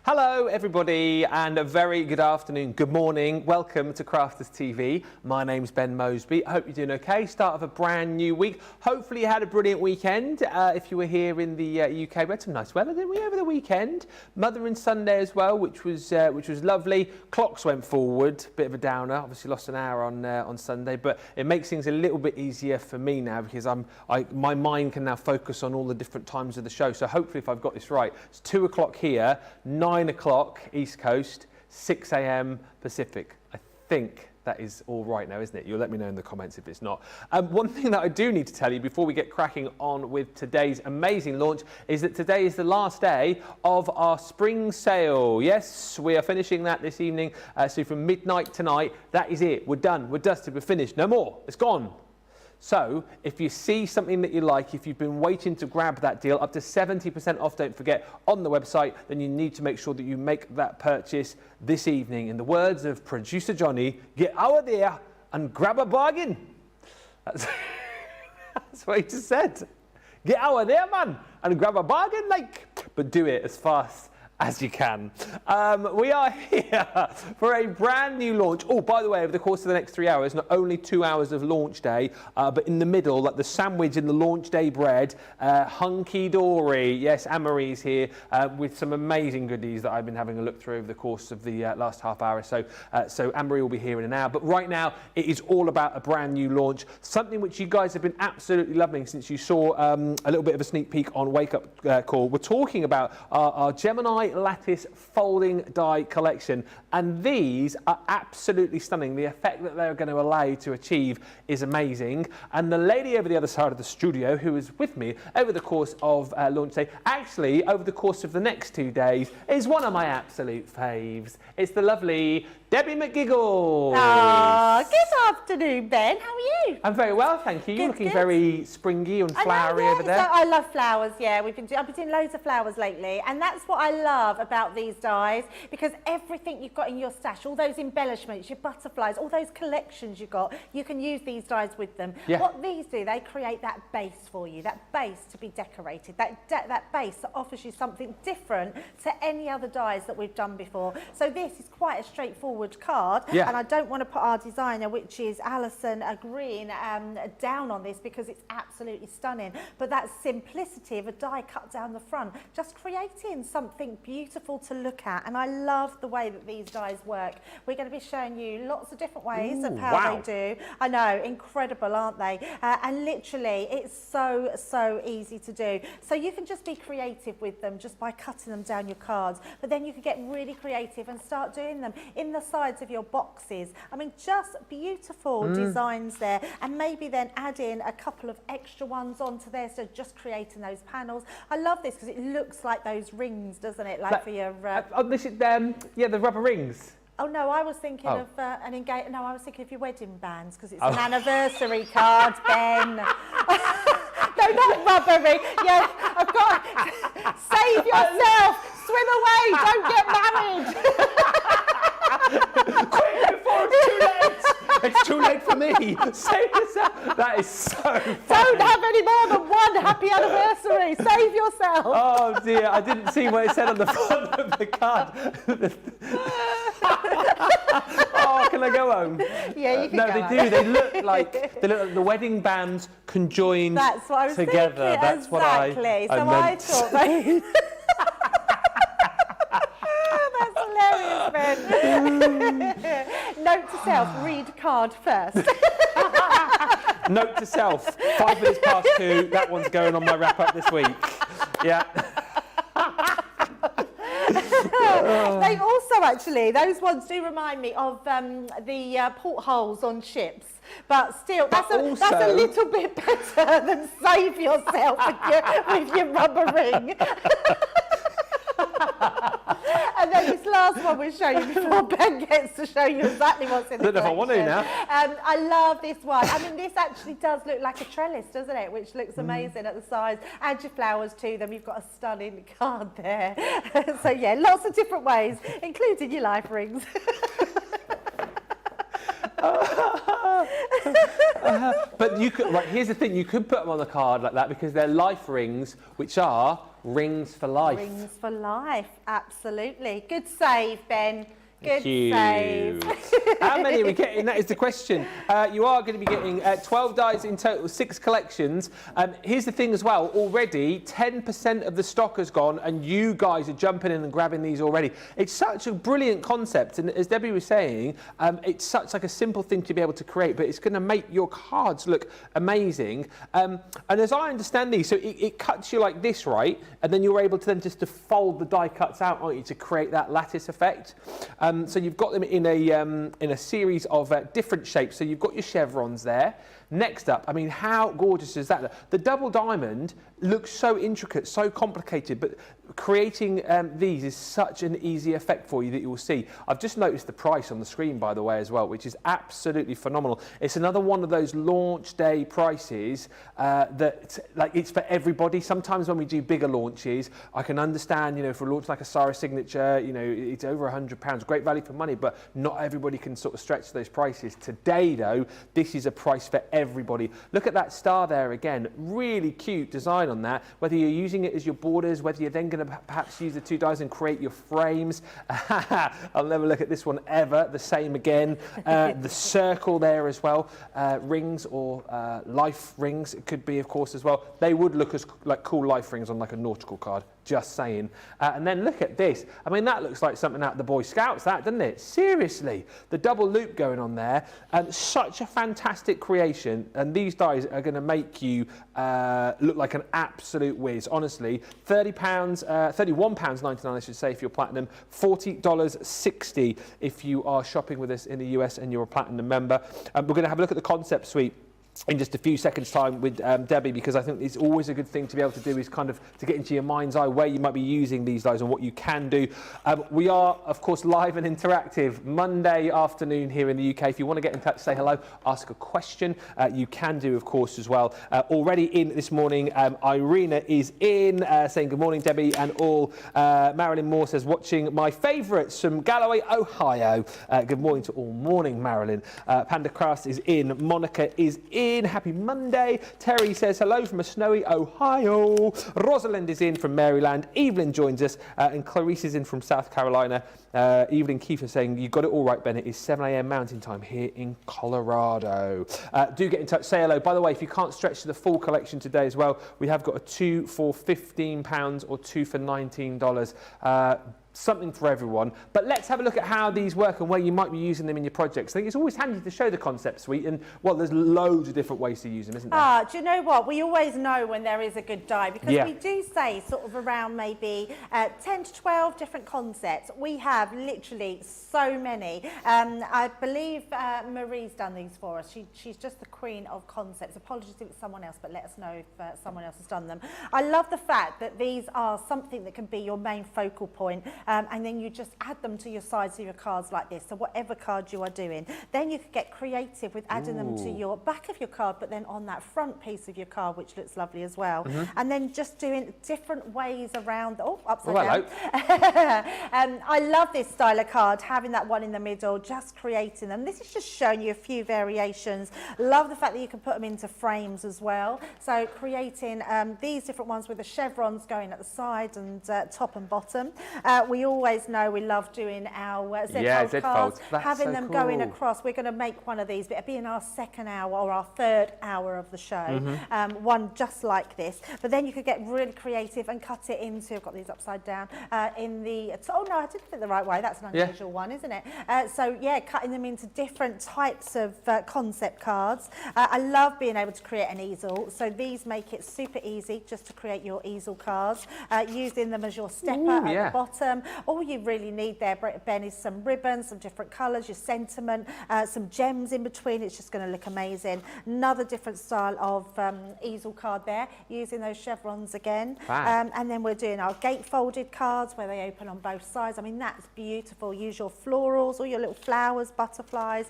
Hello everybody and a very good afternoon, good morning, welcome to Crafters TV. My name's Ben Moseby. I hope you're doing okay, start of a brand new week. Hopefully you had a brilliant weekend. If you were here in the UK, we had some nice weather, didn't we, over the weekend? Mother and Sunday as well, which was lovely. Clocks went forward, bit of a downer, obviously lost an hour on Sunday, but it makes things a little bit easier for me now because my mind can now focus on all the different times of the show. So hopefully if I've got this right, it's 2 o'clock here, 9 o'clock East Coast, 6 a.m. Pacific. I think that is all right now, isn't it? You'll let me know in the comments if it's not. One thing that I do need to tell you before we get cracking on with today's amazing launch is that today is the last day of our spring sale. Yes, we are finishing that this evening. So from midnight tonight, that is it. We're done. We're dusted. We're finished. No more. It's gone. So if you see something that you like, if you've been waiting to grab that deal, up to 70% off, don't forget, on the website, then you need to make sure that you make that purchase this evening. In the words of producer Johnny, get out there and grab a bargain. That's what he just said. Get out there, man, and grab a bargain, but do it as fast as you can. We are here for a brand new launch. Oh, by the way, over the course of the next 3 hours, not only 2 hours of launch day, but in the middle, like the sandwich in the launch day bread, Hunkydory. Yes, Anne-Marie's here with some amazing goodies that I've been having a look through over the course of the last half hour. So Anne-Marie will be here in an hour. But right now, it is all about a brand new launch, something which you guys have been absolutely loving since you saw a little bit of a sneak peek on Wake Up Call. We're talking about our Gemini Lattice folding die collection, and these are absolutely stunning. The effect that they're going to allow you to achieve is amazing, and the lady over the other side of the studio who is with me over the course of launch day, actually over the course of the next 2 days, is one of my absolute faves. It's the lovely Debbie McGiggles. Oh, good afternoon, Ben. How are you? I'm very well, thank you. You're looking very springy and flowery over there. So I love flowers, yeah. I've been doing loads of flowers lately, and that's what I love about these dies, because everything you've got in your stash, all those embellishments, your butterflies, all those collections you've got, you can use these dies with them. Yeah. What these do, they create that base for you, that base to be decorated, that base that offers you something different to any other dies that we've done before. So this is quite a straightforward card, and I don't want to put our designer, which is Alison Green, down on this because it's absolutely stunning, but that simplicity of a die cut down the front, just creating something beautiful to look at. And I love the way that these dies work. We're going to be showing you lots of different ways of how they do. I know, incredible, aren't they? And literally it's so easy to do. So you can just be creative with them just by cutting them down your cards, but then you can get really creative and start doing them in the sides of your boxes. I mean, just beautiful designs there, and maybe then add in a couple of extra ones onto there, so just creating those panels. I love this because it looks like those rings, doesn't it? Like for your this is yeah, the rubber rings. Oh no, I was thinking of an engagement. No, I was thinking of your wedding bands because it's an anniversary card, Ben. No, not rubbery. Yeah, I've got save yourself, swim away, don't get married. Quick before it's too late! It's too late for me. Save yourself. That is so funny. Don't have any more than one happy anniversary. Save yourself. Oh dear, I didn't see what it said on the front of the card. Oh, can I go home? Yeah, you can No, go they home. do. They look like the wedding bands conjoined That's what I was together. Thinking. That's exactly. what I So meant. I thought they... That's hilarious, Ben. Note to self, read card first. Note to self, 5 minutes past 2, that one's going on my wrap up this week. Yeah. They also actually, those ones do remind me of the portholes on ships. But still, that's a little bit better than save yourself with your rubber ring. And then this last one we'll show you before Ben gets to show you exactly what's in the collection. I don't know if I want to now. I love this one. I mean, this actually does look like a trellis, doesn't it? Which looks amazing at the sides. Add your flowers to them. You've got a stunning card there. So yeah, lots of different ways, including your life rings. But you could, right, here's the thing, you could put them on the card like that because they're life rings, which are Rings for life. Rings for life, absolutely. Good save, Ben. Good save. How many are we getting? That is the question. You are going to be getting 12 dies in total, 6 collections. Here's the thing as well. Already, 10% of the stock has gone, and you guys are jumping in and grabbing these already. It's such a brilliant concept, and as Debbie was saying, it's such like a simple thing to be able to create, but it's going to make your cards look amazing. And as I understand these, so it cuts you like this, right? And then you're able to then just to fold the die cuts out, aren't you, to create that lattice effect. So you've got them in a series of different shapes. So you've got your chevrons there. Next up, I mean, how gorgeous is that look? The double diamond looks so intricate, so complicated, but creating these is such an easy effect for you that you will see. I've just noticed the price on the screen, by the way, as well, which is absolutely phenomenal. It's another one of those launch day prices that, like, it's for everybody. Sometimes when we do bigger launches, I can understand, you know, for a launch like a Sarah Signature, you know, it's over £100, great value for money, but not everybody can sort of stretch those prices. Today, though, this is a price for everybody. Look at that star there again, really cute design on that, whether you're using it as your borders, whether you're then going to perhaps use the 2 dies and create your frames. I'll never look at this one ever, the same again. The circle there as well, rings or life rings, it could be of course as well. They would look as like cool life rings on like a nautical card, just saying. And then look at this, I mean that looks like something out of the Boy Scouts, that, doesn't it? Seriously, the double loop going on there, such a fantastic creation, and these dies are going to make you look like an absolute whiz, honestly. £30, £31.99 I should say if you're platinum, $40.60 if you are shopping with us in the US and you're a platinum member. We're going to have a look at the concept suite in just a few seconds time with Debbie, because I think it's always a good thing to be able to do is kind of to get into your mind's eye where you might be using these dies and what you can do. We are of course live and interactive Monday afternoon here in the UK. If you want to get in touch, say hello, ask a question, you can do of course as well. Already in this morning, Irina is in saying good morning Debbie and all. Marilyn Moore says watching my favourites from Galloway, Ohio. Good morning to all. Morning Marilyn. Panda Crafts is in. Monica is in. Happy Monday. Terry says hello from a snowy Ohio. Rosalind is in from Maryland. Evelyn joins us and Clarice is in from South Carolina. Evelyn Kiefer saying you got it all right, Ben. It is 7 a.m. Mountain Time here in Colorado. Do get in touch, say hello. By the way, if you can't stretch to the full collection today as well, we have got a 2 for £15 or 2 for $19. Something for everyone. But let's have a look at how these work and where you might be using them in your projects. I think it's always handy to show the concept suite, and well, there's loads of different ways to use them, isn't there? Do you know what? We always know when there is a good die, because we do say sort of around maybe 10 to 12 different concepts. We have literally so many. I believe Marie's done these for us. She's just the queen of concepts. Apologies if it's someone else, but let us know if someone else has done them. I love the fact that these are something that can be your main focal point. And then you just add them to your sides of your cards like this. So whatever card you are doing, then you could get creative with adding them to your back of your card, but then on that front piece of your card, which looks lovely as well. And then just doing different ways around. Oh, upside down. I love this style of card, having that one in the middle, just creating them. This is just showing you a few variations. Love the fact that you can put them into frames as well. So creating these different ones with the chevrons going at the side and top and bottom. We always know we love doing our Z-fold cards, having them going across. We're going to make one of these, but it'll be in our second hour or our third hour of the show, one just like this. But then you could get really creative and cut it into, I've got these upside down, in the, oh no, I didn't think the right way, that's an unusual one, isn't it? So yeah, cutting them into different types of concept cards. I love being able to create an easel, so these make it super easy just to create your easel cards, using them as your stepper at the bottom. All you really need there, Ben, is some ribbons, some different colours, your sentiment, some gems in between. It's just going to look amazing. Another different style of easel card there, using those chevrons again. And then we're doing our gate-folded cards where they open on both sides. I mean, that's beautiful. Use your florals, all your little flowers, butterflies,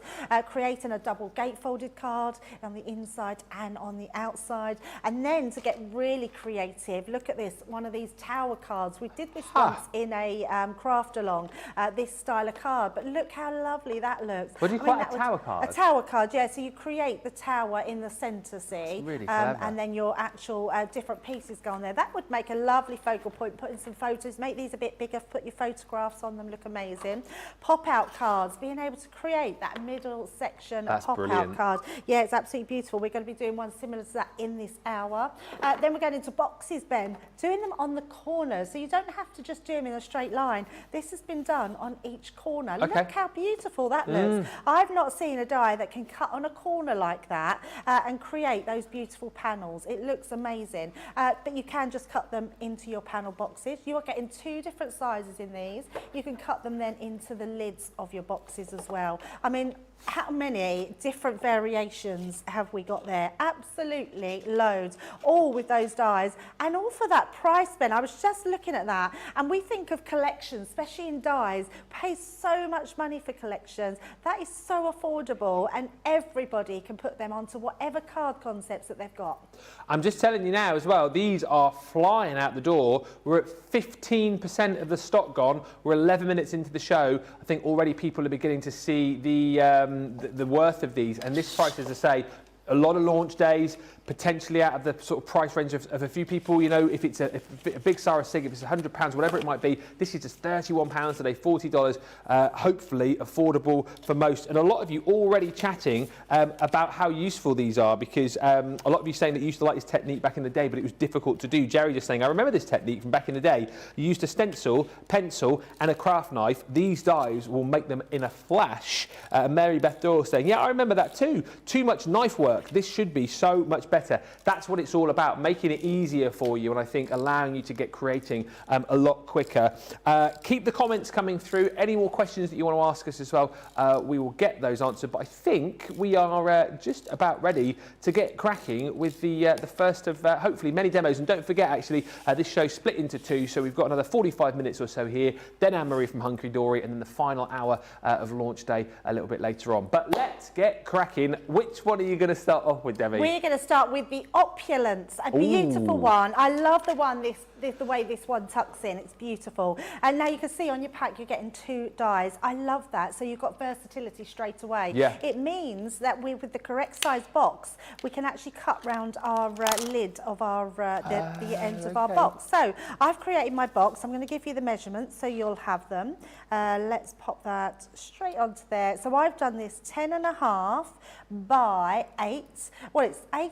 creating a double gate-folded card on the inside and on the outside. And then to get really creative, look at this, one of these tower cards. We did this once in a the craft along this style of card. But look how lovely that looks. What do you call it? A tower card? A tower card, yeah. So you create the tower in the centre, see? It's really clever. And then your actual different pieces go on there. That would make a lovely focal point. Put in some photos, make these a bit bigger, put your photographs on them, look amazing. Pop-out cards, being able to create that middle section pop-out card. Yeah, it's absolutely beautiful. We're going to be doing one similar to that in this hour. Then we're going into boxes, Ben, doing them on the corners, so you don't have to just do them in a straight line. This has been done on each corner. Okay. Look how beautiful that looks. I've not seen a die that can cut on a corner like that and create those beautiful panels. It looks amazing, but you can just cut them into your panel boxes. You are getting 2 different sizes in these. You can cut them then into the lids of your boxes as well. I mean, how many different variations have we got there? Absolutely loads, all with those dies, and all for that price, Ben. I was just looking at that, and we think of collections, especially in dies, pay so much money for collections. That is so affordable, and everybody can put them onto whatever card concepts that they've got. I'm just telling you now as well, these are flying out the door. We're at 15% of the stock gone. We're 11 minutes into the show. I think already people are beginning to see the worth of these, and this price, as I say, a lot of launch days, potentially out of the sort of price range of a few people. You know, if it's a big Sarah Sig, if it's £100, whatever it might be, this is just £31 today, $40, hopefully affordable for most. And a lot of you already chatting about how useful these are, because a lot of you saying that you used to like this technique back in the day, but it was difficult to do. Jerry just saying, I remember this technique from back in the day. You used a stencil, pencil, and a craft knife. These dies will make them in a flash. Mary Beth Doyle saying, yeah, I remember that too. Too much knife work. This should be so much better. That's what it's all about, making it easier for you, and I think allowing you to get creating a lot quicker. Keep the comments coming through. Any more questions that you want to ask us as well, we will get those answered. But I think we are just about ready to get cracking with the first of hopefully many demos. And don't forget, actually, this show split into 2, so we've got another 45 minutes or so here, then Anne-Marie from Hunkydory, and then the final hour of launch day a little bit later on. But let's get cracking. Which one are you going to start off with, Debbie? We're going to start with the Opulence, a beautiful one. I love the one, the way this one tucks in. It's beautiful. And now you can see on your pack you're getting 2 dies. I love that. So you've got versatility straight away. Yeah. It means that with the correct size box, we can actually cut round our lid of our the ends of our box. So I've created my box. I'm going to give you the measurements so you'll have them. Let's pop that straight onto there. So I've done this 10.5 by 8. Well, it's 8,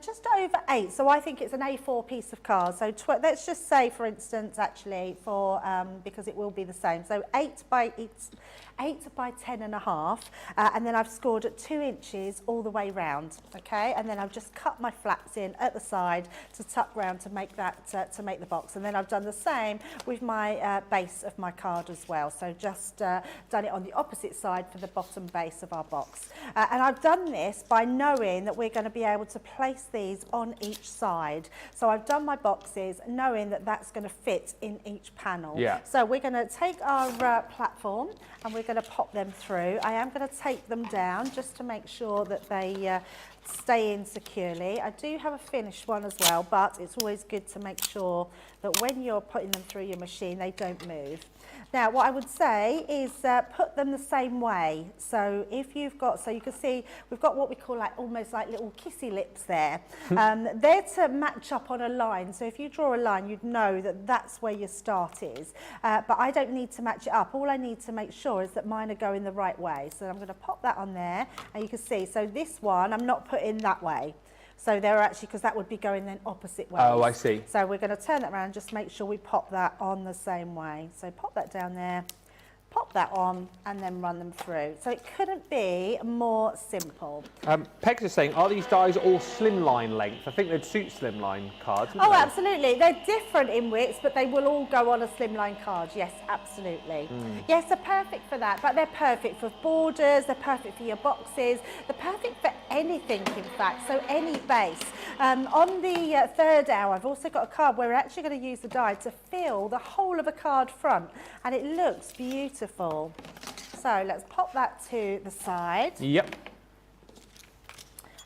just over 8. So I think it's an A4 piece of card. So let's just say, for instance, actually, for because it will be the same. So 8 by 10.5, and then I've scored at 2 inches all the way round. Okay, and then I've just cut my flaps in at the side to tuck round to make that to make the box. And then I've done the same with my base of my card as well. So just done it on the opposite side for the bottom base of our box. And I've done this by knowing that we're going to be able to place these on each side. So I've done my boxes knowing that that's going to fit in each panel. Yeah. So we're going to take our platform and we're going to pop them through. I am going to take them down just to make sure that they stay in securely. I do have a finished one as well, but it's always good to make sure that when you're putting them through your machine, they don't move. Now, what I would say is put them the same way. So if you've got, so you can see we've got what we call like almost like little kissy lips there. They're to match up on a line. So if you draw a line, you'd know that that's where your start is. But I don't need to match it up. All I need to make sure is that mine are going the right way. So I'm going to pop that on there, and you can see, so this one I'm not putting that way. So they're actually, because that would be going then opposite ways. Oh, I see. So we're going to turn that around, just make sure we pop that on the same way. So pop that down there, pop that on, and then run them through. So it couldn't be more simple. Peg's just saying, are these dies all slimline length? I think they'd suit slimline cards. Oh, absolutely. They're different in widths, but they will all go on a slimline card. Yes, absolutely. Yes, they're perfect for that, but they're perfect for borders, they're perfect for your boxes, they're perfect for anything, in fact, so any base. On the third hour, I've also got a card where we're actually going to use the die to fill the whole of a card front, and it looks beautiful. So let's pop that to the side. Yep.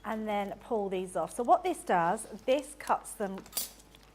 And then pull these off. So what this does, this cuts them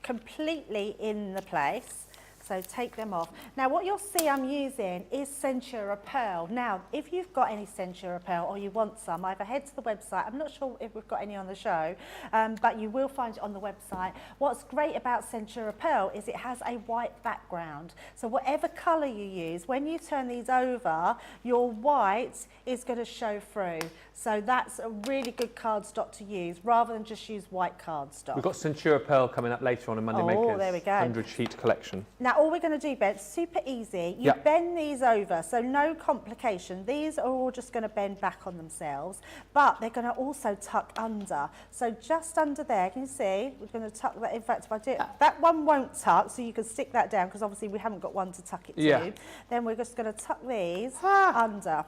completely in the place. So take them off. Now what you'll see I'm using is Centura Pearl. Now if you've got any Centura Pearl or you want some, either head to the website. I'm not sure if we've got any on the show, but you will find it on the website. What's great about Centura Pearl is it has a white background. So whatever colour you use, when you turn these over, your white is going to show through. So that's a really good cardstock to use rather than just use white cardstock. We've got Centura Pearl coming up later on in Monday Makers. Oh, there we go. 100 sheet collection. Now all we're going to do, Ben, super easy. You bend these over, so no complication. These are all just going to bend back on themselves, but they're going to also tuck under. So just under there, can you see? We're going to tuck that. In fact, if I do it, that one won't tuck, so you can stick that down because obviously we haven't got one to tuck it to. Then we're just going to tuck these under.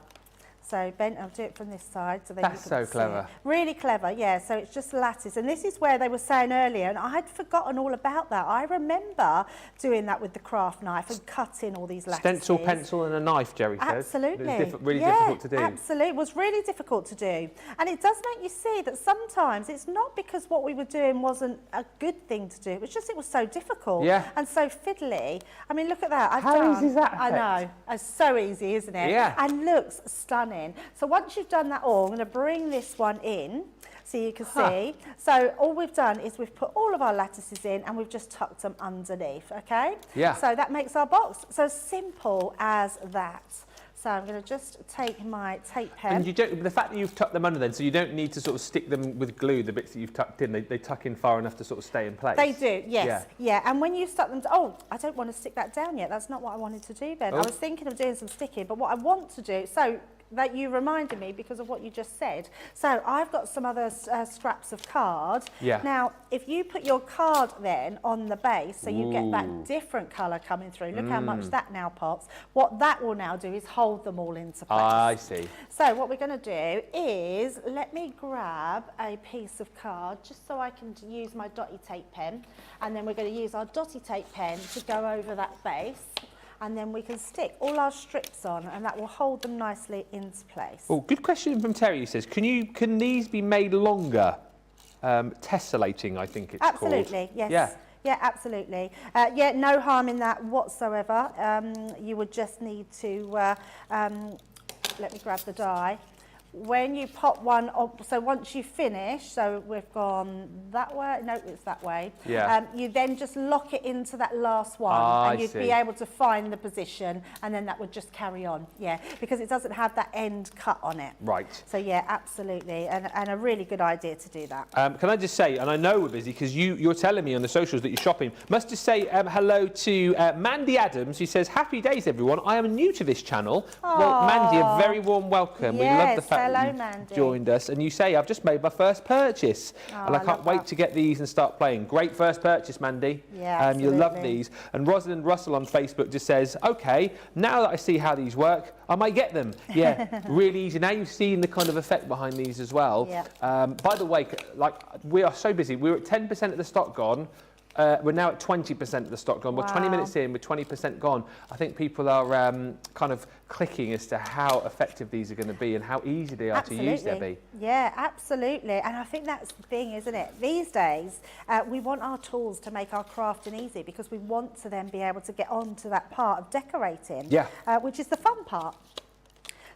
So Ben, I'll do it from this side. So then That's so clever. Really clever, yeah. So it's just lattice. And this is where they were saying earlier, and I had forgotten all about that. I remember doing that with the craft knife and cutting all these lattices. Stencil, pencil and a knife, Jerry says. Absolutely. It's really difficult to do. Absolutely. It was really difficult to do. And it does make you see that sometimes it's not because what we were doing wasn't a good thing to do. It was just it was so difficult and so fiddly. I mean, look at that. How easy is that? I know. It's so easy, isn't it? Yeah. And looks stunning. So once you've done that all, I'm going to bring this one in so you can see. So all we've done is we've put all of our lattices in and we've just tucked them underneath, okay? Yeah. So that makes our box. So simple as that. So I'm going to just take my tape pen. And you don't, the fact that you've tucked them under then, so you don't need to sort of stick them with glue, the bits that you've tucked in, they tuck in far enough to sort of stay in place. They do, yes. Yeah. And when you stuck them, I don't want to stick that down yet. That's not what I wanted to do, Ben. I was thinking of doing some sticking, but what I want to do, so that you reminded me because of what you just said. So I've got some other scraps of card. Yeah. Now, if you put your card then on the base, so you get that different colour coming through, look how much that now pops. What that will now do is hold them all into place. I see. So what we're going to do is, let me grab a piece of card just so I can use my dotty tape pen, and then we're going to use our dotty tape pen to go over that base. And then we can stick all our strips on and that will hold them nicely into place. Oh, good question from Terry. He says, can these be made longer? Tessellating, I think it's called. Absolutely, yes. Yeah, absolutely. Yeah, no harm in that whatsoever. You would just need to, let me grab the die. When you pop one up, so once you finish, so we've gone that way, no, it's that way. Yeah. You then just lock it into that last one and you'd be able to find the position and then that would just carry on, because it doesn't have that end cut on it. Right. So yeah, absolutely, and a really good idea to do that. Can I just say, and I know we're busy because you're telling me on the socials that you're shopping, must just say hello to Mandy Adams, who says, happy days everyone, I am new to this channel. Aww. Well, Mandy, a very warm welcome. Yes, we love the fact hello, that you Mandy. joined us, and you say, I've just made my first purchase, and I can't wait to get these and start playing. Great first purchase, Mandy. Yeah, you love these. And Rosalind Russell on Facebook just says, okay, now that I see how these work, I might get them. Yeah, really easy. Now you've seen the kind of effect behind these as well. Yeah. By the way, like, we are so busy. We're at 10% of the stock gone. We're now at 20% of the stock gone. We're 20 minutes in, we're 20% gone. I think people are kind of clicking as to how effective these are going to be and how easy they are to use, Debbie. Yeah, absolutely. And I think that's the thing, isn't it? These days, we want our tools to make our crafting easy because we want to then be able to get on to that part of decorating, which is the fun part.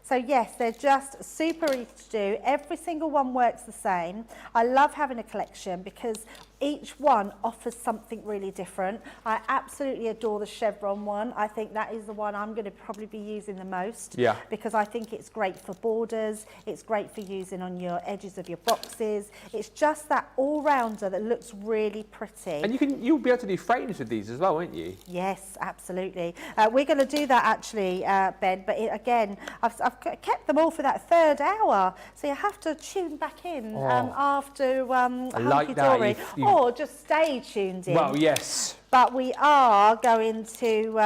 So yes, they're just super easy to do. Every single one works the same. I love having a collection because each one offers something really different. I absolutely adore the chevron one. I think that is the one I'm going to probably be using the most because I think it's great for borders. It's great for using on your edges of your boxes. It's just that all-rounder that looks really pretty. And you'll be able to do frames with these as well, won't you? Yes, absolutely. We're going to do that actually, Ben, but again, I've kept them all for that third hour, so you have to tune back in after Hunkydory. Or just stay tuned in. Well, yes. But we are going to,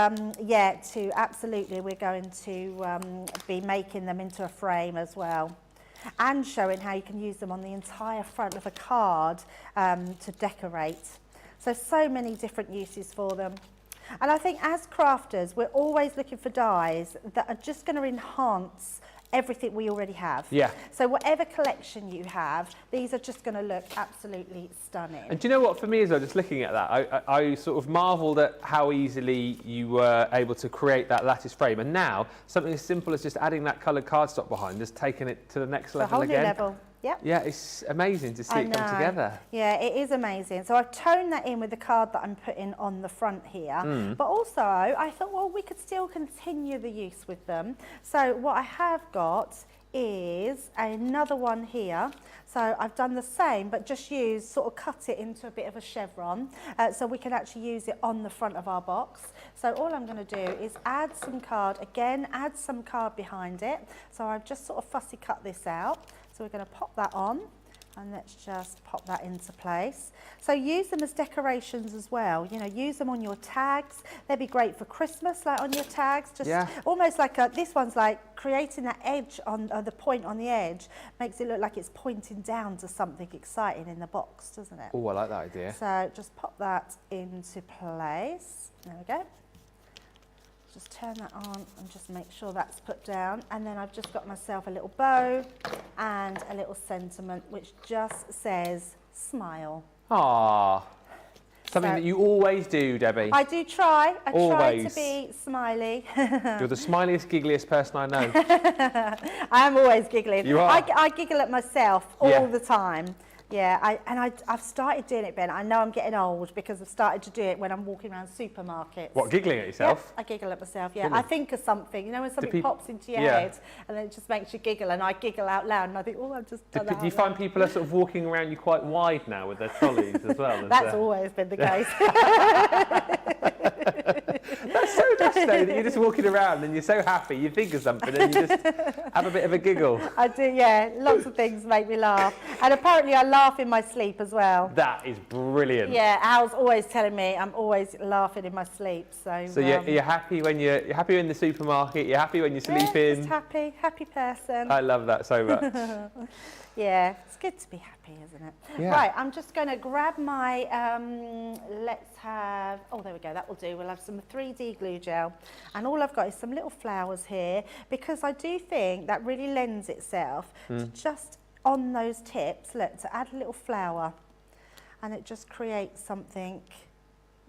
absolutely, we're going to be making them into a frame as well. And showing how you can use them on the entire front of a card to decorate. So many different uses for them. And I think as crafters, we're always looking for dies that are just going to enhance everything we already have. Yeah. So whatever collection you have, these are just going to look absolutely stunning. And do you know what, for me as well, just looking at that, I sort of marvelled at how easily you were able to create that lattice frame. And now, something as simple as just adding that coloured cardstock behind has taken it to the next level whole again. New level. Yep. Yeah, it's amazing to see it come together. Yeah, it is amazing. So I've toned that in with the card that I'm putting on the front here. But also, I thought, well, we could still continue the use with them. So what I have got is another one here. So I've done the same, but just sort of cut it into a bit of a chevron, so we can actually use it on the front of our box. So all I'm going to do is add some card, again, add some card behind it. So I've just sort of fussy cut this out. So we're going to pop that on, and let's just pop that into place. So use them as decorations as well. You know, use them on your tags. They'd be great for Christmas, like on your tags. Just almost like this one's like creating that edge on the point on the edge. Makes it look like it's pointing down to something exciting in the box, doesn't it? Oh, I like that idea. So just pop that into place. There we go. Just turn that on and just make sure that's put down. And then I've just got myself a little bow and a little sentiment which just says smile. Ah, something that you always do, Debbie. I do try. I try to Always. be smiley. You're the smiliest, giggliest person I know. I am always giggling. You are. I giggle at myself all the time. Yeah, I've started doing it, Ben. I know I'm getting old because I've started to do it when I'm walking around supermarkets. What, giggling at yourself? Yeah, I giggle at myself, yeah. Really? I think of something, you know, when something pops into your head and then it just makes you giggle, and I giggle out loud and I think, oh, I've just done that. Do you find people are sort of walking around you quite wide now with their trolleys as well? That's always been the case. That's so nice though, that you're just walking around and you're so happy, you think of something and you just have a bit of a giggle. I do, yeah. Lots of things make me laugh. And apparently I laugh in my sleep as well. That is brilliant. Yeah, Al's always telling me I'm always laughing in my sleep. So you're happy when you're happy in the supermarket, you're happy when you're sleeping. Just happy person. I love that so much. Yeah, it's good to be happy, isn't it? Yeah. Right, I'm just going to grab my, let's have, oh, there we go, that will do. We'll have some 3D glue gel. And all I've got is some little flowers here, because I do think that really lends itself to just on those tips, look, to add a little flower. And it just creates something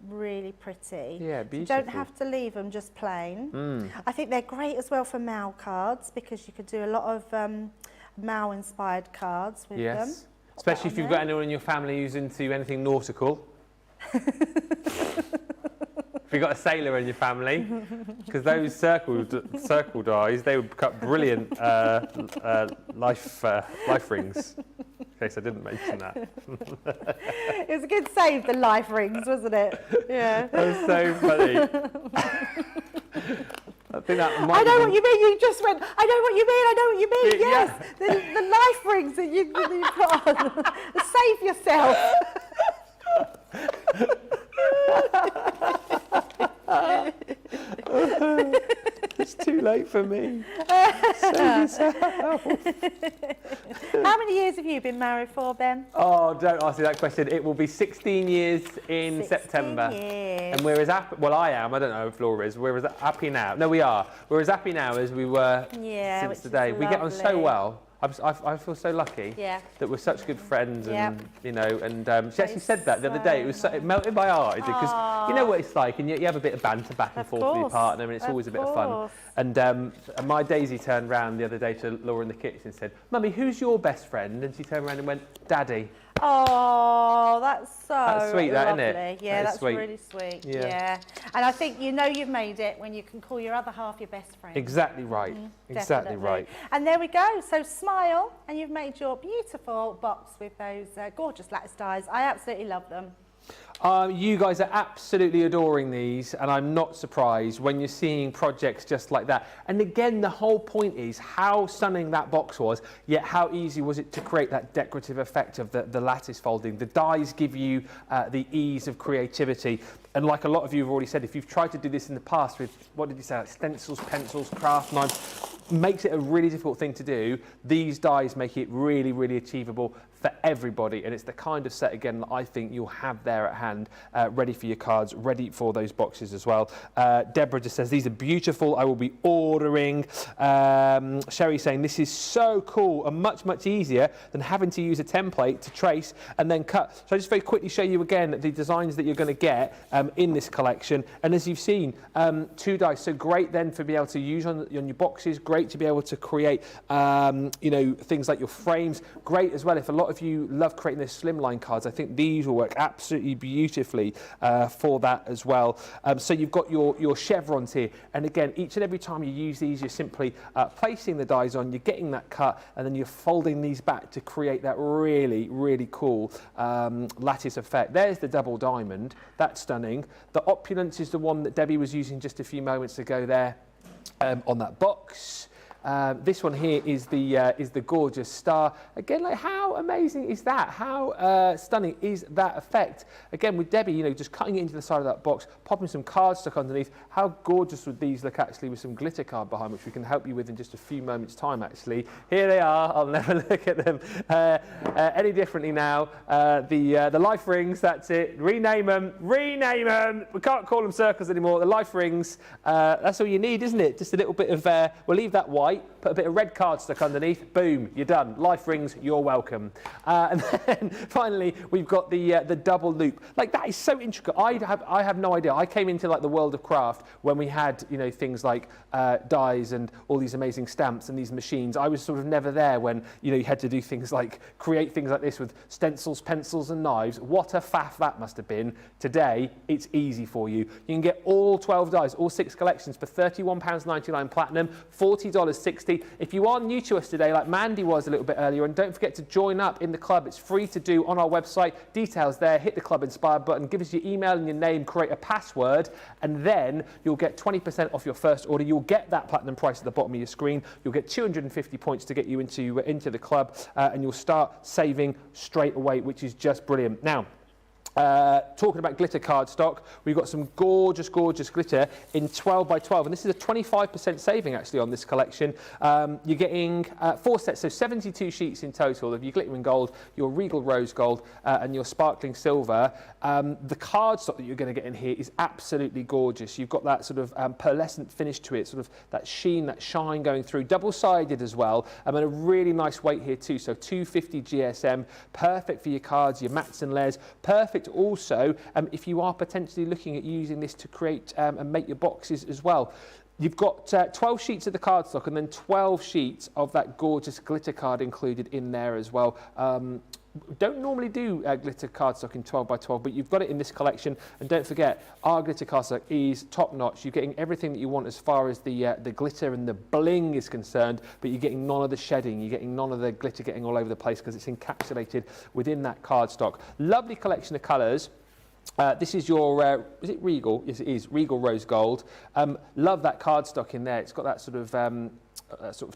really pretty. Yeah, beautiful. You don't have to leave them just plain. I think they're great as well for Mal cards, because you could do a lot of Mal-inspired cards with them. Especially if you've got anyone in your family who's into anything nautical. If you've got a sailor in your family, because those circle dies, they would cut brilliant life rings. In case I didn't mention that. It was a good save, the life rings, wasn't it? Yeah. That was so funny. I think that might I know what you mean. You just went, I know what you mean. I know what you mean. Yeah, Yes. The life rings that you put on. Save yourself. It's too late for me. Save yourself. How many years have you been married for, Ben? Oh, don't ask me that question. It will be 16 years in 16 September. years. And we're as happy, well, I am, I don't know if Laura is, we're as happy now. No, we are. We're as happy now as we were since the day. We get on so well. I feel so lucky that we're such good friends, and you know. And she actually said that the other day. It melted my heart because you know what it's like, and you have a bit of banter back and forth with your partner, and it's always a bit of fun. And my Daisy turned round the other day to Laura in the kitchen and said, "Mummy, who's your best friend?" And she turned around and went, "Daddy." Oh, that's so sweet, that, lovely. isn't it? Yeah, that's sweet. really sweet. Yeah. Yeah. And I think you know you've made it when you can call your other half your best friend. Exactly right. Exactly right. And there we go. So smile, and you've made your beautiful box with those gorgeous lattice dies. I absolutely love them. You guys are absolutely adoring these, and I'm not surprised when you're seeing projects just like that. And again, the whole point is how stunning that box was, yet how easy was it to create that decorative effect of the lattice folding. The dies give you the ease of creativity. And like a lot of you have already said, if you've tried to do this in the past with, what did you say, like stencils, pencils, craft knives, makes it a really difficult thing to do. These dies make it really, really achievable for everybody, and it's the kind of set again that I think you'll have there at hand, ready for your cards, ready for those boxes as well. Deborah just says these are beautiful, I will be ordering. Sherry saying this is so cool and much easier than having to use a template to trace and then cut. So I just very quickly show you again the designs that you're going to get in this collection, and as you've seen, 2 dies, so great then for be able to use on your boxes, great to be able to create you know, things like your frames, great as well if a lot of you love creating those slimline cards. I think these will work absolutely beautifully for that as well. So you've got your chevrons here, and again, each and every time you use these, you're simply placing the dies on, you're getting that cut, and then you're folding these back to create that really, really cool lattice effect. There's the double diamond, that's stunning. The opulence is the one that Debbie was using just a few moments ago there on that box. This one here is the gorgeous star. Again, like how amazing is that? How stunning is that effect? Again, with Debbie, you know, just cutting it into the side of that box, popping some cardstock underneath. How gorgeous would these look actually with some glitter card behind, which we can help you with in just a few moments' time actually. Here they are. I'll never look at them any differently now. The life rings, that's it. Rename them. Rename them. We can't call them circles anymore. The life rings, that's all you need, isn't it? Just a little bit of, we'll leave that white. Put a bit of red cardstock underneath, boom, you're done. Life rings, you're welcome. And then finally, we've got the double loop. Like that is so intricate. I have no idea. I came into like the world of craft when we had, you know, things like dies and all these amazing stamps and these machines. I was sort of never there when, you know, you had to do things like create things like this with stencils, pencils and knives. What a faff that must have been. Today, it's easy for you. You can get all 12 dies, all 6 collections for £31.99 platinum, $40.60. If you are new to us today, like Mandy was a little bit earlier, and don't forget to join up in the club. It's free to do on our website. Details there. Hit the Club Inspired button, give us your email and your name, create a password, and then you'll get 20% off your first order. You'll get that platinum price at the bottom of your screen. You'll get 250 points to get you into the club, and you'll start saving straight away, which is just brilliant. Now, talking about glitter cardstock, we've got some gorgeous glitter in 12 by 12, and this is a 25% saving actually on this collection. You're getting 4 sets, so 72 sheets in total of your glittering gold, your regal rose gold, and your sparkling silver. The cardstock that you're going to get in here is absolutely gorgeous. You've got that sort of pearlescent finish to it, sort of that sheen, that shine going through, double-sided as well, and a really nice weight here too, so 250 GSM, perfect for your cards, your mats and layers, perfect also if you are potentially looking at using this to create and make your boxes as well. You've got 12 sheets of the cardstock and then 12 sheets of that gorgeous glitter card included in there as well. Don't normally do glitter cardstock in 12 by 12, but you've got it in this collection. And don't forget, our glitter cardstock is top notch. You're getting everything that you want as far as the glitter and the bling is concerned, but you're getting none of the shedding. You're getting none of the glitter getting all over the place because it's encapsulated within that cardstock. Lovely collection of colours. This is your, is it Regal? Yes, it is, Regal Rose Gold. Love that cardstock in there. It's got that sort of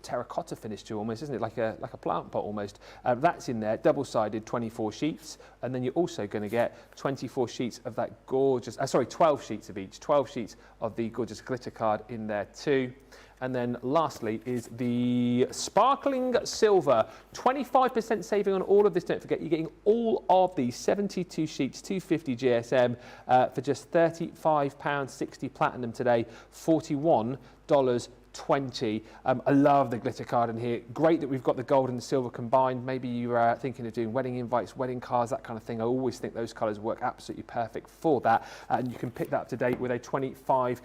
terracotta finish to almost, isn't it? Like a plant pot almost. That's in there, double-sided, 24 sheets. And then you're also going to get 24 sheets of that gorgeous, 12 sheets of each, 12 sheets of the gorgeous glitter card in there too. And then lastly is the sparkling silver, 25% saving on all of this. Don't forget, you're getting all of these 72 sheets, 250 GSM for just £35.60 platinum today, $41.20. I love the glitter card in here. Great that we've got the gold and the silver combined. Maybe you're thinking of doing wedding invites, wedding cards, that kind of thing. I always think those colours work absolutely perfect for that. And you can pick that up to date with a 25%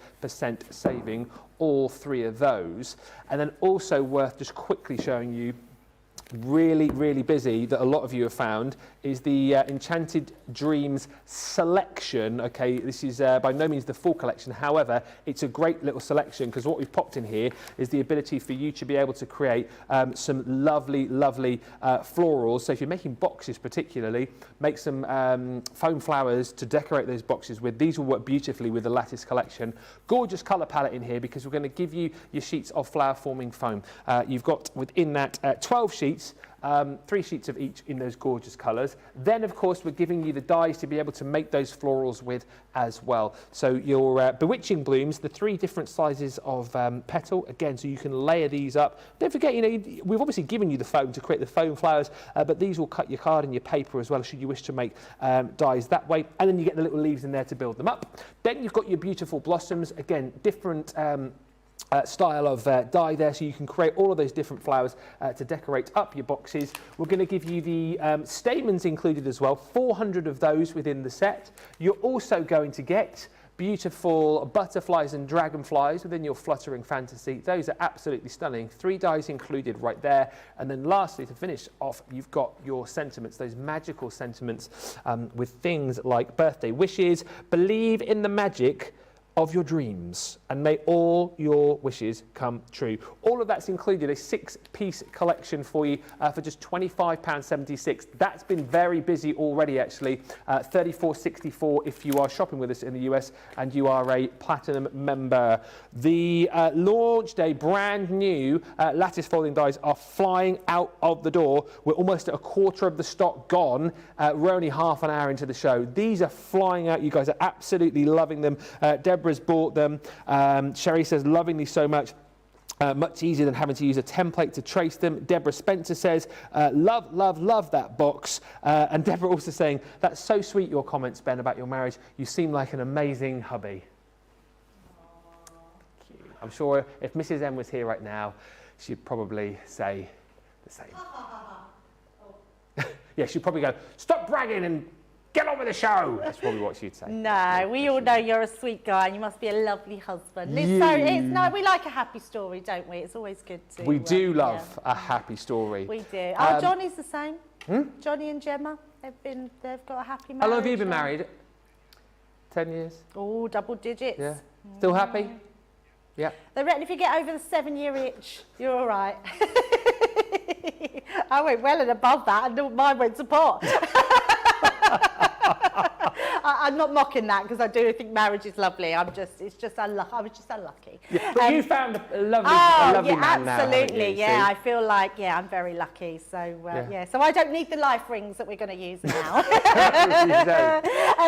saving, all 3 of those. And then also worth just quickly showing you, really busy, that a lot of you have found, is the Enchanted Dreams selection. Okay, this is by no means the full collection. However, it's a great little selection because what we've popped in here is the ability for you to be able to create some lovely florals. So if you're making boxes particularly, make some foam flowers to decorate those boxes with. These will work beautifully with the Lattice collection. Gorgeous colour palette in here because we're going to give you your sheets of flower forming foam. You've got within that 12 sheets sheets. 3 sheets of each in those gorgeous colours. Then, of course, we're giving you the dies to be able to make those florals with as well. So your bewitching blooms, the 3 different sizes of petal, again, so you can layer these up. Don't forget, you know, we've obviously given you the foam to create the foam flowers, but these will cut your card and your paper as well, should you wish to make dies that way. And then you get the little leaves in there to build them up. Then you've got your beautiful blossoms, again, different style of die there, so you can create all of those different flowers to decorate up your boxes. We're going to give you the stamens included as well, 400 of those within the set. You're also going to get beautiful butterflies and dragonflies within your fluttering fantasy. Those are absolutely stunning. 3 dies included right there. And then lastly, to finish off, you've got your sentiments, those magical sentiments with things like birthday wishes, believe in the magic of your dreams, and may all your wishes come true. All of that's included, a 6-piece collection for you for just £25.76. That's been very busy already, actually. $34.64 if you are shopping with us in the US and you are a platinum member. The launch day, brand new lattice folding dies are flying out of the door. We're almost at a quarter of the stock gone. We're only half an hour into the show. These are flying out. You guys are absolutely loving them. Deborah's bought them. Sherry says, loving these so much. Much easier than having to use a template to trace them. Deborah Spencer says, love, love, love that box. And Deborah also saying, that's so sweet, your comments, Ben, about your marriage. You seem like an amazing hubby. Thank you. I'm sure if Mrs. M was here right now, she'd probably say the same. Yeah, she'd probably go, stop bragging and get on with the show. That's probably what she'd say. No, we all know you're a sweet guy and you must be a lovely husband. No, we like a happy story, don't we? It's always good to. We do love a happy story. We do. Oh, Johnny's the same. Johnny and Gemma, they've got a happy marriage. How long have you been married? 10 years? Oh, double digits. Yeah. Still happy? Yeah. They reckon if you get over the 7-year itch, you're all right. I went well and above that and mine went to pot. I'm not mocking that because I do think marriage is lovely. I was just unlucky. Yeah, but you found a lovely man now, absolutely. you, I feel like I'm very lucky. So so I don't need the life rings that we're going to use now.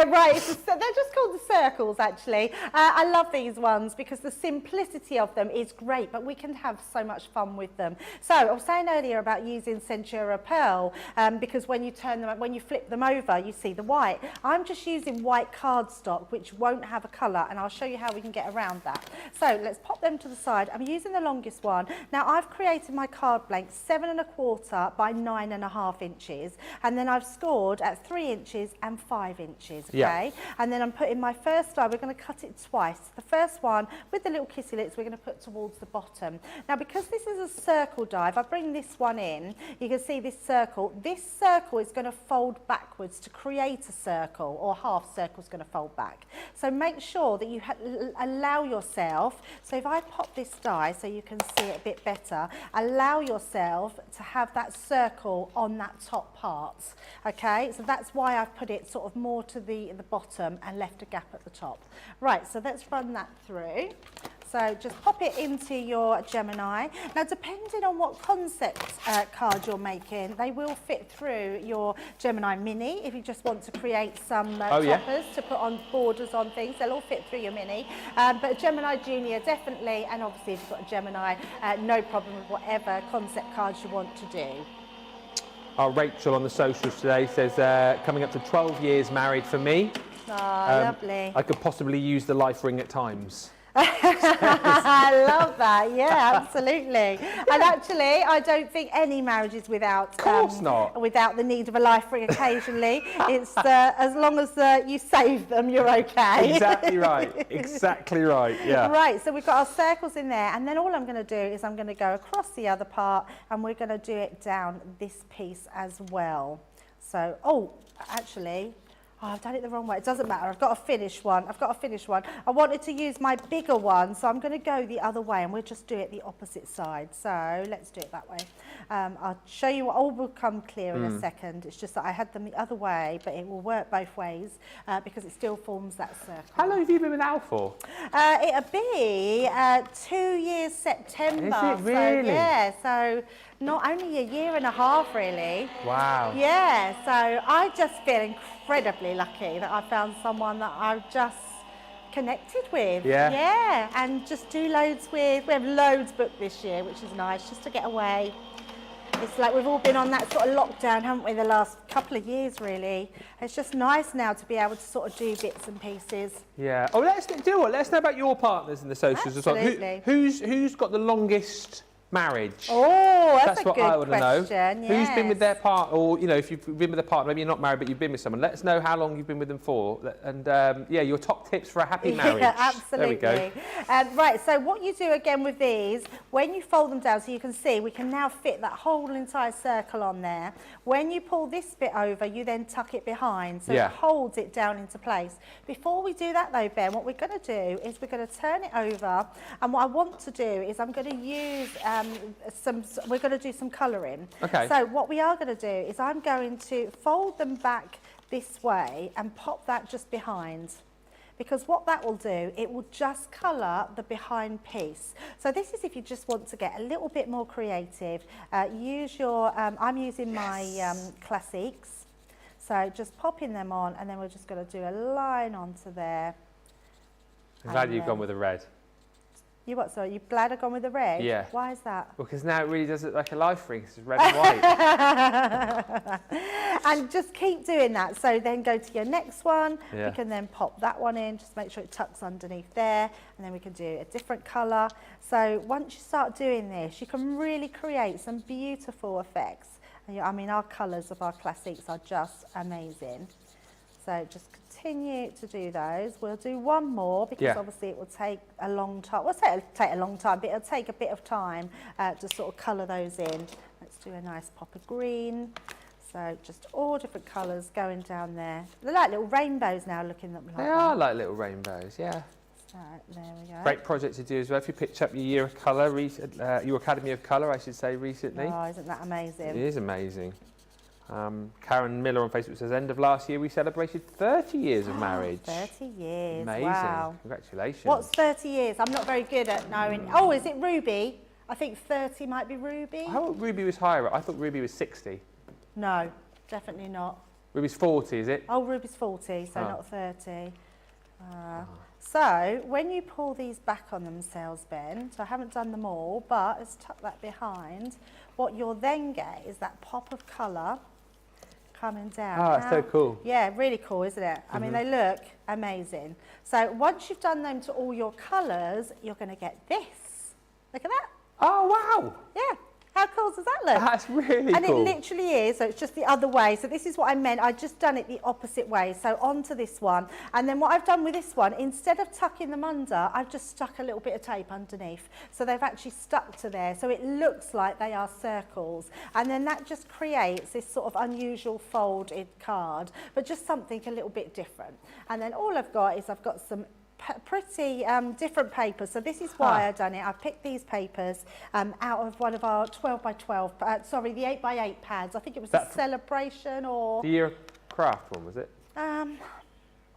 Right, they're just called the circles. Actually, I love these ones because the simplicity of them is great, but we can have so much fun with them. So I was saying earlier about using Centura Pearl because when you turn them, when you flip them over, you see the white. I'm just using white cardstock, which won't have a colour, and I'll show you how we can get around that. So let's pop them to the side. I'm using the longest one. Now I've created my card blank 7 1/4 by 9 1/2 inches, and then I've scored at 3 inches and 5 inches, okay? Yeah. And then I'm putting my first die, we're going to cut it twice. The first one with the little kissy lips we're going to put towards the bottom. Now because this is a circle die, if I bring this one in, you can see this circle. This circle is going to fold backwards to create a circle, or half circle is going to fold back. So make sure that you allow yourself, so if I pop this die so you can see it a bit better, allow yourself to have that circle on that top part, okay? So that's why I've put it sort of more to the bottom and left a gap at the top. Right, so let's run that through. So just pop it into your Gemini. Now, depending on what concept card you're making, they will fit through your Gemini Mini. If you just want to create some toppers to put on borders on things, they'll all fit through your Mini. But Gemini Junior, definitely, and obviously if you've got a Gemini, no problem with whatever concept cards you want to do. Rachel on the socials today says, coming up to 12 years married for me. Oh, lovely. I could possibly use the life ring at times. I love that. Yeah, absolutely. Yeah. And actually, I don't think any marriage is without. Of course not. Without the need of a life ring occasionally. It's as long as you save them, you're okay. Exactly right. Exactly right. Yeah. Right. So we've got our circles in there, and then all I'm going to do is I'm going to go across the other part, and we're going to do it down this piece as well. So, actually, Oh, I've done it the wrong way. It doesn't matter. I've got a finished one. I wanted to use my bigger one, so I'm going to go the other way, and we'll just do it the opposite side. So let's do it that way. I'll show you what all will come clear in a second. It's just that I had them the other way, but it will work both ways because it still forms that circle. How long have you been with Al for? It'll be 2 years September. Is it really? So, yeah, so not only a year and a half, really. Wow. Yeah, so I just feel incredibly lucky that I found someone that I've just connected with. Yeah. Yeah, and just do loads with. We have loads booked this year, which is nice, just to get away. It's like we've all been on that sort of lockdown, haven't we, the last couple of years, really. It's just nice now to be able to sort of do bits and pieces. Yeah. Oh, let's know about your partners in the socials as well. Who's got the longest marriage? Oh, that's a what good I want to know. question. Who's been with their partner, or if you've been with a partner, maybe you're not married but you've been with someone. Let us know how long you've been with them for, and yeah, your top tips for a happy marriage. Yeah, absolutely. There we go. Right, so what you do again with these, when you fold them down, so you can see we can now fit that whole entire circle on there. When you pull this bit over, you then tuck it behind, so it holds it down into place. Before we do that though, Ben, what we're going to do is we're going to turn it over, and what I want to do is I'm going to use we're going to do some colouring. Okay. So what we are going to do is I'm going to fold them back this way and pop that just behind. Because what that will do, it will just colour the behind piece. So this is if you just want to get a little bit more creative. Use your, I'm using my classics. So just popping them on, and then we're just going to do a line onto there. I'm glad you've gone with the red. You what, sorry? You're glad I've gone with the red? Yeah. Why is that? Because now it really does look like a life ring. It's red and white. And just keep doing that. So then go to your next one. Yeah. We can then pop that one in. Just make sure it tucks underneath there. And then we can do a different colour. So once you start doing this, you can really create some beautiful effects. And I mean, our colours of our classics are just amazing. So just continue to do those. We'll do one more because obviously it will take a long time. Well, it'll take a long time, but it'll take a bit of time to sort of colour those in. Let's do a nice pop of green. So just all different colours going down there. They're like little rainbows now, looking like They are like little rainbows, yeah. So there we go. Great project to do as well. If you picked up your year of colour, your Academy of Colour, I should say, recently. Oh, isn't that amazing? It is amazing. Karen Miller on Facebook says, end of last year we celebrated 30 years of marriage. 30 years, Amazing. wow. Congratulations. What's 30 years? I'm not very good at knowing. Oh, is it Ruby? I think 30 might be Ruby. I thought Ruby was higher. I thought Ruby was 60. No, definitely not. Ruby's 40, is it? Oh, Ruby's 40, so not 30. So when you pull these back on themselves, Ben, so I haven't done them all, but let's tuck that behind. What you'll then get is that pop of colour coming down. Oh, that's so cool. Yeah, really cool, isn't it? I mean, they look amazing. So once you've done them to all your colours, you're going to get this. Look at that. Oh, wow. Yeah. How cool does that look? That's really and cool. And it literally is, so it's just the other way. So this is what I meant. I've just done it the opposite way. So onto this one. And then what I've done with this one, instead of tucking them under, I've just stuck a little bit of tape underneath. So they've actually stuck to there. So it looks like they are circles. And then that just creates this sort of unusual folded card, but just something a little bit different. And then all I've got is I've got some pretty different papers. So this is why I've done it. I picked these papers out of one of our 12 by 12, sorry, the 8 by 8 pads. I think it was a celebration or... The Year of Craft one, was it?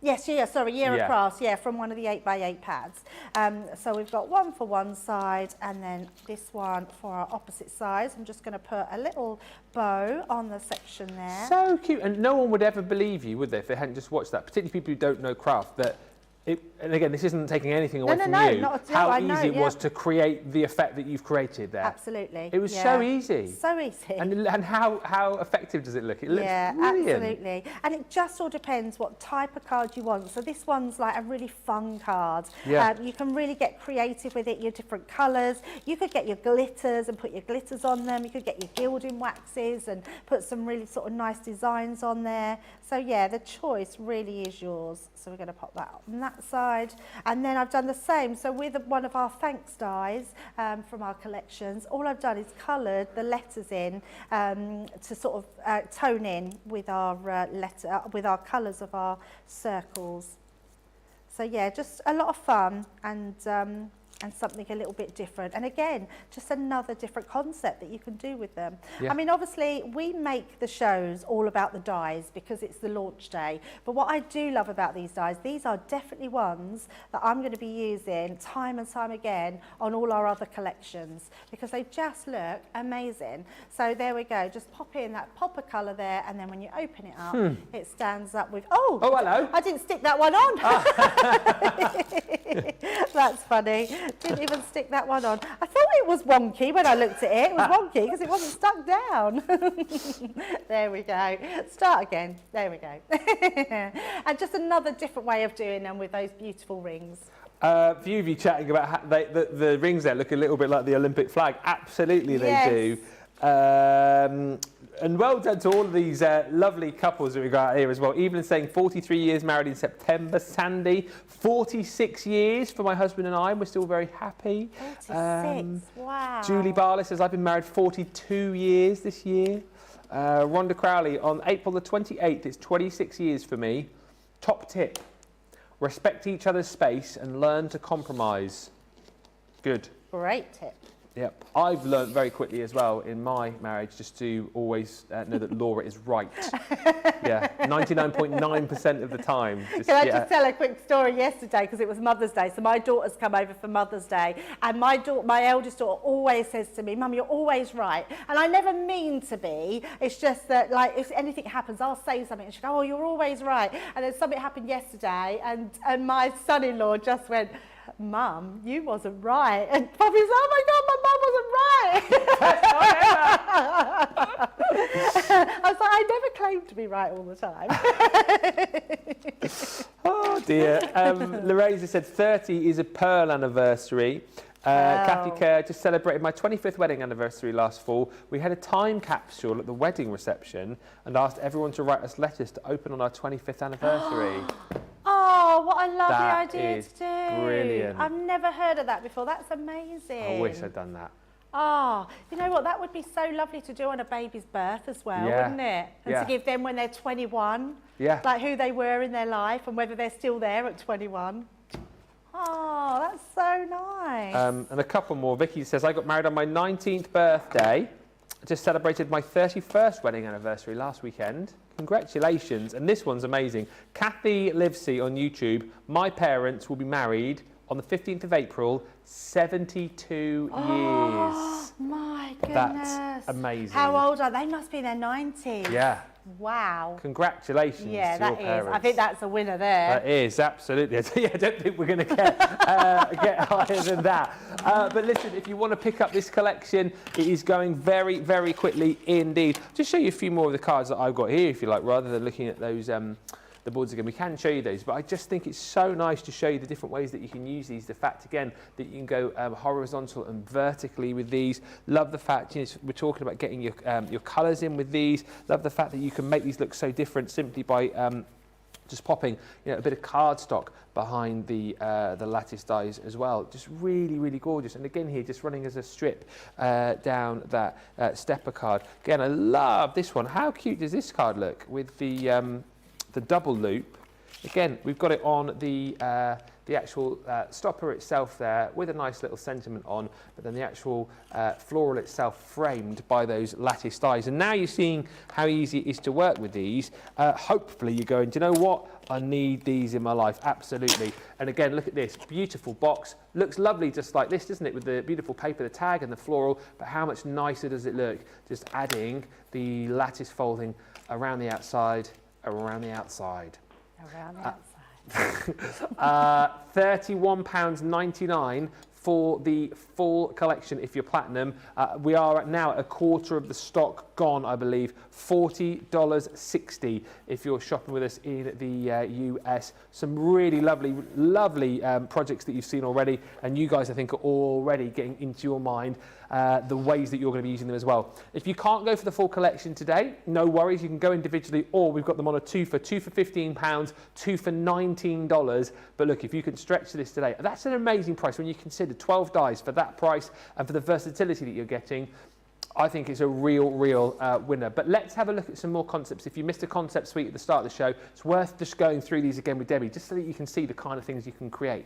Yes, yeah, sorry, Year of Crafts, yeah, from one of the 8 by 8 pads. So we've got one for one side and then this one for our opposite sides. I'm just going to put a little bow on the section there. So cute. And no one would ever believe you, would they, if they hadn't just watched that, particularly people who don't know craft, that and again, this isn't taking anything away from you, not at all. how easy it was to create the effect that you've created there. Absolutely. It was so easy. So easy. And how effective does it look? It looks brilliant. Absolutely. And it just all depends what type of card you want. So this one's like a really fun card. Yeah. You can really get creative with it, your different colours. You could get your glitters and put your glitters on them. You could get your gilding waxes and put some really sort of nice designs on there. So yeah, the choice really is yours. So we're going to pop that on that that side. And then I've done the same. So with one of our thanks dies from our collections, all I've done is coloured the letters in to sort of tone in with our with our colours of our circles. So yeah, just a lot of fun and something a little bit different. And again, just another different concept that you can do with them. Yeah. I mean, obviously, we make the shows all about the dies because it's the launch day. But what I do love about these dies, these are definitely ones that I'm going to be using time and time again on all our other collections because they just look amazing. So there we go. Just pop in that pop of colour there, and then when you open it up, it stands up with, oh, hello. I didn't stick that one on. That's funny. Didn't even stick that one on. I thought it was wonky when I looked at it. It was wonky because it wasn't stuck down. There we go. Start again. There we go. And just another different way of doing them with those beautiful rings. A few of you chatting about how the rings there look a little bit like the Olympic flag. Absolutely they do. And well done to all of these lovely couples that we got here as well. Evelyn saying 43 years married in September. Sandy, 46 years for my husband and I. We're still very happy. 46, wow. Julie Barley says, I've been married 42 years this year. Rhonda Crowley, on April the 28th, it's 26 years for me. Top tip, respect each other's space and learn to compromise. Good. Great tip. Yep. I've learnt very quickly as well in my marriage just to always know that Laura is right. Yeah, 99.9% of the time. Can I just tell a quick story yesterday because it was Mother's Day. So my daughter's come over for Mother's Day and my eldest daughter always says to me, Mum, you're always right. And I never mean to be. It's just that like if anything happens, I'll say something and she'll go, oh, you're always right. And then something happened yesterday and my son-in-law just went, Mum, you wasn't right. And Poppy was, oh my God, my mum wasn't right. I was like, I never claimed to be right all the time. Oh dear. Lorraine said 30 is a pearl anniversary. Kathy Kerr just celebrated my 25th wedding anniversary last fall. We had a time capsule at the wedding reception and asked everyone to write us letters to open on our 25th anniversary. Oh, what a lovely idea to do. Brilliant. I've never heard of that before. That's amazing. I wish I'd done that. Oh, you know what? That would be so lovely to do on a baby's birth as well, wouldn't it? And to give them when they're 21, like who they were in their life and whether they're still there at 21. Oh, that's so nice. And a couple more. Vicky says, I got married on my 19th birthday. I just celebrated my 31st wedding anniversary last weekend. Congratulations. And this one's amazing. Kathy Livesey on YouTube. My parents will be married on the 15th of April, 72 years. Oh, my goodness. That's amazing. How old are they? They must be in their 90s. Yeah. Wow. Congratulations to your parents. I think that's a winner there. That is, absolutely. Yeah, I don't think we're going to get higher than that. But listen, if you want to pick up this collection, it is going very, very quickly indeed. Just show you a few more of the cards that I've got here, if you like, rather than looking at those the boards again. We can show you those, but I just think it's so nice to show you the different ways that you can use these. The fact, again, that you can go horizontal and vertically with these. Love the fact, we're talking about getting your colours in with these. Love the fact that you can make these look so different simply by just popping a bit of cardstock behind the lattice dies as well. Just really, really gorgeous. And again here, just running as a strip down that stepper card. Again, I love this one. How cute does this card look with the double loop? Again, we've got it on the actual stopper itself there with a nice little sentiment on, but then the actual floral itself framed by those lattice dies. And now you're seeing how easy it is to work with these. Hopefully you're going, do you know what? I need these in my life, absolutely. And again, look at this, beautiful box. Looks lovely just like this, doesn't it? With the beautiful paper, the tag and the floral, but how much nicer does it look? Just adding the lattice folding around the outside, around the outside. Around the outside. £31.99 for the full collection if you're platinum. We are now at a quarter of the stock gone, I believe. $40.60 if you're shopping with us in the US. Some really lovely projects that you've seen already, and you guys I think are already getting into your mind. the ways that you're going to be using them as well. If you can't go for the full collection today, no worries, you can go individually, or we've got them on a two for £15, two for $19. But look, if you can stretch this today, that's an amazing price when you consider 12 dies for that price and for the versatility that you're getting. I think it's a real winner. But let's have a look at some more concepts. If you missed a concept suite at the start of the show, it's worth just going through these again with Debbie, just so that you can see the kind of things you can create.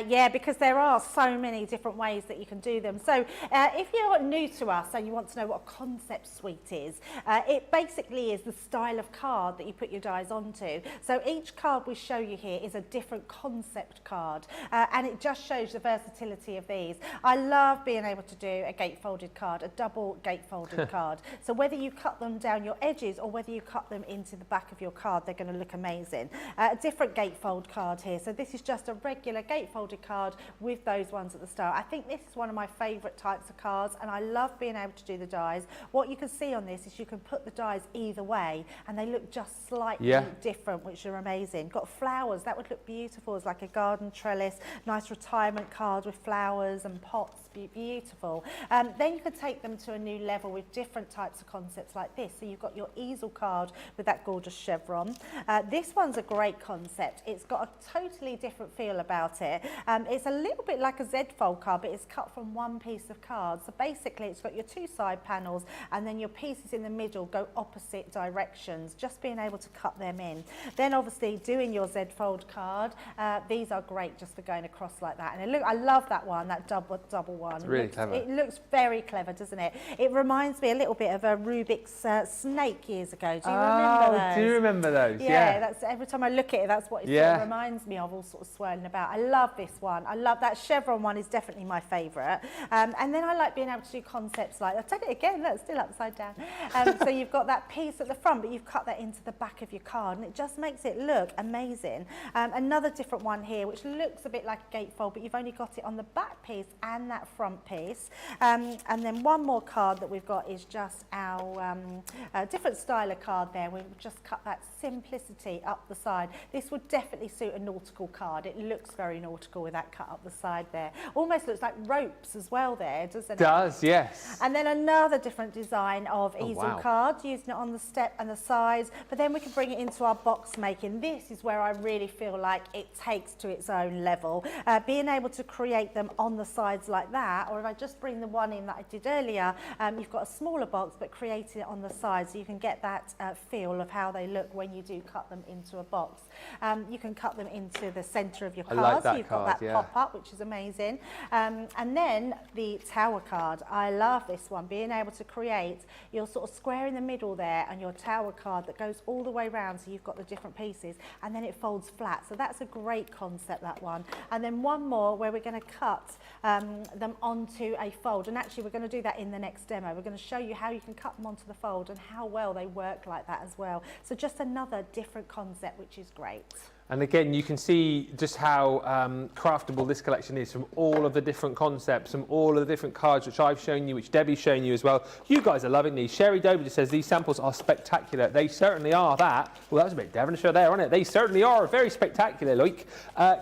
Yeah, because there are so many different ways that you can do them. So if you're new to us and you want to know what a concept suite is, it basically is the style of card that you put your dies onto. So each card we show you here is a different concept card, and it just shows the versatility of these. I love being able to do a gatefolded card, a double gatefolded card. So whether you cut them down your edges or whether you cut them into the back of your card, they're going to look amazing. A different gatefold card here. So this is just a regular gatefolded card with those ones at the start. I think this is one of my favourite types of cards, and I love being able to do the dies. What you can see on this is you can put the dies either way and they look just slightly different, which are amazing. Got flowers, that would look beautiful as like a garden trellis, nice retirement card with flowers and pots, beautiful. Then you could take them to a new level with different types of concepts like this. So you've got your easel card with that gorgeous chevron. This one's a great concept. It's got a totally different feel about it. It's a little bit like a Z-fold card, but it's cut from one piece of card. So basically it's got your two side panels and then your pieces in the middle go opposite directions, just being able to cut them in. Then obviously doing your Z-fold card, these are great just for going across like that. And I love that one, that double one. It's really clever. It looks very clever, doesn't it? It reminds me a little bit of a Rubik's snake years ago. Do you remember those? Oh, do you remember those? Yeah, that's every time I look at it, that's what it sort of reminds me of, all sort of swirling about. I love this one. I love that chevron one, is definitely my favourite. And then I like being able to do concepts like, I'll take it again, look, still upside down. So you've got that piece at the front, but you've cut that into the back of your card, and it just makes it look amazing. Another different one here, which looks a bit like a gatefold, but you've only got it on the back piece and that front piece. And then one more card that we've got is just our different style of card there. We've just cut that simplicity up the side. This would definitely suit a nautical card. It looks very nautical with that cut up the side there. Almost looks like ropes as well there, doesn't it? Does, yes. And then another different design of easel cards, using it on the step and the sides, but then we can bring it into our box making. This is where I really feel like it takes to its own level. Being able to create them on the sides like that, or if I just bring the one in that I did earlier, you've got a smaller box but creating it on the side, so you can get that feel of how they look when you do cut them into a box. You can cut them into the centre of your card, like that so you've card, got that pop-up, which is amazing. And then the tower card, I love this one, being able to create your sort of square in the middle there and your tower card that goes all the way around, so you've got the different pieces, and then it folds flat. So that's a great concept, that one. And then one more where we're going to cut them onto a fold, and actually we're going to do that in the next demo. We're going to show you how you can cut them onto the fold and how well they work like that as well. So just another different concept, which is great. And again, you can see just how craftable this collection is from all of the different concepts, from all of the different cards which I've shown you, which Debbie's shown you as well. You guys are loving these. Sherry Dober just says these samples are spectacular. They certainly are that. Well, that was a bit Devonshire there, wasn't it? They certainly are very spectacular, like.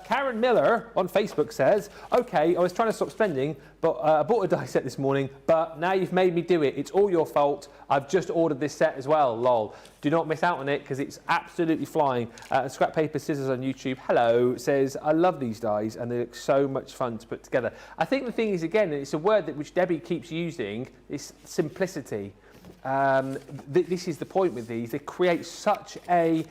Karen Miller on Facebook says, okay, I was trying to stop spending, but I bought a die set this morning, but now you've made me do it. It's all your fault. I've just ordered this set as well, lol. Do not miss out on it because it's absolutely flying. Scrap Paper Scissors on YouTube, hello, says, I love these dies and they look so much fun to put together. I think the thing is, again, it's a word which Debbie keeps using, is simplicity. This is the point with these. They create such a...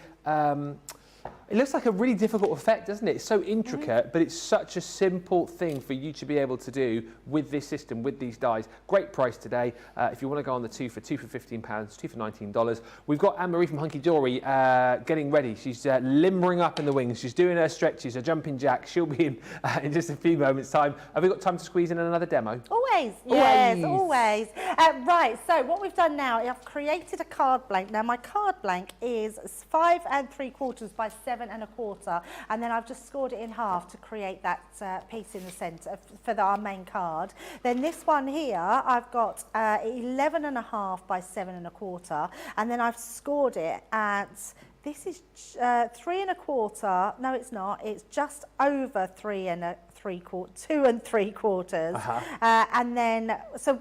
it looks like a really difficult effect, doesn't it? It's so intricate, but it's such a simple thing for you to be able to do with this system, with these dies. Great price today. If you want to go on the two for £15, two for $19. We've got Anne-Marie from Hunkydory getting ready. She's limbering up in the wings. She's doing her stretches, her jumping jacks. She'll be in just a few moments' time. Have we got time to squeeze in another demo? Always, yes, always. Right, so what we've done now, I've created a card blank. Now my card blank is 5 3/4 by 7 1/4, and then I've just scored it in half to create that piece in the centre for our main card. Then this one here, I've got 11 1/2 by 7 1/4, and then I've scored it at, this is 3 1/4, no it's not, it's just over 3 2 3/4. And then, so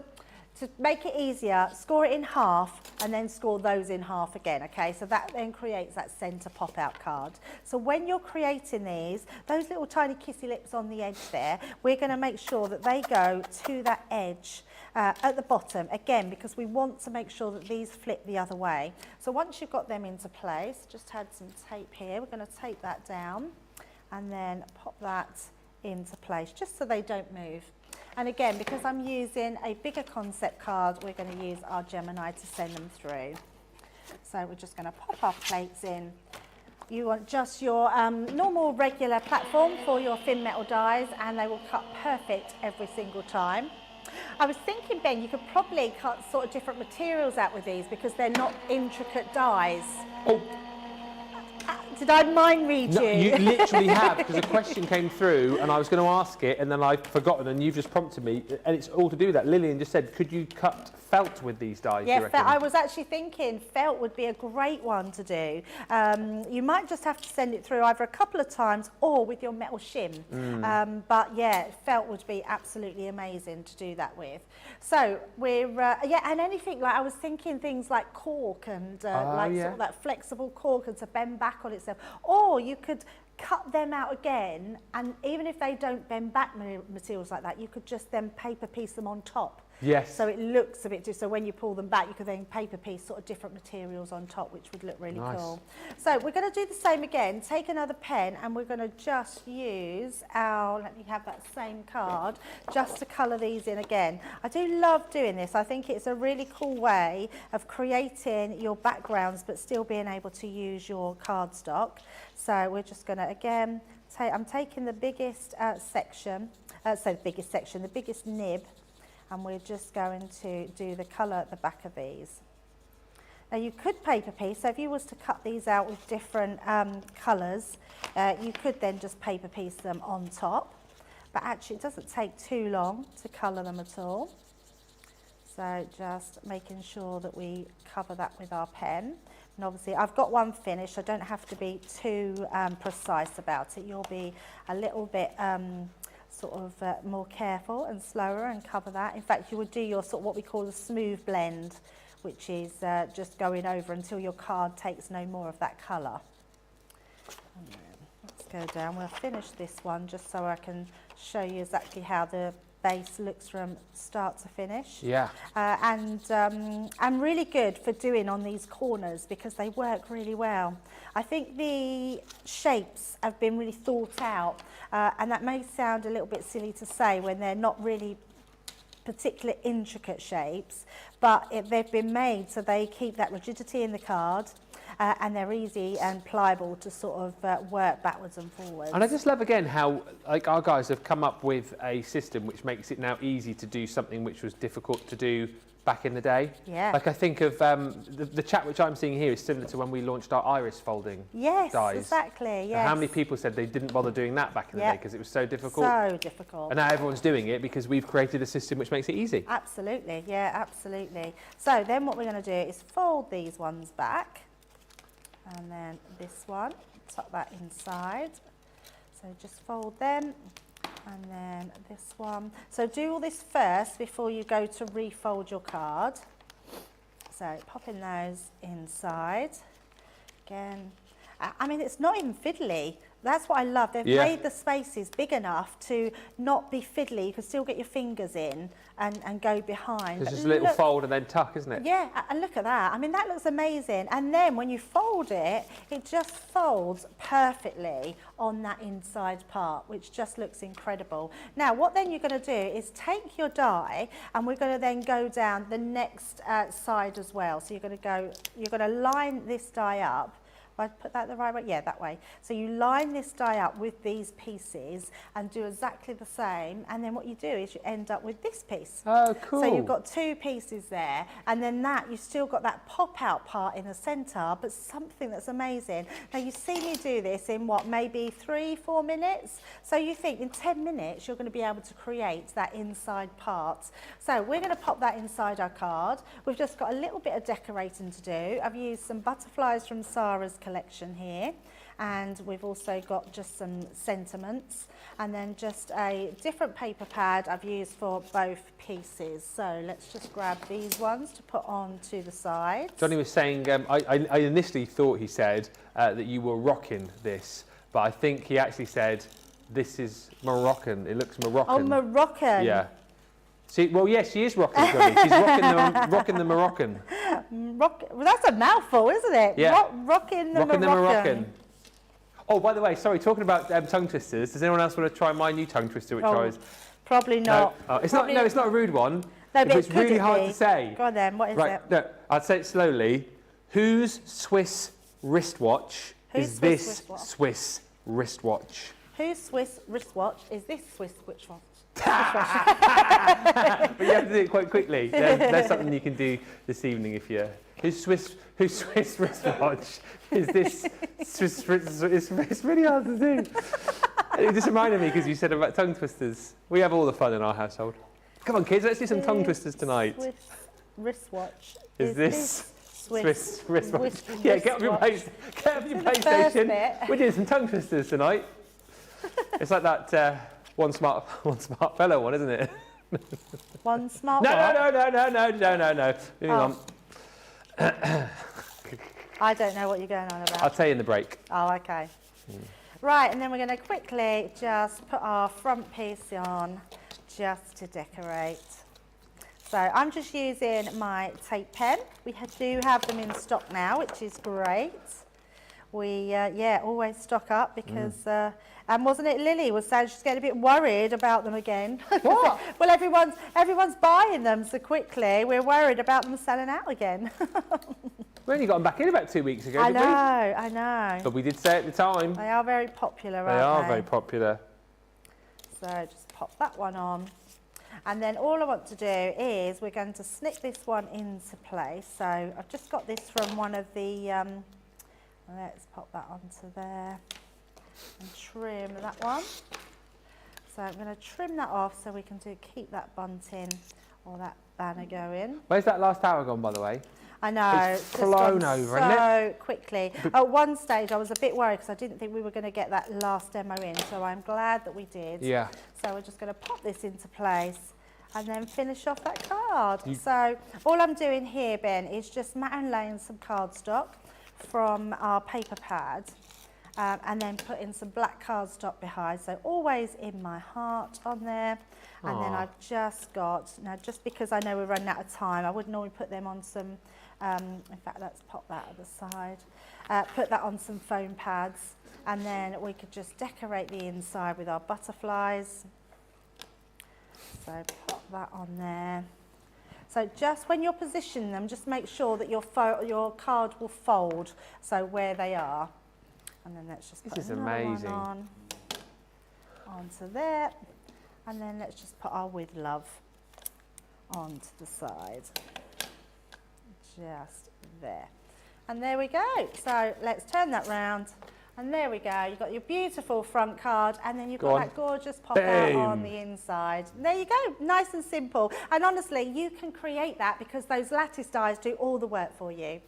to make it easier, score it in half and then score those in half again, okay? So that then creates that centre pop-out card. So when you're creating these, those little tiny kissy lips on the edge there, we're going to make sure that they go to that edge at the bottom, again, because we want to make sure that these flip the other way. So once you've got them into place, just had some tape here, we're going to tape that down and then pop that into place, just so they don't move. And again, because I'm using a bigger concept card, we're going to use our Gemini to send them through. So we're just going to pop our plates in. You want just your normal regular platform for your thin metal dies, and they will cut perfect every single time. I was thinking, Ben, you could probably cut sort of different materials out with these because they're not intricate dies. Oh. Did I mind read you? No, you literally have, because a question came through and I was going to ask it and then I've forgotten and you've just prompted me, and it's all to do with that. Lillian just said, could you cut felt with these dies? Yeah, I was actually thinking felt would be a great one to do. You might just have to send it through either a couple of times or with your metal shim. But yeah, felt would be absolutely amazing to do that with. So we're, yeah, and anything like, I was thinking things like cork and sort of that flexible cork and to bend back on itself. Or you could cut them out again, and even if they don't bend back materials like that, you could just then paper piece them on top. Yes. So it looks a bit, so when you pull them back, you could then paper piece sort of different materials on top, which would look really cool. So we're going to do the same again. Take another pen and we're going to just use our, let me have that same card, just to colour these in again. I do love doing this. I think it's a really cool way of creating your backgrounds, but still being able to use your cardstock. So we're just going to, again, I'm taking the biggest section, the biggest nib, and we're just going to do the colour at the back of these. Now you could paper piece, so if you was to cut these out with different colours, you could then just paper piece them on top, but actually it doesn't take too long to colour them at all. So just making sure that we cover that with our pen. And obviously I've got one finished, I don't have to be too precise about it. You'll be a little bit sort of more careful and slower and cover that. In fact, you would do your sort of what we call a smooth blend, which is just going over until your card takes no more of that colour. Let's go down, we'll finish this one just so I can show you exactly how the base looks from start to finish. Yeah. And really good for doing on these corners because they work really well. I think the shapes have been really thought out, and that may sound a little bit silly to say when they're not really particular intricate shapes, but they've been made so they keep that rigidity in the card. And they're easy and pliable to sort of work backwards and forwards. And I just love again how like our guys have come up with a system which makes it now easy to do something which was difficult to do back in the day. Yeah. Like I think of the chat which I'm seeing here is similar to when we launched our iris folding dies. Yes, exactly. Yes. How many people said they didn't bother doing that back in the day because it was so difficult? So difficult. And now everyone's doing it because we've created a system which makes it easy. Absolutely, yeah, absolutely. So then what we're going to do is fold these ones back. And then this one, tuck that inside. So just fold them, and then this one. So do all this first before you go to refold your card. So popping those inside. Again, I mean, it's not even fiddly. That's what I love. They've made the spaces big enough to not be fiddly. You can still get your fingers in and go behind. It's just a little fold and then tuck, isn't it? Yeah, and look at that. I mean, that looks amazing. And then when you fold it, it just folds perfectly on that inside part, which just looks incredible. Now, what then you're going to do is take your die, and we're going to then go down the next side as well. So you're going to line this die up. Have I put that the right way? Yeah, that way. So you line this die up with these pieces and do exactly the same. And then what you do is you end up with this piece. Oh, cool. So you've got two pieces there. And then that, you've still got that pop-out part in the centre, but something that's amazing. Now, you see me do this in what, maybe 3-4 minutes? So you think in 10 minutes, you're going to be able to create that inside part. So we're going to pop that inside our card. We've just got a little bit of decorating to do. I've used some butterflies from Sarah's collection here, and we've also got just some sentiments, and then just a different paper pad I've used for both pieces. So let's just grab these ones to put on to the side. Johnny was saying, I initially thought he said that you were rocking this, but I think he actually said this is Moroccan. It looks Moroccan. Oh, Moroccan. Yeah. See, well, yes, she is rocking, Johnny. She's rocking the Moroccan. Well, that's a mouthful, isn't it? Yeah. Rocking the Rocking Moroccan. the Moroccan. Oh, by the way, sorry, talking about tongue twisters, does anyone else want to try my new tongue twister, which I was... Probably not. No, it's not. No, it's not a rude one. No, but it's really hard to say. Go on then, what is right, it? No, I'll say it slowly. Whose Swiss wristwatch is this Swiss wristwatch? Whose Swiss wristwatch is this Swiss wristwatch? But you have to do it quite quickly. There's something you can do this evening if you're... Whose Swiss wristwatch is this Swiss... It's really hard to do. It just reminded me because you said about tongue twisters. We have all the fun in our household. Come on, kids, let's do some tongue twisters tonight. Swiss wristwatch. Is this Swiss wristwatch? Swiss Yeah, get up your PlayStation. We're doing some tongue twisters tonight. It's like that one smart fellow one, isn't it? One smart No. Moving on. I don't know what you're going on about. I'll tell you in the break. Oh, okay. Right, and then we're going to quickly just put our front piece on just to decorate. So I'm just using my tape pen. We do have them in stock now, which is great. We, always stock up because, and wasn't it Lily was saying she's getting a bit worried about them again? What? Well, everyone's buying them so quickly, we're worried about them selling out again. We only got them back in about 2 weeks ago, didn't we? I know. But we did say at the time. They are very popular, aren't They they? are very popular. So just pop that one on. And then all I want to do is we're going to snip this one into place. So I've just got this from one of the, let's pop that onto there and trim that one. So I'm going to trim that off so we can keep that bunting or that banner going. Where's that last hour gone, by the way? I know, It's flown over, so isn't it? quickly. At one stage, I was a bit worried because I didn't think we were going to get that last demo in, so I'm glad that we did. Yeah. So we're just going to pop this into place and then finish off that card. So all I'm doing here, Ben, is just matte and laying some cardstock from our paper pad and then putting some black cardstock behind. So always in my heart on there. And then I've just got, now just because I know we're running out of time, I would normally put them on some, in fact, let's pop that at the side. Put that on some foam pads, and then we could just decorate the inside with our butterflies. So pop that on there. So just when you're positioning them, just make sure that your card will fold, so where they are. And then let's just put another one on, onto there. And then let's just put our with love onto the side. Just there. And there we go. So let's turn that round. And there we go. You've got your beautiful front card, and then you've got that gorgeous pop out on the inside. And there you go. Nice and simple. And honestly, you can create that because those lattice dies do all the work for you.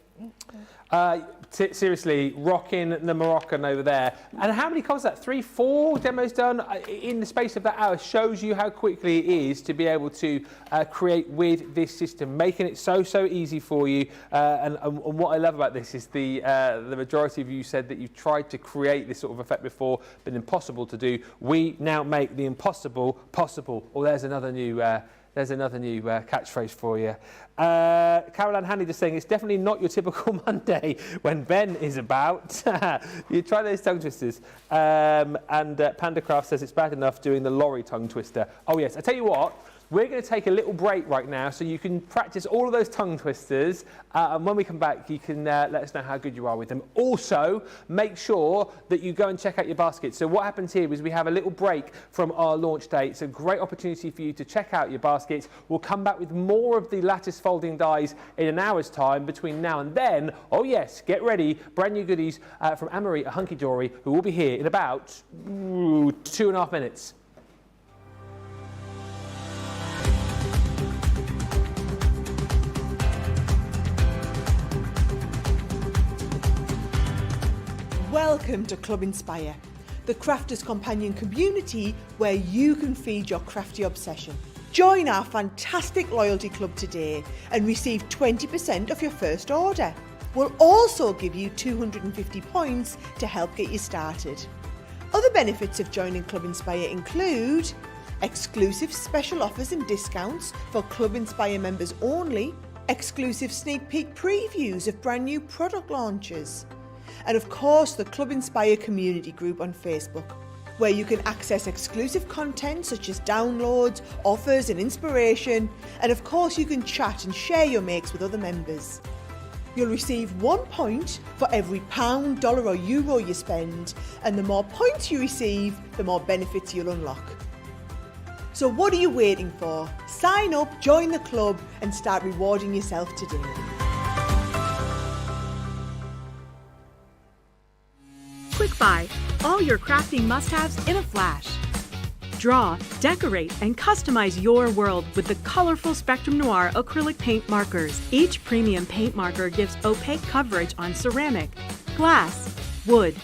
Seriously, rocking the Moroccan over there. And how many cards is that? 3, 4 demos done in the space of that hour? Shows you how quickly it is to be able to create with this system, making it so easy for you. And what I love about this is the majority of you said that you've tried to create this sort of effect before, been impossible to do. We now make the impossible possible. Oh, there's another new catchphrase for you. Caroline Hanley just saying, it's definitely not your typical Monday when Ben is about. You try those tongue twisters. And Pandacraft says it's bad enough doing the lorry tongue twister. Oh yes, I tell you what, we're going to take a little break right now so you can practice all of those tongue twisters. And when we come back, you can let us know how good you are with them. Also, make sure that you go and check out your baskets. So what happens here is we have a little break from our launch date. It's a great opportunity for you to check out your baskets. We'll come back with more of the lattice folding dies in an hour's time between now and then. Oh yes, get ready. Brand new goodies from Anne-Marie at Hunkydory, who will be here in about 2.5 minutes. Well, Welcome to Club Inspire, the crafters' companion community where you can feed your crafty obsession. Join our fantastic loyalty club today and receive 20% off your first order. We'll also give you 250 points to help get you started. Other benefits of joining Club Inspire include exclusive special offers and discounts for Club Inspire members only, exclusive sneak peek previews of brand new product launches, and of course the Club Inspire community group on Facebook, where you can access exclusive content such as downloads, offers and inspiration, and of course you can chat and share your makes with other members. You'll receive 1 point for every pound, dollar or euro you spend, and the more points you receive, the more benefits you'll unlock. So what are you waiting for? Sign up, join the club and start rewarding yourself today. Quick Buy, all your crafting must-haves in a flash. Draw, decorate, and customize your world with the colorful Spectrum Noir acrylic paint markers. Each premium paint marker gives opaque coverage on ceramic, glass, wood,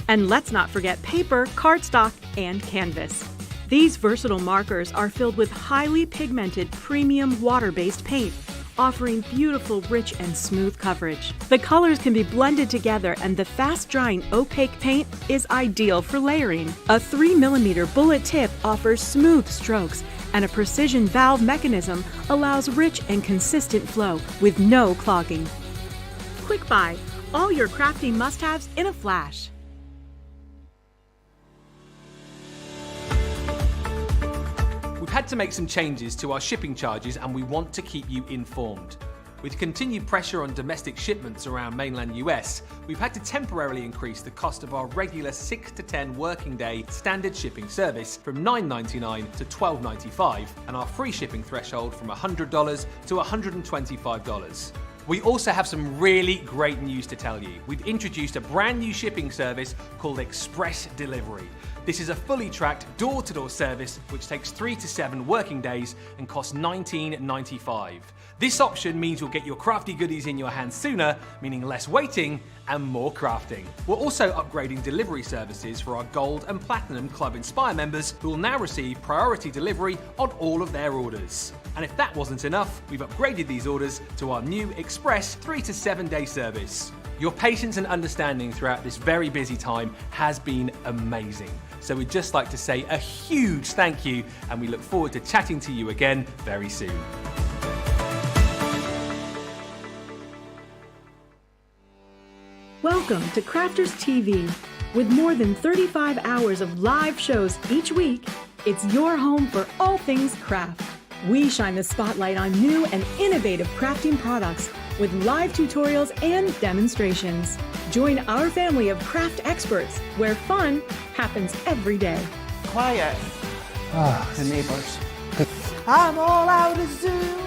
and let's not forget paper, cardstock, and canvas. These versatile markers are filled with highly pigmented premium water-based paint, offering beautiful, rich, and smooth coverage. The colors can be blended together and the fast-drying opaque paint is ideal for layering. A 3mm bullet tip offers smooth strokes and a precision valve mechanism allows rich and consistent flow with no clogging. Quick Buy, all your crafting must-haves in a flash. We've had to make some changes to our shipping charges and we want to keep you informed. With continued pressure on domestic shipments around mainland US, we've had to temporarily increase the cost of our regular 6 to 10 working day standard shipping service from $9.99 to $12.95 and our free shipping threshold from $100 to $125. We also have some really great news to tell you. We've introduced a brand new shipping service called Express Delivery. This is a fully tracked door-to-door service which takes 3 to 7 working days and costs $19.95. This option means you'll get your crafty goodies in your hands sooner, meaning less waiting and more crafting. We're also upgrading delivery services for our Gold and Platinum Club Inspire members who will now receive priority delivery on all of their orders. And if that wasn't enough, we've upgraded these orders to our new Express 3 to 7 day service. Your patience and understanding throughout this very busy time has been amazing. So we'd just like to say a huge thank you and we look forward to chatting to you again very soon. Welcome to Crafters TV. With more than 35 hours of live shows each week, it's your home for all things craft. We shine the spotlight on new and innovative crafting products with live tutorials and demonstrations. Join our family of craft experts where fun happens every day. Quiet. The neighbours. I'm all out of Zoom.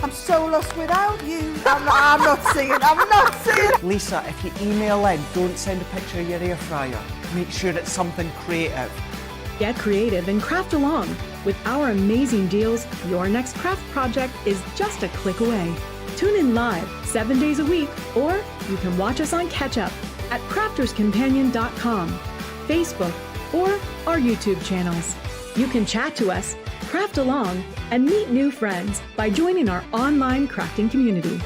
I'm so lost without you. I'm not singing. Lisa, if you email in, don't send a picture of your air fryer. Make sure it's something creative. Get creative and craft along. With our amazing deals, your next craft project is just a click away. Tune in live 7 days a week, or you can watch us on Catch Up at crafterscompanion.com, Facebook, or our YouTube channels. You can chat to us, craft along, and meet new friends by joining our online crafting community.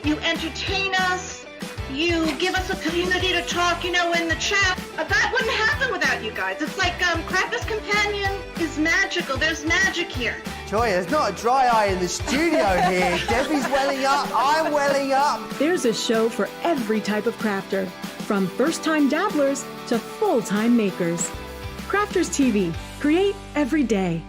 You entertain us, you give us a community to talk, in the chat. That wouldn't happen without you guys. It's like Crafters Companion is magical. There's magic here. Joy, there's not a dry eye in the studio here. Debbie's welling up, I'm welling up. There's a show for every type of crafter, from first-time dabblers to full-time makers. Crafters TV, create every day.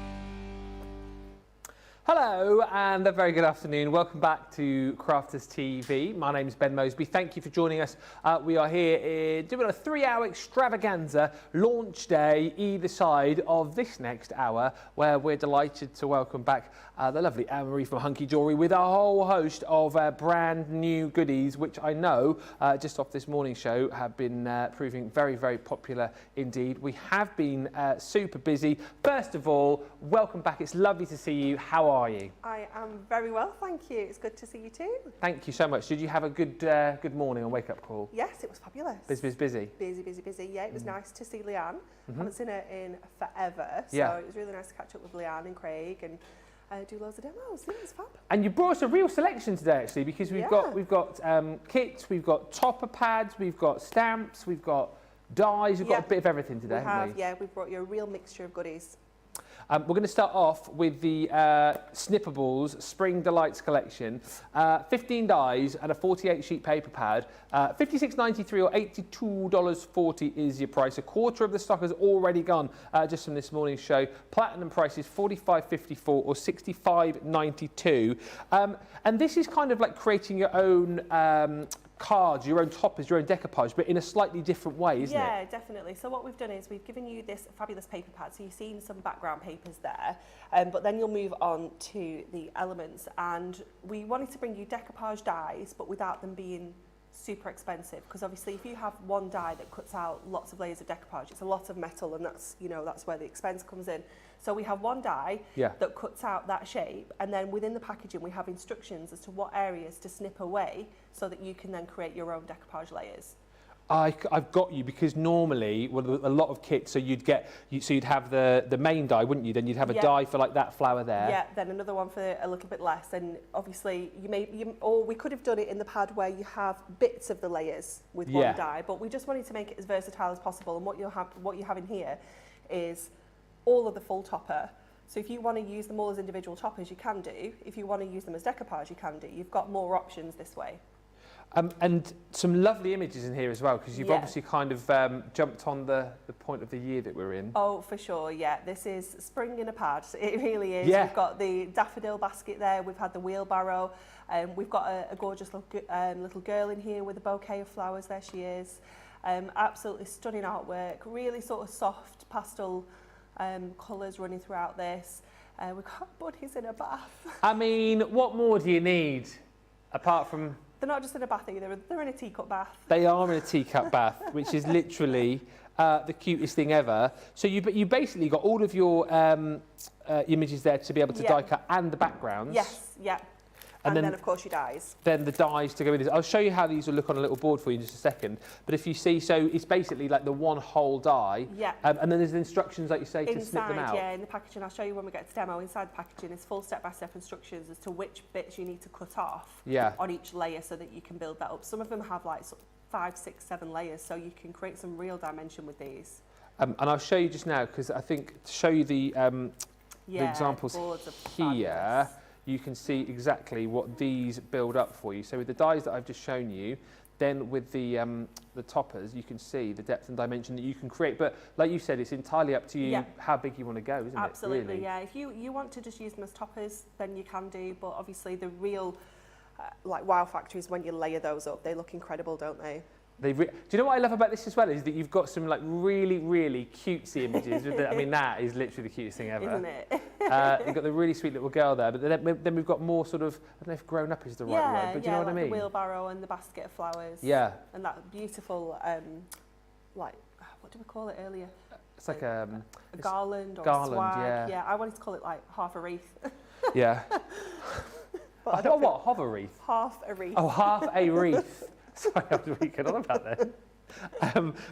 Hello and a very good afternoon. Welcome back to Crafters TV. My name is Ben Moseby. Thank you for joining us. We are here doing a 3-hour extravaganza launch day either side of this next hour, where we're delighted to welcome back the lovely Anne-Marie from Hunkydory with a whole host of brand new goodies, which I know just off this morning show have been proving very, very popular indeed. We have been super busy. First of all, welcome back. It's lovely to see you. How are you? I am very well, thank you. It's good to see you too. Thank you so much. Did you have a good morning on wake up call? Yes, it was fabulous. Busy. Busy. Yeah, it was nice to see Leanne. Haven't seen her in forever, so Yeah. it was really nice to catch up with Leanne and Craig and do loads of demos. Yeah, it was fab. And you brought us a real selection today, actually, because we've got kits, we've got topper pads, we've got stamps, we've got dies, we've got a bit of everything today, haven't we? Yeah, we've brought you a real mixture of goodies. We're going to start off with the Snippeables Spring Delights collection. 15 dies and a 48 sheet paper pad. $56.93 or $82.40 is your price. A quarter of the stock has already gone just from this morning's show. Platinum price is $45.54 or $65.92. And this is kind of like creating your own cards, your own toppers, your own decoupage, but in a slightly different way, isn't it? Yeah, definitely. So what we've done is we've given you this fabulous paper pad. So you've seen some background papers there, but then you'll move on to the elements. And we wanted to bring you decoupage dies, but without them being super expensive. Because obviously if you have one die that cuts out lots of layers of decoupage, it's a lot of metal, and that's, you know, that's where the expense comes in. So we have one die that cuts out that shape, and then within the packaging we have instructions as to what areas to snip away so that you can then create your own decoupage layers. I've got you, because normally, well, a lot of kits, so you'd have the main die, wouldn't you? Then you'd have a die for like that flower there. Yeah, then another one for a little bit less, and obviously or we could have done it in the pad where you have bits of the layers with one die, but we just wanted to make it as versatile as possible. And what you have in here is all of the full topper. So if you want to use them all as individual toppers, you can do. If you want to use them as decoupage, you can do. You've got more options this way. And some lovely images in here as well, because you've obviously kind of jumped on the point of the year that we're in. Oh, for sure, yeah. This is spring in a pad. It really is. Yeah. We've got the daffodil basket there. We've had the wheelbarrow. We've got a gorgeous little girl in here with a bouquet of flowers. There she is. Absolutely stunning artwork. Really sort of soft pastel colours running throughout this. We've got bunnies in a bath. I mean, what more do you need apart from... They're not just in a bath either, they're in a teacup bath. They are in a teacup bath, which is literally the cutest thing ever. So you basically got all of your images there to be able to die cut, and the backgrounds. Yes, yeah. And then of course your dies. Then the dies to go with this. I'll show you how these will look on a little board for you in just a second. But if you see, so it's basically like the one whole die. Yeah. And then there's instructions, like you say, to snip them out. Yeah, in the packaging, I'll show you when we get to demo. Inside the packaging is full step-by-step instructions as to which bits you need to cut off on each layer so that you can build that up. Some of them have like 5, 6, 7 layers, so you can create some real dimension with these. And I'll show you just now, because I think to show you the examples here, you can see exactly what these build up for you. So with the dies that I've just shown you, then with the toppers, you can see the depth and dimension that you can create. But like you said, it's entirely up to you how big you want to go, isn't it? Absolutely, really? yeah. If you want to just use them as toppers, then you can do. But obviously the real like wow factor is when you layer those up. They look incredible, don't they? Do you know what I love about this as well, is that you've got some like really, really cutesy images. I mean, that is literally the cutest thing ever. Isn't it? You've got the really sweet little girl there, but then we've got more sort of, I don't know if grown up is the right word, but do you know what I mean? The wheelbarrow and the basket of flowers. Yeah. And that beautiful, like, what did we call it earlier? It's like a garland or garland, swag. Yeah, I wanted to call it like half a wreath. Yeah. What? Half a wreath? Half a wreath. Oh, half a wreath. Sorry, I was weak on about that.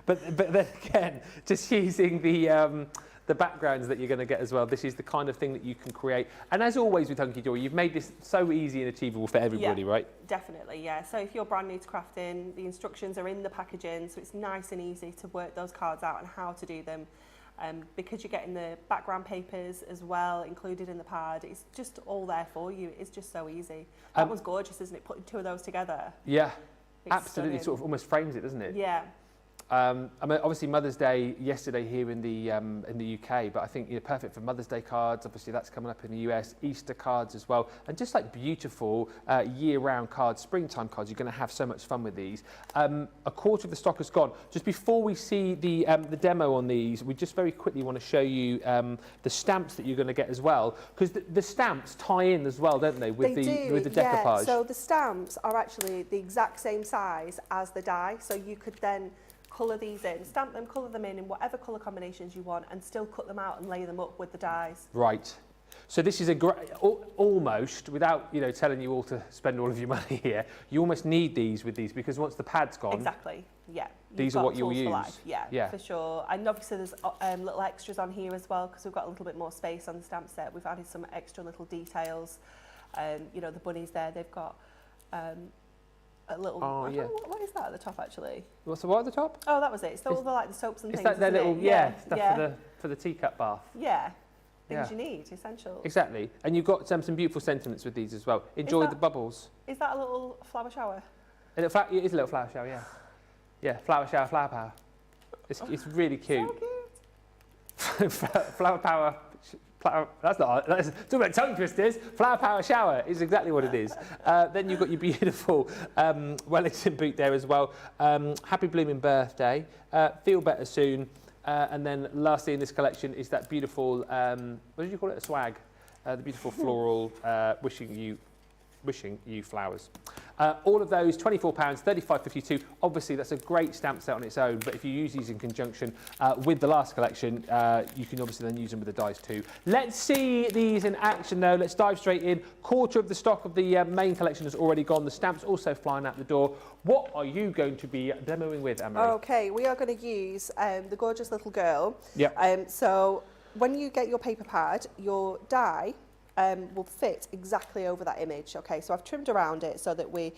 But then again, just using the backgrounds that you're going to get as well, this is the kind of thing that you can create. And as always with Hunkydory, you've made this so easy and achievable for everybody, right? Definitely, yeah. So if you're brand new to crafting, the instructions are in the packaging, so it's nice and easy to work those cards out and how to do them. Because you're getting the background papers as well included in the pad, it's just all there for you. It's just so easy. That one's gorgeous, isn't it? Putting two of those together. Yeah. It's absolutely stunning. sort of almost frames it, doesn't it? Yeah. I mean, obviously Mother's Day yesterday here in the UK, but I think perfect for Mother's Day cards. Obviously that's coming up in the US. Easter cards as well, and just like beautiful year-round cards, springtime cards. You're going to have so much fun with these. A quarter of the stock has gone. Just before we see the demo on these, we just very quickly want to show you the stamps that you're going to get as well, because the stamps tie in as well, don't they? With the decoupage. Yeah. So the stamps are actually the exact same size as the die, so you could then colour these in, stamp them, colour them in whatever colour combinations you want, and still cut them out and lay them up with the dies. Right. So this is a great, almost, without telling you all to spend all of your money here, you almost need these with these, because once the pad's gone, Exactly, yeah. These are what you'll tools for use. life, Yeah. for sure. And obviously there's little extras on here as well, because we've got a little bit more space on the stamp set. We've added some extra little details. The bunnies there, they've got a little, Oh, yeah. what is that at the top actually? What's the what at the top? Oh, that was it. It's all the like the soaps and Is things. that their isn't little, it? stuff for the teacup bath? Yeah, things Yeah. you need, essential. Exactly. And you've got some beautiful sentiments with these as well. Enjoy that- the bubbles. Is that a little flower shower? It is a little flower shower, yeah. Yeah, flower shower, flower power. It's really cute. So cute. Flower power. That's talking about tongue twisters. Flower power shower is exactly what it is. Then you've got your beautiful Wellington boot there as well. Happy blooming birthday. Feel better soon. And then lastly in this collection is that beautiful, what did you call it? A swag. The beautiful floral wishing you flowers. All of those, £24, $35.52. Obviously, that's a great stamp set on its own, but if you use these in conjunction with the last collection, you can obviously then use them with the dies too. Let's see these in action though. Let's dive straight in. Quarter of the stock of the main collection has already gone. The stamps also flying out the door. What are you going to be demoing with, Anne-Marie? Okay, we are going to use the gorgeous little girl. Yep. So when you get your paper pad, your die will fit exactly over that image. Okay, so I've trimmed around it so that we're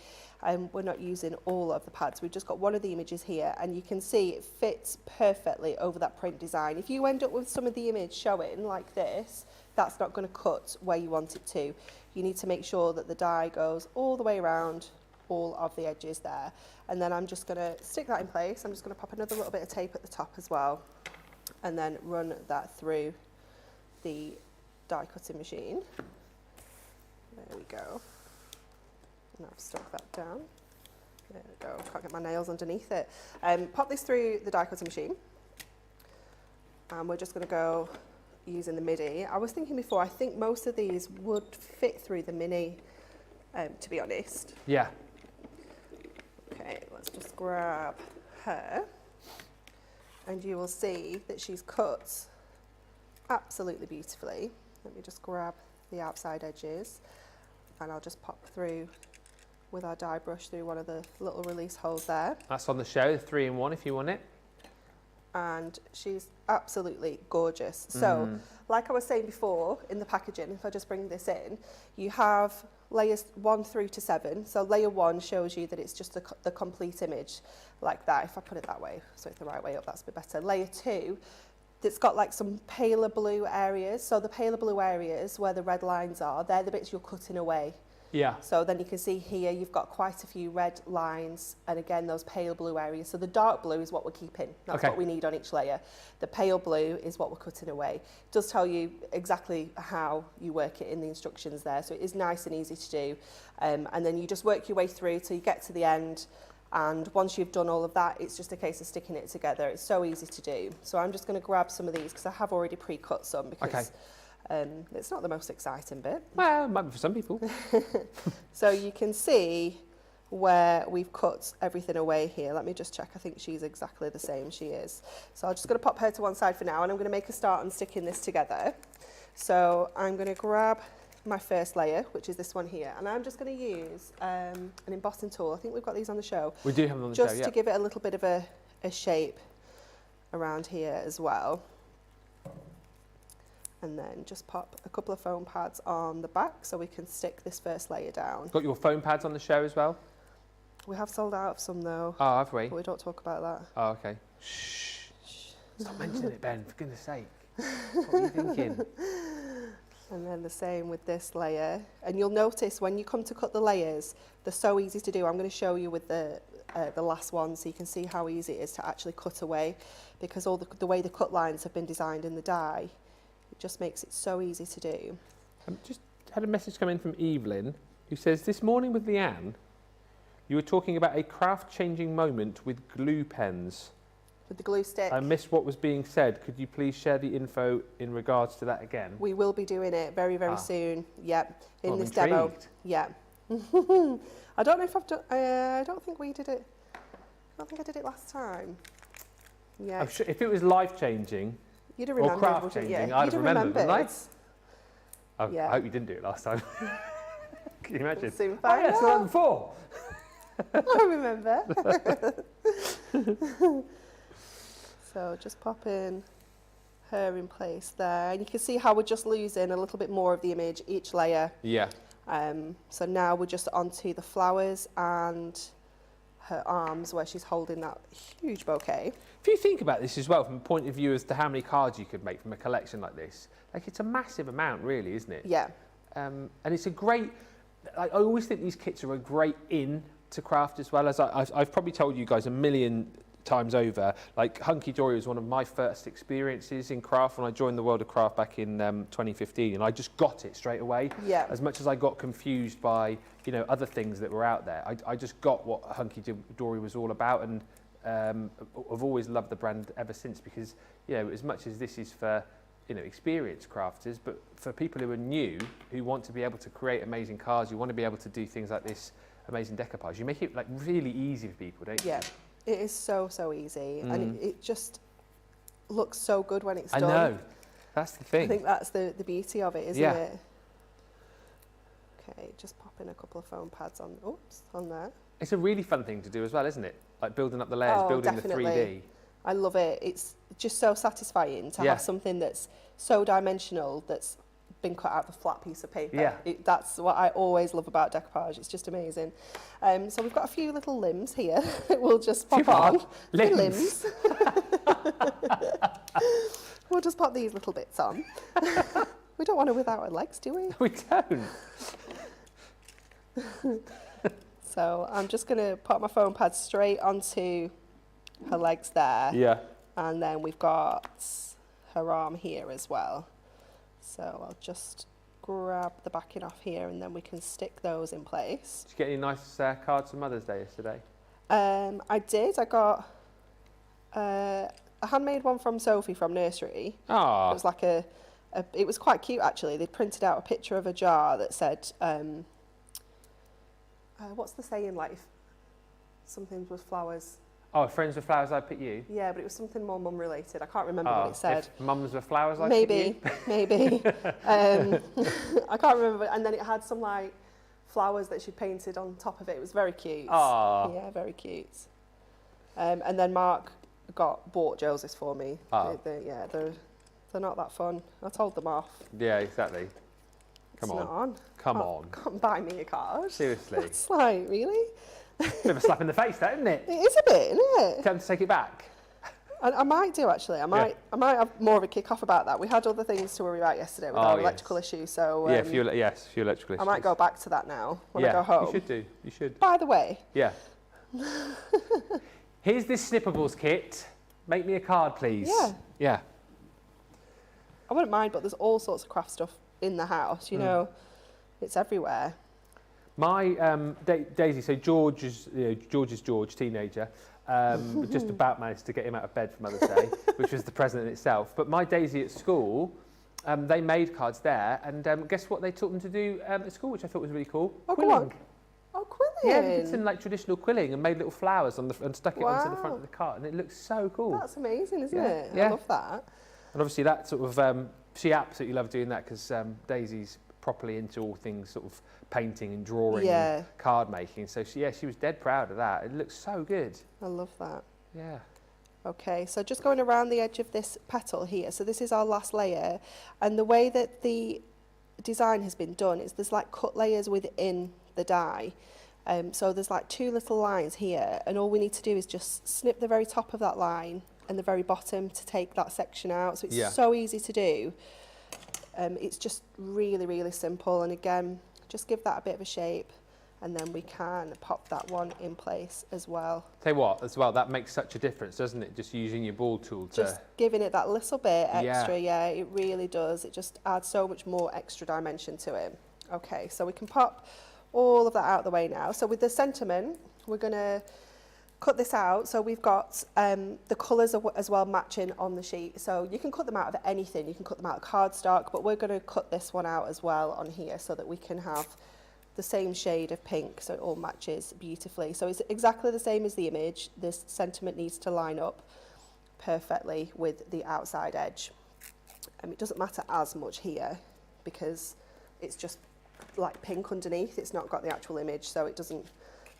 not using all of the pads. We've just got one of the images here, and you can see it fits perfectly over that print design. If you end up with some of the image showing like this, that's not going to cut where you want it to. You need to make sure that the die goes all the way around all of the edges there. And then I'm just going to stick that in place. I'm just going to pop another little bit of tape at the top as well, and then run that through the die cutting machine. There we go. And I've stuck that down. There we go. Can't get my nails underneath it. Pop this through the die cutting machine. And we're just going to go using the MIDI. I was thinking before, I think most of these would fit through the Mini, to be honest. Yeah. Okay, let's just grab her. And you will see that she's cut absolutely beautifully. Let me just grab the outside edges, and I'll just pop through with our die brush through one of the little release holes there. That's on the show, 3-in-1 if you want it. And she's absolutely gorgeous. So, like I was saying before in the packaging, if I just bring this in, you have layers 1 through to 7. So layer 1 shows you that it's just the complete image like that. If I put it that way, so it's the right way up, that's a bit better. Layer 2, it's got like some paler blue areas. So the paler blue areas where the red lines are, they're the bits you're cutting away. Yeah. So then you can see here you've got quite a few red lines, and again those pale blue areas. So the dark blue is what we're keeping. That's Okay. what we need on each layer. The pale blue is what we're cutting away. It does tell you exactly how you work it in the instructions there. So it is nice and easy to do. And then you just work your way through till you get to the end. And once you've done all of that, it's just a case of sticking it together. It's so easy to do. So I'm just going to grab some of these because I have already pre-cut some because it's not the most exciting bit. Well, it might be for some people. So you can see where we've cut everything away here. Let me just check. I think she's exactly the same. She is. So I'm just going to pop her to one side for now, and I'm going to make a start on sticking this together. So I'm going to grab my first layer, which is this one here, and I'm just going to use an embossing tool. I think we've got these on the show. We do have them on the show, Just to give it a little bit of a shape around here as well. And then just pop a couple of foam pads on the back so we can stick this first layer down. Got your foam pads on the show as well? We have sold out of some though. Oh, have we? But we don't talk about that. Oh, okay. Shh. Stop mentioning it, Ben, for goodness sake. What are you thinking? And then the same with this layer. And you'll notice when you come to cut the layers, they're so easy to do. I'm going to show you with the last one so you can see how easy it is to actually cut away, because all the way the cut lines have been designed in the die, it just makes it so easy to do. Just had a message come in from Evelyn who says, this morning with Leanne, you were talking about a craft-changing moment with glue pens. With the glue stick. I missed what was being said. Could you please share the info in regards to that again? We will be doing it very, very soon. Yep, in Well, this I'm demo. intrigued. Yeah. I don't know if I've done. I don't think we did it. I don't think I did it last time. Yeah. I'm sure if it was life-changing You'd have or remembered. craft-changing, Yeah. I'd You'd have remembered, wouldn't I? I Yeah. hope you didn't do it last time. Can you imagine? We'll soon Oh, find yeah, it's out. 4. I remember. So just pop in her in place there. And you can see how we're just losing a little bit more of the image each layer. Yeah. So now we're just onto the flowers and her arms where she's holding that huge bouquet. If you think about this as well from a point of view as to how many cards you could make from a collection like this, like it's a massive amount really, isn't it? Yeah. And it's a great, I always think these kits are a great in to craft as well. As I've probably told you guys a million times over, like Hunkydory was one of my first experiences in craft when I joined the world of craft back in 2015, and I just got it straight away. Yeah. As much as I got confused by, you know, other things that were out there, I just got what Hunkydory was all about, and I've always loved the brand ever since, because, you know, as much as this is for, you know, experienced crafters, but for people who are new, who want to be able to create amazing cards, you want to be able to do things like this amazing decoupage. You make it like really easy for people, don't you? Yeah. It is so, so easy. And it just looks so good when it's done. I know. That's the thing. I think that's the beauty of it, isn't Yeah. it? Okay, just pop in a couple of foam pads on, on there. It's a really fun thing to do as well, isn't it? Like building up the layers, Oh, building definitely. the 3D. I love it. It's just so satisfying to Yeah. have something that's so dimensional that's been cut out of a flat piece of paper. Yeah. That's what I always love about decoupage. It's just amazing. So we've got a few little limbs here that we'll just pop on. Limbs. We'll just pop these little bits on. We don't want her without her legs, do we? We don't. So I'm just going to pop my foam pad straight onto her legs there. Yeah. And then we've got her arm here as well. So I'll just grab the backing off here and then we can stick those in place. Did you get any nice cards for Mother's Day yesterday? I did. I got a handmade one from Sophie from nursery. Oh. It was like it was quite cute actually. They printed out a picture of a jar that said, what's the saying, like something with flowers? Oh, friends with flowers, I pick you. Yeah, but it was something more mum related. I can't remember what it said. If mums were flowers, I Maybe, pick you. maybe. I can't remember. And then it had some like flowers that she painted on top of it. It was very cute. Aw. Yeah, very cute. And then Mark bought Joseph's for me. Ah. They're not that fun. I told them off. Yeah, exactly. Come It's on. not on. Come on. Can't buy me a card. Seriously. It's like, really? Bit of a slap in the face, that, isn't it? It is a bit, isn't it? Tell them to take it back. I might do actually. I might have more of a kick off about that. We had other things to worry about yesterday with our yes. electrical issue, so Yeah, a few electrical issues. I might go back to that now when I go home. You should do. You should. By the way, Yeah. Here's this Snippeables kit. Make me a card, please. Yeah. Yeah. I wouldn't mind, but there's all sorts of craft stuff in the house. You know, it's everywhere. My Daisy, so George is George, teenager, just about managed to get him out of bed for Mother's Day, which was the present in itself. But my Daisy at school, they made cards there, and guess what they taught them to do at school, which I thought was really cool? Oh, go Quilling. on. Oh, quilling. Yeah, they did some like traditional quilling and made little flowers on and stuck it onto the front of the card, and it looks so cool. That's amazing, isn't Yeah, it? yeah. I love that. And obviously that sort of, she absolutely loved doing that because Daisy's properly into all things sort of painting and drawing Yeah. and card making. So she was dead proud of that. It looks so good. I love that. Yeah. Okay, so just going around the edge of this petal here. So this is our last layer, and the way that the design has been done is there's like cut layers within the die. So there's like two little lines here, and all we need to do is just snip the very top of that line and the very bottom to take that section out. So it's so easy to do. It's just really, really simple. And again, just give that a bit of a shape, and then we can pop that one in place as well. Tell you what, as well, that makes such a difference, doesn't it? Just using your ball tool to... Just giving it that little bit extra, yeah, it really does. It just adds so much more extra dimension to it. Okay, so we can pop all of that out of the way now. So with the sentiment, we're going to cut this out. So we've got the colours as well matching on the sheet. So you can cut them out of anything. You can cut them out of cardstock, but we're going to cut this one out as well on here so that we can have the same shade of pink, so it all matches beautifully. So it's exactly the same as the image. This sentiment needs to line up perfectly with the outside edge. It doesn't matter as much here because it's just like pink underneath. It's not got the actual image, so it doesn't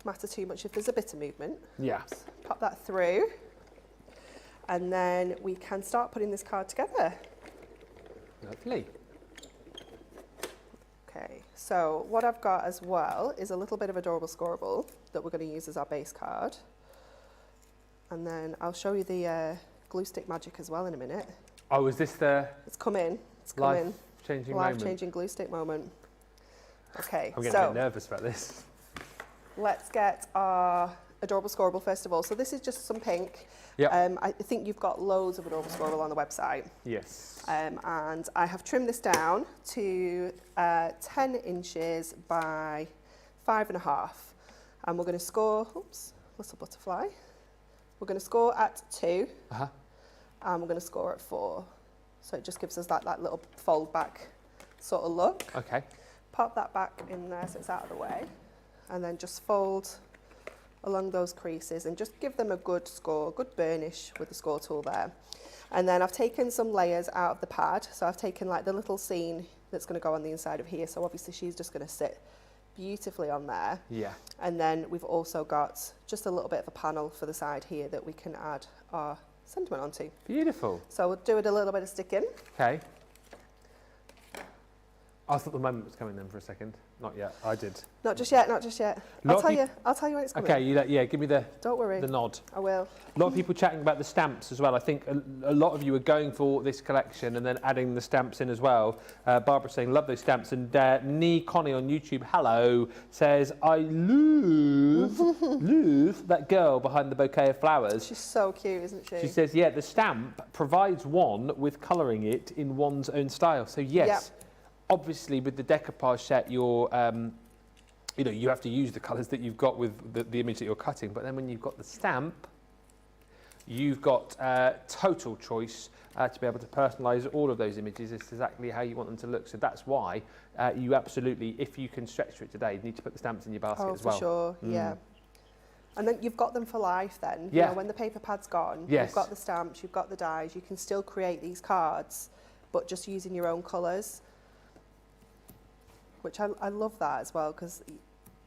matter too much if there's a bit of movement. Yeah. Pop that through, and then we can start putting this card together. Lovely. Okay, so what I've got as well is a little bit of adorable scoreable that we're going to use as our base card. And then I'll show you the glue stick magic as well in a minute. Oh, is this the It's come in. It's come in. life-changing moment? Life-changing glue stick moment. Okay, I'm getting a bit nervous about this. let's get our adorable scoreable first of all. So this is just some pink. Yep. I think you've got loads of adorable scoreable on the website. Yes. And I have trimmed this down to 10 inches by 5.5. And we're going to score, oops, little butterfly. We're going to score at 2, Uh-huh. and we're going to score at 4. So it just gives us that little fold back sort of look. Okay. Pop that back in there so it's out of the way. And then just fold along those creases and just give them a good score, good burnish with the score tool there. And then I've taken some layers out of the pad. So I've taken like the little scene that's going to go on the inside of here. So obviously she's just going to sit beautifully on there. Yeah. And then we've also got just a little bit of a panel for the side here that we can add our sentiment onto. Beautiful. So we'll do it a little bit of sticking. Okay. I thought the moment was coming then for a second. Not yet. I did. Not just yet, not just yet. I'll tell you when it's coming. Okay, yeah, give me the Don't worry. the nod. I will. A lot of people chatting about the stamps as well. I think a lot of you are going for this collection and then adding the stamps in as well. Barbara's saying, love those stamps. And Nee Connie on YouTube, hello, says, I love that girl behind the bouquet of flowers. She's so cute, isn't she? She says, yeah, the stamp provides one with colouring it in one's own style. So yes, obviously with the decoupage set, you're, you know, you have to use the colours that you've got with the image that you're cutting. But then when you've got the stamp, you've got total choice to be able to personalise all of those images. It's exactly how you want them to look. So that's why you absolutely, if you can stretch to it today, need to put the stamps in your basket as well. Oh, for sure, yeah. And then you've got them for life then. Yeah. You know, when the paper pad's gone, Yes. you've got the stamps, you've got the dies, you can still create these cards, but just using your own colours. Which I love that as well, because,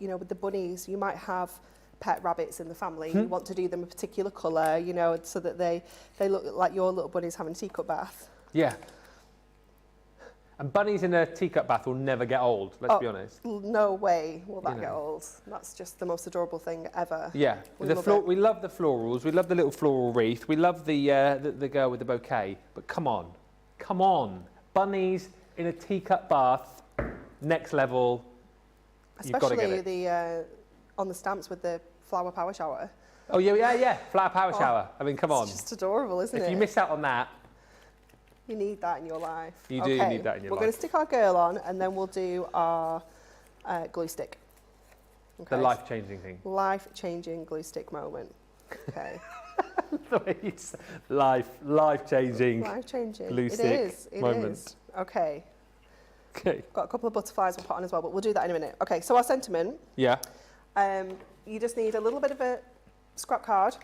you know, with the bunnies, you might have pet rabbits in the family. You want to do them a particular colour, you know, so that they look like your little bunnies having a teacup bath. Yeah. And bunnies in a teacup bath will never get old, let's be honest. No way will that You get know. old. That's just the most adorable thing ever. Yeah, We we love love the florals, we love the little floral wreath, we love the girl with the bouquet, but come on, bunnies in a teacup bath, next level, you've got to get it. Especially on the stamps with the flower power shower. Oh yeah, flower power shower, I mean, come on. It's just adorable, isn't it? If you miss out on that, You need that in your life. You do need that in your We're life. going to stick our girl on and then we'll do our glue stick. the life-changing thing. Life-changing glue stick moment. Okay. The way you say- life-changing Life-changing. glue It stick is. It moment. is. Okay. Okay. Got a couple of butterflies we'll put on as well, but we'll do that in a minute. Okay, so our sentiment. Yeah. You just need a little bit of a scrap card.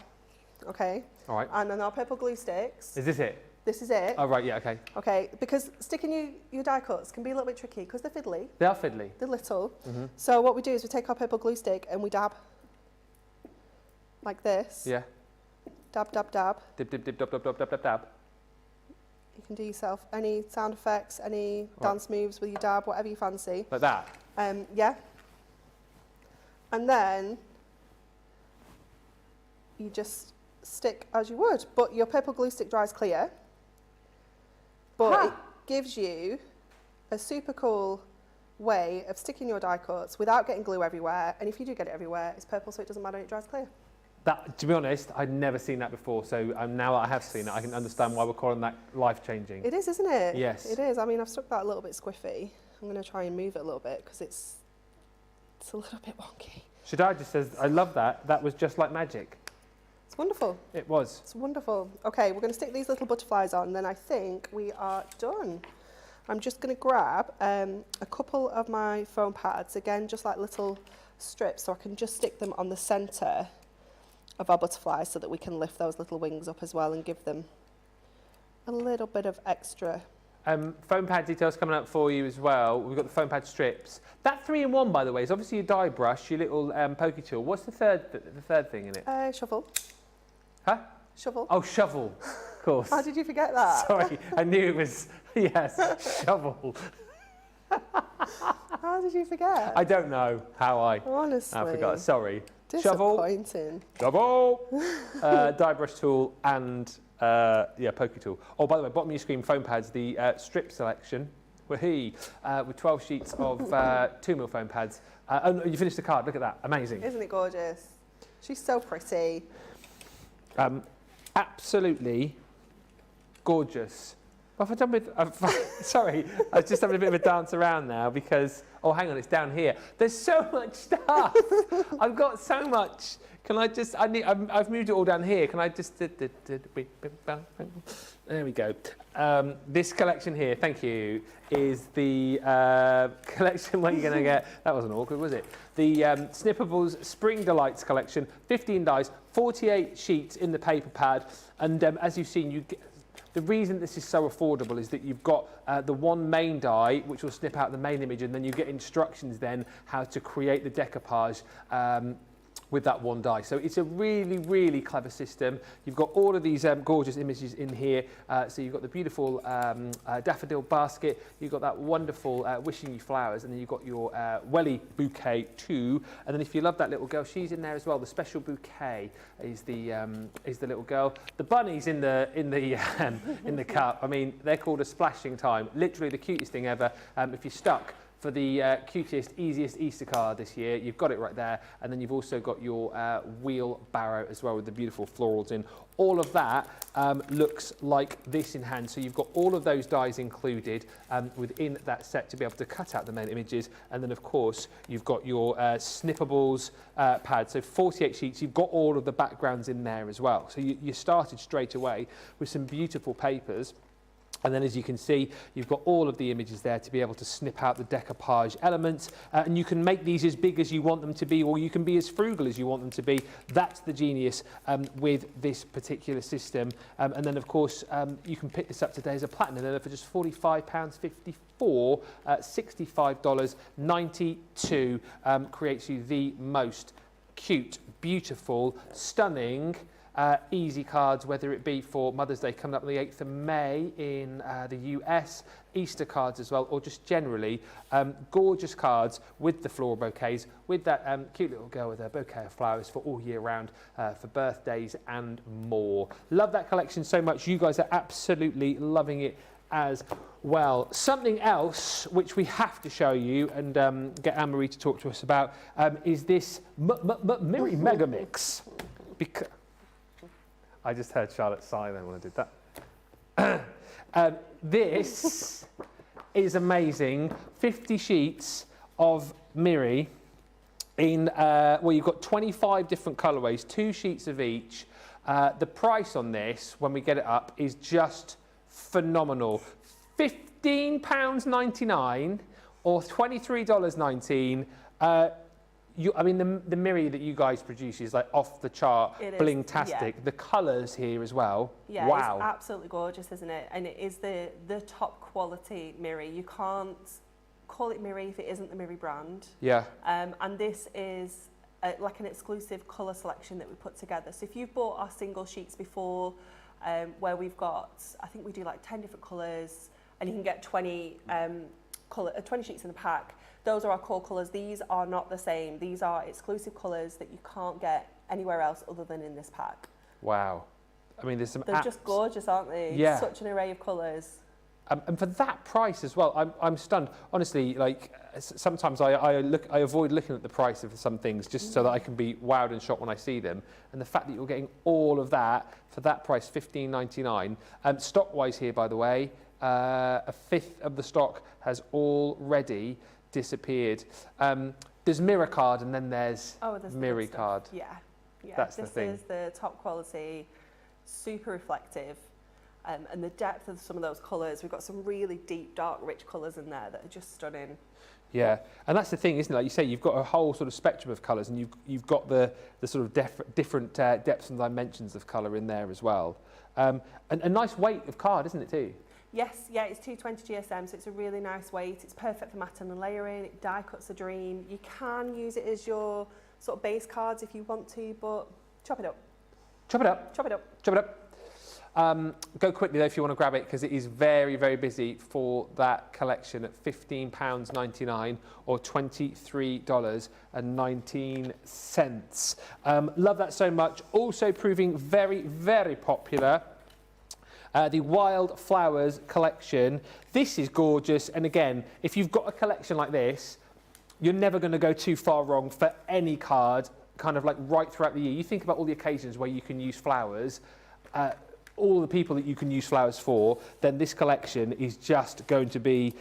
Okay. All right. And then our purple glue sticks. Is this it? This is it. Oh, right, yeah, okay. Okay, because sticking your die cuts can be a little bit tricky because they're fiddly, They are fiddly. they're little. So what we do is we take our purple glue stick and we dab like this. Yeah. Dab, dab, dab. Dib, dib, dib, dab, dab, dab, dab, dab, dab. You can do yourself any sound effects, any dance moves with your dab, whatever you fancy. Like that. Yeah. And then you just stick as you would, but your purple glue stick dries clear. But it gives you a super cool way of sticking your die cuts without getting glue everywhere. And if you do get it everywhere, it's purple, so it doesn't matter, it dries clear. That, to be honest, I'd never seen that before, so now that I have seen it, I can understand why we're calling that life-changing. It is, isn't it? Yes. It is. I mean, I've stuck that a little bit squiffy. I'm going to try and move it a little bit because it's a little bit wonky. Shadai just says, I love that. That was just like magic. It's wonderful. It was. It's wonderful. Okay, we're going to stick these little butterflies on, and then I think we are done. I'm just going to grab a couple of my foam pads, again, just like little strips, so I can just stick them on the centre of our butterflies so that we can lift those little wings up as well and give them a little bit of extra Foam pad details coming up for you as well. We've got the foam pad strips. That 3-in-1, by the way, is obviously your dye brush, your little pokey tool. What's the third thing in it? Shovel. Huh? Shovel. Oh, shovel. Of course. How did you forget that? Sorry, I knew it was, yes, shovel. How did you forget? I don't know how I forgot. Sorry. Disappointing. Shovel, dye brush tool, and pokey tool. Oh, by the way, bottom of your screen, foam pads, the strip selection. With 12 sheets of 2mm foam pads. Oh, you finished the card. Look at that. Amazing. Isn't it gorgeous? She's so pretty. Absolutely gorgeous. What have I done with... sorry, I was just having a bit of a dance around now because... Oh, hang on, it's down here. There's so much stuff. I've got so much. Can I just... I've moved it all down here. Can I just... There we go. This collection here, thank you, is the collection where you're going to get... That wasn't awkward, was it? The Snippeables Spring Delights collection, 15 dies, 48 sheets in the paper pad. And as you've seen, you get... The reason this is so affordable is that you've got the one main die, which will snip out the main image, and then you get instructions then how to create the decoupage with that one die. So it's a really, really clever system. You've got all of these gorgeous images in here. So you've got the beautiful daffodil basket, you've got that wonderful wishing you flowers, and then you've got your welly bouquet too. And then if you love that little girl, she's in there as well. The special bouquet is the little girl. The bunnies in the cup. I mean, they're called a splashing time. Literally the cutest thing ever. If you're stuck for the cutest, easiest Easter card this year, you've got it right there. And then you've also got your wheelbarrow as well with the beautiful florals in. All of that looks like this in hand. So you've got all of those dies included within that set to be able to cut out the main images. And then, of course, you've got your Snippeables pad. So 48 sheets, you've got all of the backgrounds in there as well. So you started straight away with some beautiful papers. And then, as you can see, you've got all of the images there to be able to snip out the decoupage elements. And you can make these as big as you want them to be, or you can be as frugal as you want them to be. That's the genius with this particular system. And then, of course, you can pick this up today as a platinum for just £45.54, $65.92. Creates you the most cute, beautiful, stunning, easy cards, whether it be for Mother's Day coming up on the 8th of May in the US, Easter cards as well, or just generally gorgeous cards with the floral bouquets, with that cute little girl with a bouquet of flowers for all year round, for birthdays and more. Love that collection so much. You guys are absolutely loving it as well. Something else which we have to show you and get Anne-Marie to talk to us about is this Miri Mega Mix. Because I just heard Charlotte sigh then when I did that. This is amazing. 50 sheets of Miri in, well, you've got 25 different colourways, 2 sheets of each. The price on this, when we get it up, is just phenomenal. £15.99 or $23.19. I mean, the Miri that you guys produce is like off the chart, bling-tastic. Yeah. The colours here as well. Yeah, wow. It's absolutely gorgeous, isn't it? And it is the top quality Miri. You can't call it Miri if it isn't the Miri brand. Yeah. And this is like an exclusive colour selection that we put together. So if you've bought our single sheets before, where we've got, I think we do like 10 different colours, and you can get 20 sheets in the pack. Those are our core colours. These are not the same. These are exclusive colours that you can't get anywhere else other than in this pack. Wow. I mean, there's some... They're just gorgeous, aren't they? Yeah. Such an array of colours. And for that price as well, I'm stunned. Honestly, like, sometimes I avoid looking at the price of some things just so that I can be wowed and shocked when I see them. And the fact that you're getting all of that for that price, $15.99. Stock-wise here, by the way, a fifth of the stock has already disappeared. There's Mirror card and then there's Miri card. Yeah, yeah. That's the thing. This is the top quality, super reflective, and the depth of some of those colours. We've got some really deep, dark, rich colours in there that are just stunning. Yeah, and that's the thing, isn't it? Like you say, you've got a whole sort of spectrum of colours, and you've got the sort of different depths and dimensions of colour in there as well. And a nice weight of card, isn't it too? Yes, yeah, it's 220 GSM, so it's a really nice weight. It's perfect for matting and layering. It die cuts a dream. You can use it as your sort of base cards if you want to, but chop it up. Chop it up. Chop it up. Chop it up. Go quickly though if you want to grab it, because it is very, very busy for that collection at £15.99 or $23.19. Love that so much. Also proving very, very popular. The Wildflowers collection. This is gorgeous, and again, if you've got a collection like this, you're never going to go too far wrong for any card, kind of like right throughout the year. You think about all the occasions where you can use flowers, all the people that you can use flowers for, then this collection is just going to be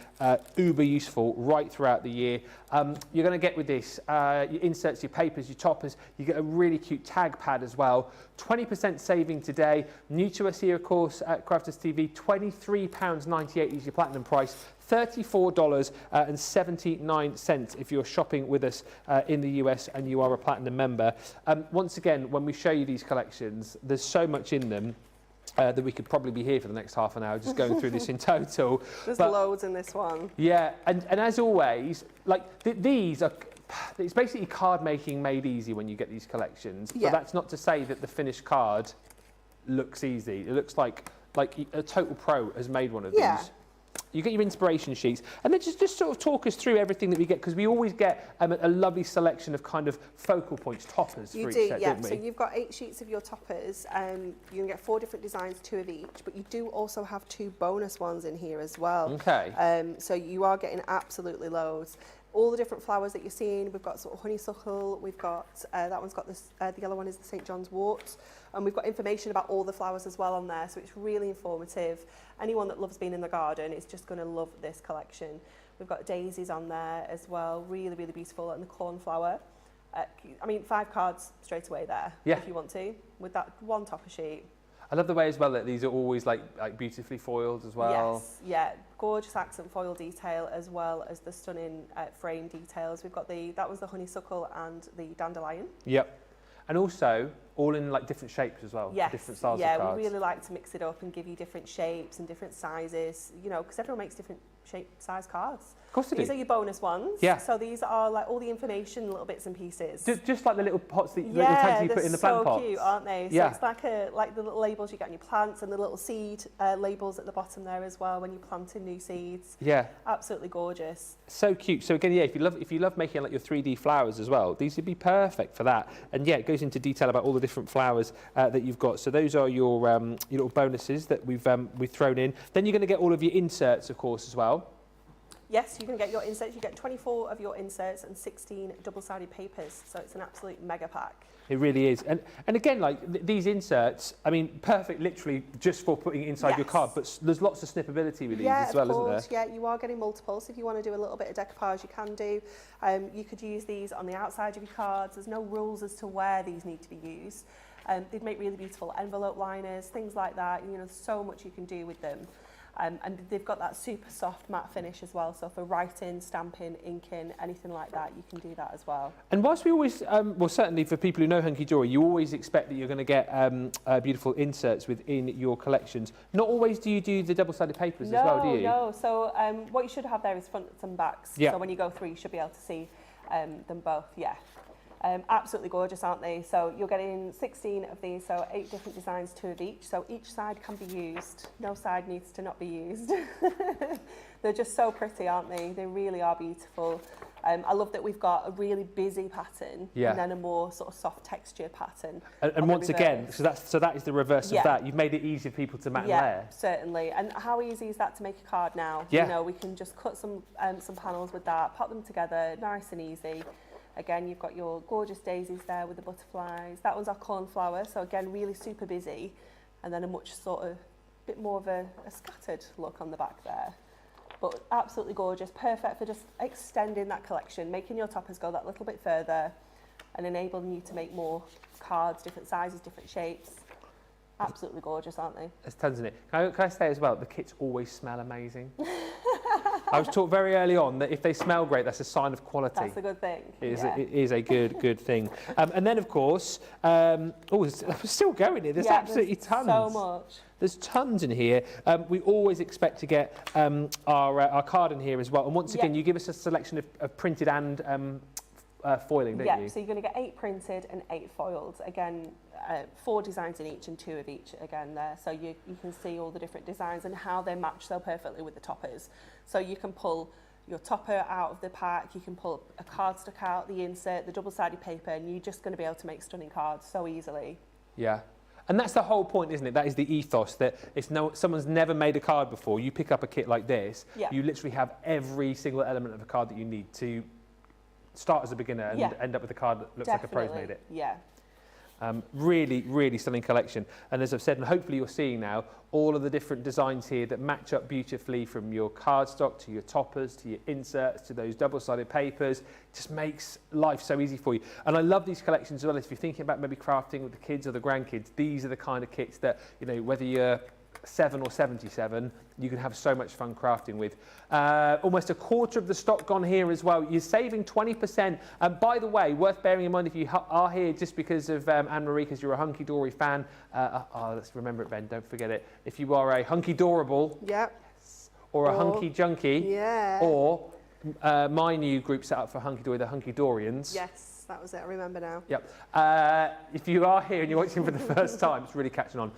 uber useful right throughout the year. You're going to get with this your inserts, your papers, your toppers. You get a really cute tag pad as well. 20% saving today. New to us here, of course, at Crafters TV, £23.98 is your platinum price. $34.79 if you're shopping with us in the US and you are a platinum member. Once again, when we show you these collections, there's so much in them that we could probably be here for the next half an hour just going through this in total. There's loads in this one. Yeah, and as always, like these are, it's basically card making made easy when you get these collections. Yeah. But that's not to say that the finished card looks easy. It looks like a total pro has made one of these. You get your inspiration sheets, and then just sort of talk us through everything that we get, because we always get a lovely selection of kind of focal points, toppers for each set, don't we? So you've got 8 sheets of your toppers, and you can get 4 different designs, 2 of each, but you do also have 2 bonus ones in here as well. Okay. So you are getting absolutely loads. All the different flowers that you're seeing, we've got sort of honeysuckle, we've got, that one's got this, the yellow one is the St. John's wort, and we've got information about all the flowers as well on there, so it's really informative. Anyone that loves being in the garden is just going to love this collection. We've got daisies on there as well, really, really beautiful, and the cornflower. I mean, 5 cards straight away there, if you want to, with that one topper sheet. I love the way as well that these are always like beautifully foiled as well. Yes, yeah, gorgeous accent foil detail as well as the stunning frame details. We've got that was the honeysuckle and the dandelion. Yep, and also all in like different shapes as well. Yes, different styles of yeah, cards. we really like to mix it up and give you different shapes and different sizes. You know, because everyone makes different shape size cards. Of course they do. These are your bonus ones. Yeah. So these are like all the information, little bits and pieces. Just like the little pots that little tags you put in the plant pots. Yeah, they're so cute, aren't they? So Yeah. it's like the little labels you get on your plants and the little seed labels at the bottom there as well when you're planting new seeds. Yeah. Absolutely gorgeous. So cute. So again, yeah, if you love making like your 3D flowers as well, these would be perfect for that. And yeah, it goes into detail about all the different flowers that you've got. So those are your little bonuses that we've thrown in. Then you're going to get all of your inserts, of course, as well. Yes, you're going to get your inserts. You get 24 of your inserts and 16 double-sided papers. So it's an absolute mega pack. It really is. And again, like these inserts, I mean, perfect literally just for putting it inside your card, but there's lots of snippability with these as well, isn't there? Yeah, you are getting multiples. If you want to do a little bit of decoupage, you can do. You could use these on the outside of your cards. There's no rules as to where these need to be used. They'd make really beautiful envelope liners, things like that. You know, there's so much you can do with them. And they've got that super soft matte finish as well. So for writing, stamping, inking, anything like that, you can do that as well. And whilst we always, well, certainly for people who know Hunkydory, you always expect that you're going to get beautiful inserts within your collections. Not always do you do the double-sided papers as well, do you? No, so what you should have there is fronts and backs. Yeah. So when you go through, you should be able to see them both, yeah. Absolutely gorgeous, aren't they? So you're getting 16 of these, so 8 different designs, 2 of each. So each side can be used. No side needs to not be used. They're just so pretty, aren't they? They really are beautiful. I love that we've got a really busy pattern and then a more sort of soft texture pattern. And once again, so that is the reverse of that. You've made it easy for people to mat and layer. Yeah, certainly. And how easy is that to make a card now? Yeah. You know, we can just cut some panels with that, pop them together, nice and easy. Again, you've got your gorgeous daisies there with the butterflies. That one's our cornflower, so again, really super busy. And then a much sort of, bit more of a scattered look on the back there. But absolutely gorgeous, perfect for just extending that collection, making your toppers go that little bit further and enabling you to make more cards, different sizes, different shapes. Absolutely gorgeous, aren't they? There's tons in it. Can I say as well, the kits always smell amazing. I was taught very early on that if they smell great, that's a sign of quality. That's a good thing. It is a good thing. And then, of course, we're still going here. There's absolutely tons. So much. There's tons in here. We always expect to get our card in here as well. And once again, you give us a selection of printed and foiling, don't you? So you're going to get 8 printed and 8 foiled. Again, 4 designs in each and 2 of each again there. So you can see all the different designs and how they match so perfectly with the toppers. So you can pull your topper out of the pack, you can pull a cardstock out, the insert, the double-sided paper, and you're just going to be able to make stunning cards so easily. Yeah. And that's the whole point, isn't it? That is the ethos, that if someone's never made a card before, you pick up a kit like this, you literally have every single element of a card that you need to start as a beginner and end up with a card that looks like a pro's made it. Yeah. Really, really stunning collection. And as I've said, and hopefully you're seeing now, all of the different designs here that match up beautifully, from your cardstock to your toppers to your inserts to those double-sided papers. Just makes life so easy for you. And I love these collections as well. If you're thinking about maybe crafting with the kids or the grandkids, these are the kind of kits that, you know, whether you're 7 or 77, you can have so much fun crafting with. Almost a quarter of the stock gone here as well. You're saving 20%. By the way, worth bearing in mind, if you are here just because of Anne-Marie, because you're a Hunkydory fan, let's remember it, Ben, don't forget it. If you are a Hunkydorable, or a Hunky Junkie, or my new group set up for Hunkydory, the Hunkydorians. Yes, that was it, I remember now. Yep. If you are here and you're watching for the first time, it's really catching on.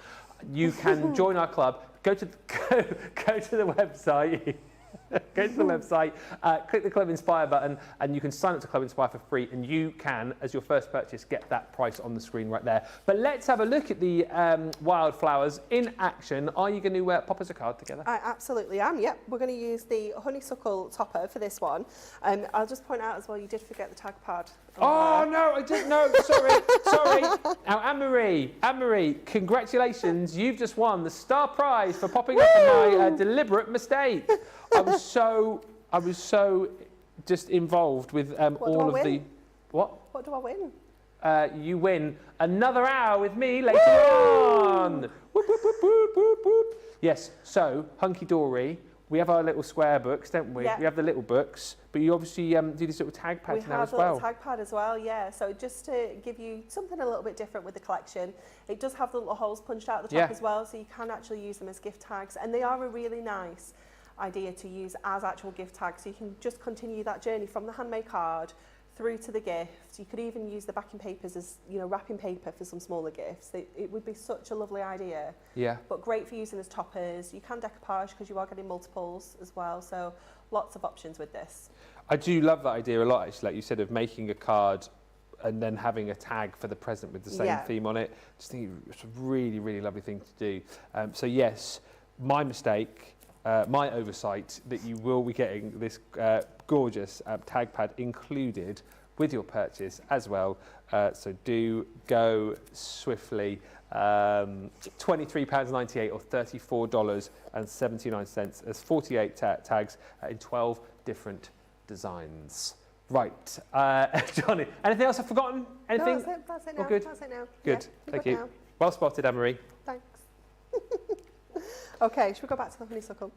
You can join our club. Go to the website. Go to the website, click the Club Inspire button, and you can sign up to Club Inspire for free, and you can, as your first purchase, get that price on the screen right there. But let's have a look at the Wildflowers in action. Are you going to pop us a card together? I absolutely am, yep. We're going to use the honeysuckle topper for this one. I'll just point out as well, you did forget the tag pad. Oh, no, I didn't know. Sorry. Now, Anne-Marie, congratulations. You've just won the star prize for popping up on my deliberate mistake. I was so just involved with all of the... What? What do I win? You win another hour with me later on. Whoop, whoop, whoop, whoop, whoop, whoop. Yes, so, Hunkydory, we have our little square books, don't we? Yeah. We have the little books, but you obviously do these little tag pads now as well. We have a little tag pad as well, yeah. So just to give you something a little bit different with the collection, it does have the little holes punched out the top as well, so you can actually use them as gift tags, and they are a really nice idea to use as actual gift tags, so you can just continue that journey from the handmade card through to the gift. You could even use the backing papers as, you know, wrapping paper for some smaller gifts. It would be such a lovely idea. Yeah. But great for using as toppers. You can decoupage because you are getting multiples as well, so lots of options with this. I do love that idea a lot, actually, like you said, of making a card and then having a tag for the present with the same theme on it. I just think it's a really, really lovely thing to do. So yes, my mistake, my oversight, that you will be getting this gorgeous tag pad included with your purchase as well. So do go swiftly. £23.98 or $34.79 as 48 tags in 12 different designs. Right, Johnny, anything else I've forgotten? Anything? No, that's it now. All good? That's it now. Good, thank you. Now. Well spotted, Anne-Marie. Thanks. Okay, should we go back to the honeysuckle?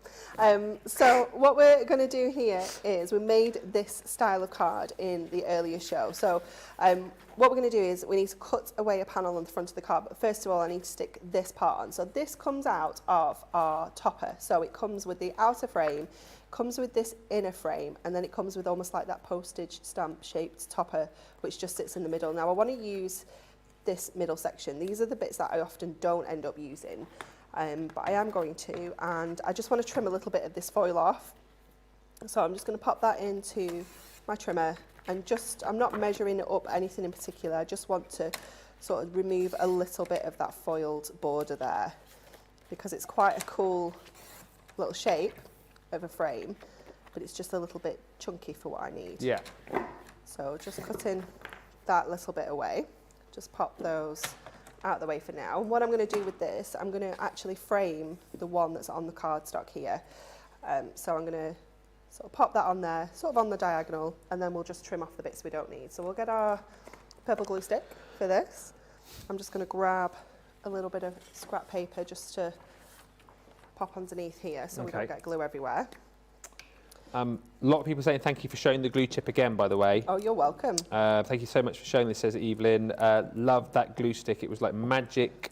So what we're going to do here is we made this style of card in the earlier show. So what we're going to do is we need to cut away a panel on the front of the card. But first of all, I need to stick this part on. So this comes out of our topper. So it comes with the outer frame, comes with this inner frame, and then it comes with almost like that postage stamp shaped topper, which just sits in the middle. Now I want to use this middle section. These are the bits that I often don't end up using. But I am going to, and I just want to trim a little bit of this foil off. So I'm just going to pop that into my trimmer, and just, I'm not measuring it up anything in particular, I just want to sort of remove a little bit of that foiled border there, because it's quite a cool little shape of a frame, but it's just a little bit chunky for what I need. Yeah. So just cutting that little bit away, just pop those out of the way for now. What I'm going to do with this, I'm going to actually frame the one that's on the cardstock here. So I'm going to sort of pop that on there, sort of on the diagonal, and then we'll just trim off the bits we don't need. So we'll get our purple glue stick for this. I'm just going to grab a little bit of scrap paper just to pop underneath here so we don't get glue everywhere. A lot of people saying thank you for showing the glue tip again, by the way. Oh, you're welcome. Thank you so much for showing this, says Evelyn. Love that glue stick. It was like magic.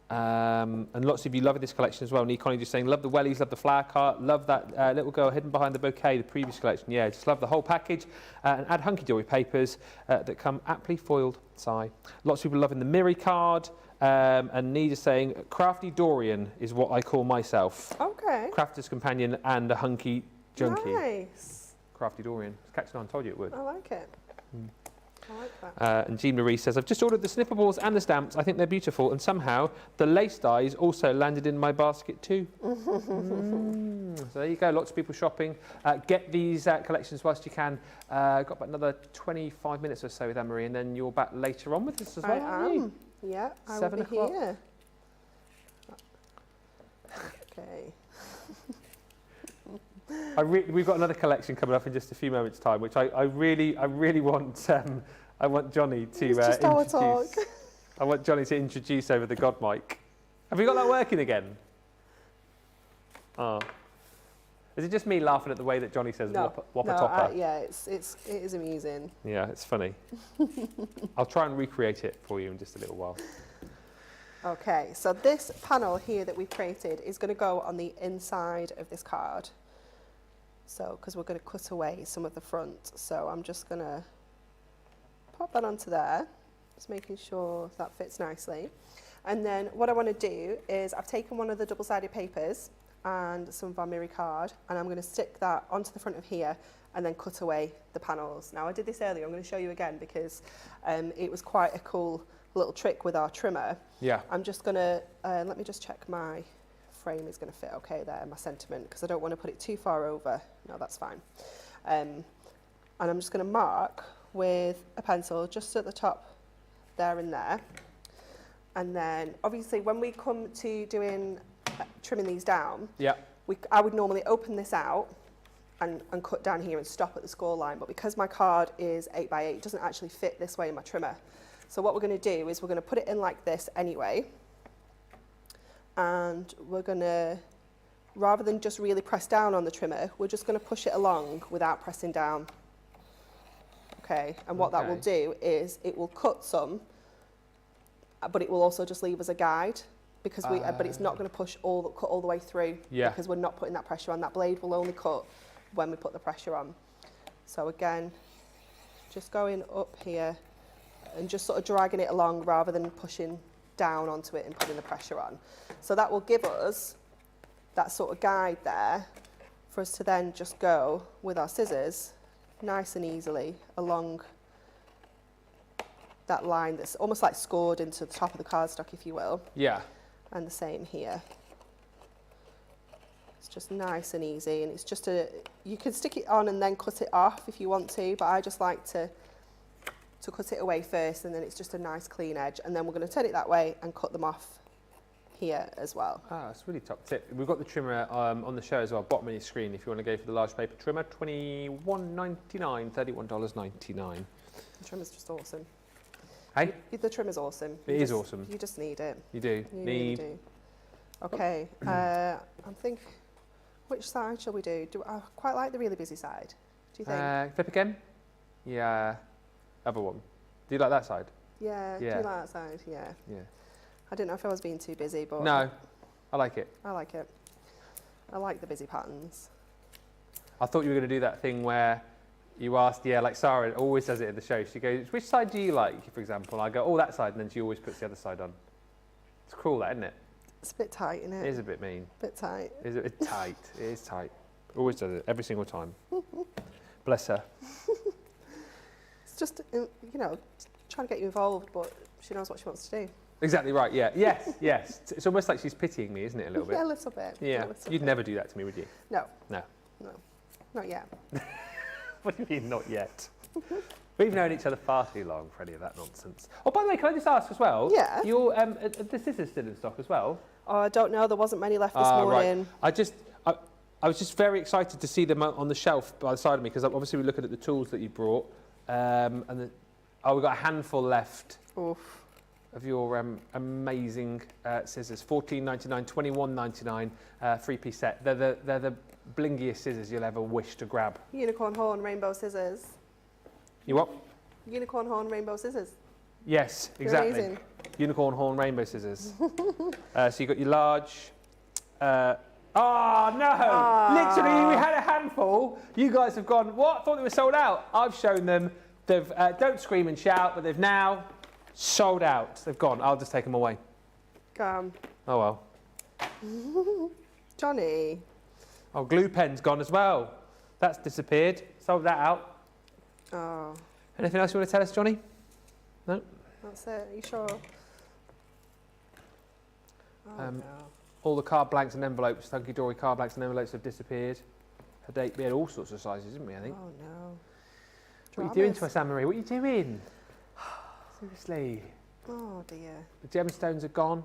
And lots of you love this collection as well. And Connie just saying, love the wellies, love the flower cart, love that little girl hidden behind the bouquet, the previous collection. Yeah, just love the whole package. And add Hunkydory papers that come aptly foiled. Sigh. Lots of people loving the Miri card. And Nida saying, Crafty Dorian is what I call myself. Okay. Crafter's companion and a hunky junkie. Nice. Crafty Dorian. It's catching on, told you it would. I like it. I like that. And Jean Marie says, I've just ordered the Snippeables and the stamps. I think they're beautiful. And somehow the lace dies also landed in my basket too. So there you go. Lots of people shopping. Get these collections whilst you can. Got about another 25 minutes or so with Anne-Marie, and then you're back later on with us as well, aren't you? Yeah, I 7 will be o'clock. here. Okay. We've got another collection coming up in just a few moments' time, which I really want. I want Johnny to It's just our introduce. talk. I want Johnny to introduce over the God mic. Have you got that working again? Oh. Is it just me laughing at the way that Johnny says Whopper Topper? Yeah, it is amusing. Yeah, it's funny. I'll try and recreate it for you in just a little while. Okay, so this panel here that we've created is going to go on the inside of this card. So, because we're going to cut away some of the front. So I'm just going to pop that onto there, just making sure that fits nicely. And then what I want to do is I've taken one of the double-sided papers and some of our Miri card, and I'm going to stick that onto the front of here and then cut away the panels. Now I did this earlier, I'm going to show you again because it was quite a cool little trick with our trimmer. Yeah. I'm just going to, let me just check my frame is going to fit okay there, my sentiment, because I don't want to put it too far over. No, that's fine. And I'm just going to mark with a pencil just at the top there and there. And then obviously when we come to doing trimming these down, yeah, I would normally open this out and cut down here and stop at the score line, but because my card is 8x8, it doesn't actually fit this way in my trimmer. So what we're going to do is we're going to put it in like this anyway, and we're going to, rather than just really press down on the trimmer, we're just going to push it along without pressing down. Okay, and what that will do is it will cut some, but it will also just leave us a guide, because but it's not going to cut all the way through, because we're not putting that pressure on. That blade will only cut when we put the pressure on. So again, just going up here and just sort of dragging it along rather than pushing down onto it and putting the pressure on. So that will give us that sort of guide there for us to then just go with our scissors nice and easily along that line that's almost like scored into the top of the cardstock, if you will. Yeah. And the same here. It's just nice and easy, and it's just you can stick it on and then cut it off if you want to, but I just like to cut it away first, and then it's just a nice clean edge, and then we're going to turn it that way and cut them off here as well. Ah, it's really top tip. We've got the trimmer on the show as well, bottom of your screen if you want to go for the large paper trimmer, $21.99, $31.99. The trimmer's just awesome. Hey? The trimmer's awesome. It is awesome. You just need it. You do. You really do. Okay, I'm thinking, which side shall we do? I quite like the really busy side. Do you think? Flip again? Yeah. Other one. Do you like that side? Yeah. Do you like that side? Yeah. Yeah. I didn't know if I was being too busy, but... No, I like it. I like it. I like the busy patterns. I thought you were going to do that thing where you asked, like Sarah always does it at the show. She goes, which side do you like, for example? I go, oh, that side, and then she always puts the other side on. It's cruel, that, isn't it? It's a bit tight, isn't it? It is a bit mean. Bit tight. It is a bit tight. It is tight. Always does it, every single time. Bless her. It's just, trying to get you involved, but she knows what she wants to do. Exactly right, yeah. Yes, yes. It's almost like she's pitying me, isn't it, a little bit? Yeah, a little bit. Yeah. You'd never do that to me, would you? No. No. No. Not yet. What do you mean, not yet? We've known each other far too long for any of that nonsense. Oh, by the way, can I just ask as well? Yeah. Your the scissors still in stock as well? Oh, I don't know. There wasn't many left this morning. Right. I was just very excited to see them on the shelf by the side of me, because obviously we're looking at the tools that you brought, we've got a handful left. Oof. Of your amazing scissors. $14.99, $21.99, 3-piece set. They're blingiest scissors you'll ever wish to grab. Unicorn horn, rainbow scissors. You what? Unicorn horn, rainbow scissors. Yes, They're exactly. amazing. Unicorn horn rainbow scissors. So you've got your large. Oh no! Literally, we had a handful. You guys have gone, what? I thought they were sold out. I've shown them. They've, don't scream and shout, but they've now sold out. They've gone. I'll just take them away. Oh well. Johnny. Oh, glue pen's gone as well. That's disappeared. Sold that out. Oh. Anything else you want to tell us, Johnny? No? That's it. Are you sure? Oh, no. All the card blanks and envelopes, Hunkydory card blanks and envelopes have disappeared. We had all sorts of sizes, didn't we, I think? Oh, no. What are you doing to us, Anne-Marie? What are you doing? Seriously. Oh, dear. The gemstones are gone.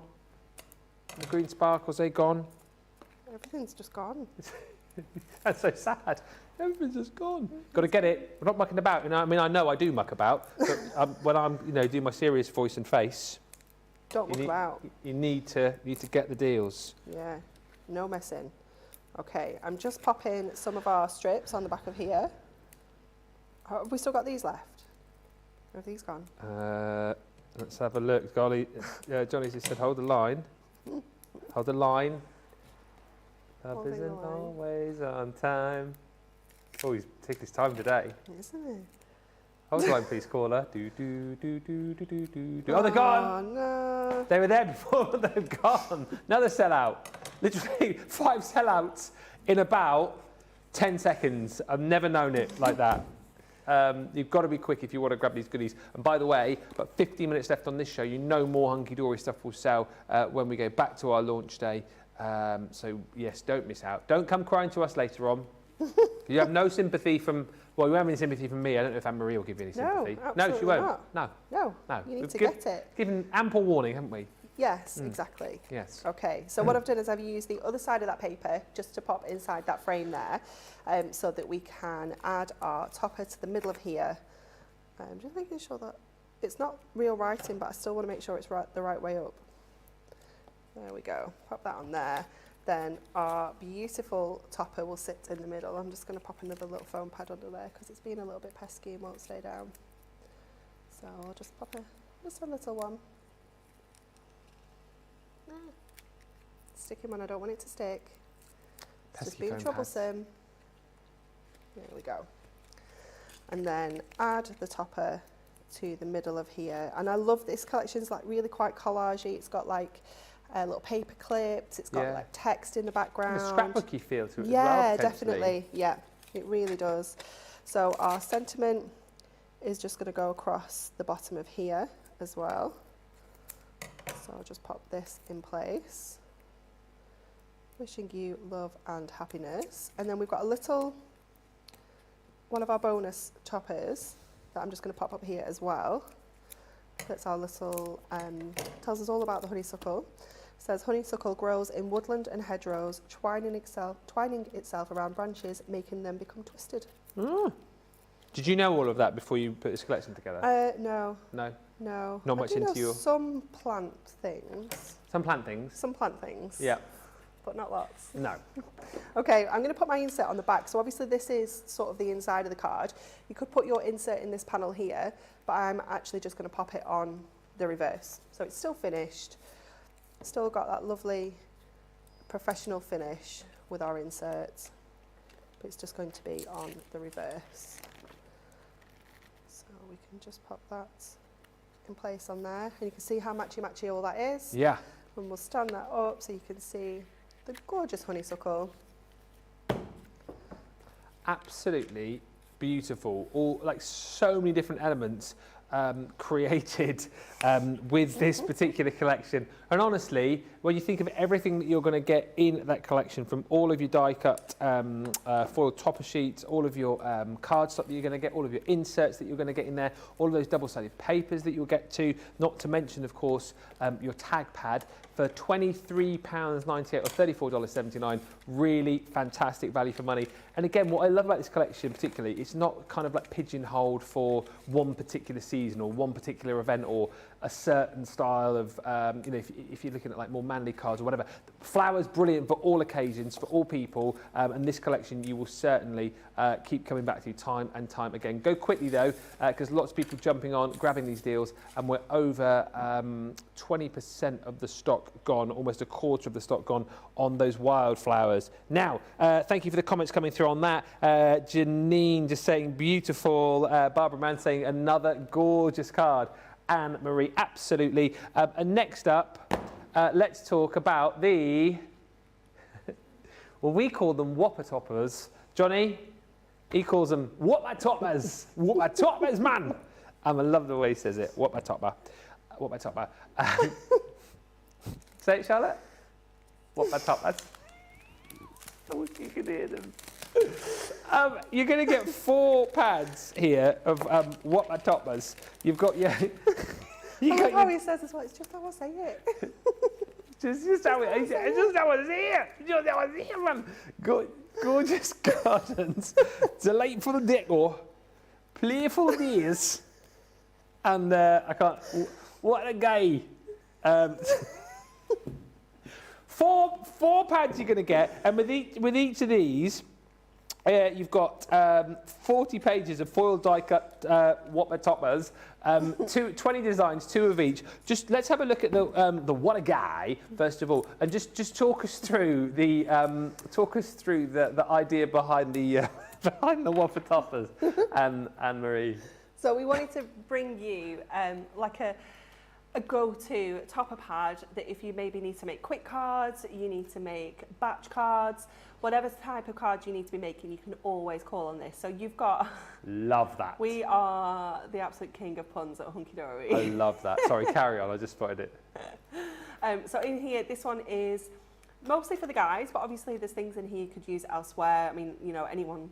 The green sparkles, they're gone. Everything's just gone. That's so sad. Everything's just gone. Got to get it. We're not mucking about, you know. I mean, I know I do muck about, but when I'm, do my serious voice and face, Don't muck about. You need to get the deals. Yeah, no messing. Okay, I'm just popping some of our strips on the back of here. Have we still got these left? Or have these gone? Let's have a look. Golly, Johnny just said, hold the line. Hold the line. Love isn't always on time. Oh, he's taking his time today. Isn't it? Hold the line, please, caller. Do, do, do, do, do, do, do, do. Oh, they're gone! Oh, no. They were there before, they've gone. Another sellout. Literally 5 sellouts in about 10 seconds. I've never known it like that. You've got to be quick if you want to grab these goodies. And by the way, about 15 minutes left on this show. You know more Hunkydory stuff will sell when we go back to our launch day. So, yes, don't miss out. Don't come crying to us later on. You have no sympathy from... Well, you have any sympathy from me. I don't know if Anne-Marie will give you any sympathy. No, she won't. Not. No. You need to get it. Given ample warning, haven't we? Yes, exactly. Yes. Okay, so what I've done is I've used the other side of that paper just to pop inside that frame there so that we can add our topper to the middle of here. I'm just making sure that it's not real writing, but I still want to make sure it's the right way up. There we go. Pop that on there. Then our beautiful topper will sit in the middle. I'm just going to pop another little foam pad under there because it's been a little bit pesky and won't stay down. So I'll just pop just a little one. Stick him on, I don't want it to stick. It's just being troublesome. There we go. And then add the topper to the middle of here. And I love this collection, it's like really quite collagey. It's got like little paper clips, it's got like text in the background. A scrapbooky feel to it as well, yeah, definitely. Yeah, it really does. So our sentiment is just going to go across the bottom of here as well. So I'll just pop this in place. Wishing you love and happiness. And then we've got a little, one of our bonus toppers that I'm just going to pop up here as well. That's our little, tells us all about the honeysuckle. It says honeysuckle grows in woodland and hedgerows, twining itself around branches, making them become twisted. Did you know all of that before you put this collection together? No. No? No. Not much into your... some plant things. Some plant things? Some plant things. Yeah. But not lots. No. Okay, I'm going to put my insert on the back. So obviously this is sort of the inside of the card. You could put your insert in this panel here, but I'm actually just going to pop it on the reverse. So it's still finished. Still got that lovely professional finish with our inserts, but it's just going to be on the reverse. So we can just pop that in place on there, and you can see how matchy-matchy all that is. Yeah. And we'll stand that up so you can see the gorgeous honeysuckle. Absolutely beautiful. All like so many different elements created with this particular collection. And honestly, when you think of everything that you're going to get in that collection, from all of your die-cut foil topper sheets, all of your cardstock that you're going to get, all of your inserts that you're going to get in there, all of those double-sided papers that you'll get to, not to mention, of course, your tag pad for £23.98 or $34.79. Really fantastic value for money. And again, what I love about this collection particularly, it's not kind of like pigeonholed for one particular season or one particular event or a certain style of, you know, if you're looking at like more manly cards or whatever. Flowers, brilliant for all occasions, for all people, and this collection you will certainly keep coming back to time and time again. Go quickly though, because lots of people jumping on, grabbing these deals, and we're over 20% of the stock gone, almost a quarter of the stock gone on those wildflowers. Now, thank you for the comments coming through on that. Janine just saying beautiful. Barbara Mann saying another gorgeous card. Anne-Marie, absolutely. And next up, let's talk about the, well, we call them Whopper Toppers. Johnny, he calls them Whopper Toppers. Whopper Toppers, man. I love the way he says it. Whopper Topper. Whopper Topper. Say it, Charlotte. Whopper Toppers. I wish you could hear them. You're going to get 4 pads here of Whopper Toppers. You've got your... I love how he says as well, it's just how I say it. just how it is. It's just how I say it. It's just how I say it, man. Gorgeous gardens. Delightful decor. Playful days. And I can't... What a guy. 4 pads you're going to get, and with each of these, you've got 40 pages of foil die cut Whopper Toppers, 20 designs, 2 of each. Just let's have a look at the what a guy first of all, and just talk us through the idea behind the behind the Whopper Toppers, Anne-Marie. So we wanted to bring you like a go-to topper pad that if you maybe need to make quick cards, you need to make batch cards, whatever type of cards you need to be making, you can always call on this. So you've got... Love that. We are the absolute king of puns at Hunkydory. I love that. Sorry, carry on, I just spotted it. So in here, this one is mostly for the guys, but obviously there's things in here you could use elsewhere. I mean, you know, anyone...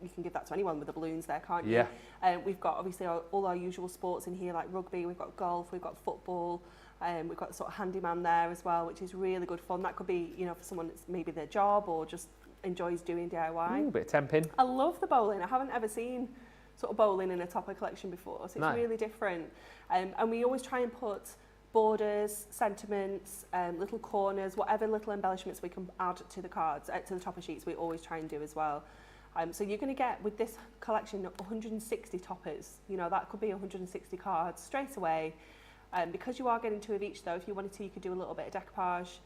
You can give that to anyone with the balloons there, can't you? Yeah. We've got obviously all our usual sports in here, like rugby, we've got golf, we've got football, we've got sort of handyman there as well, which is really good fun. That could be, you know, for someone that's maybe their job or just enjoys doing DIY. Ooh, a bit of temping. I love the bowling. I haven't ever seen sort of bowling in a topper collection before, so it's really different. And we always try and put borders, sentiments, little corners, whatever little embellishments we can add to the cards, to the topper sheets, we always try and do as well. So you're going to get, with this collection, 160 toppers. You know, that could be 160 cards straight away. Because you are getting 2 of each, though, if you wanted to, you could do a little bit of decoupage,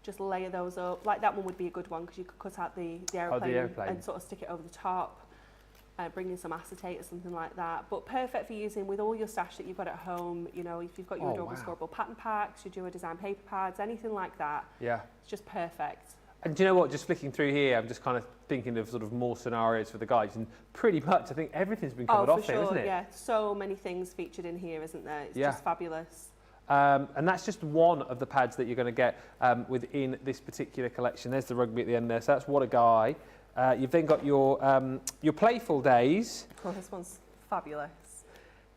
just layer those up. Like that one would be a good one, because you could cut out the aeroplane, and sort of stick it over the top, bring in some acetate or something like that. But perfect for using with all your stash that you've got at home. You know, if you've got your adorable scoreable pattern packs, your duo design paper pads, anything like that. Yeah. It's just perfect. And do you know what, just flicking through here, I'm just kind of thinking of sort of more scenarios for the guys, and pretty much I think everything's been covered off here, isn't it? Yeah, so many things featured in here, isn't there? It's just fabulous. And that's just one of the pads that you're going to get within this particular collection. There's the rugby at the end there, so that's What a Guy. You've then got your playful days. Oh, this one's fabulous.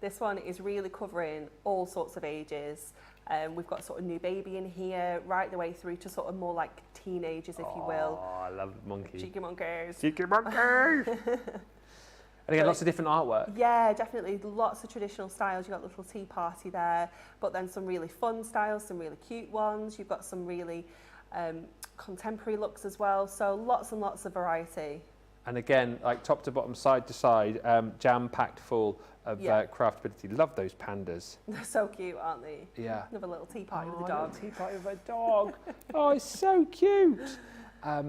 This one is really covering all sorts of ages. We've got sort of new baby in here, right the way through to sort of more like teenagers, if you will. Oh, I love monkeys. Cheeky monkeys. Cheeky monkeys. And again, lots of different artwork. Yeah, definitely. Lots of traditional styles. You've got a little tea party there, but then some really fun styles, some really cute ones. You've got some really contemporary looks as well. So lots and lots of variety. And again, like top to bottom, side to side, jam-packed full of craftability. Love those pandas. They're so cute, aren't they? Yeah. Another little tea party with a dog. Tea party with a dog. Oh, it's so cute. I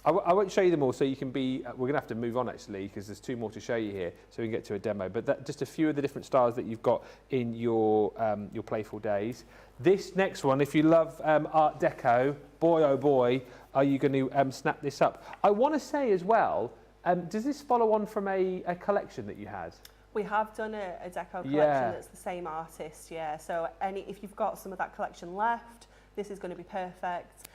won't show you them all, so you can be... we're going to have to move on, actually, because there's 2 more to show you here, so we can get to a demo. But just a few of the different styles that you've got in your playful days. This next one, if you love Art Deco, boy, oh boy, are you going to snap this up. I want to say as well, does this follow on from a collection that you had? We have done a deco collection that's the same artist, So if you've got some of that collection left, this is going to be perfect.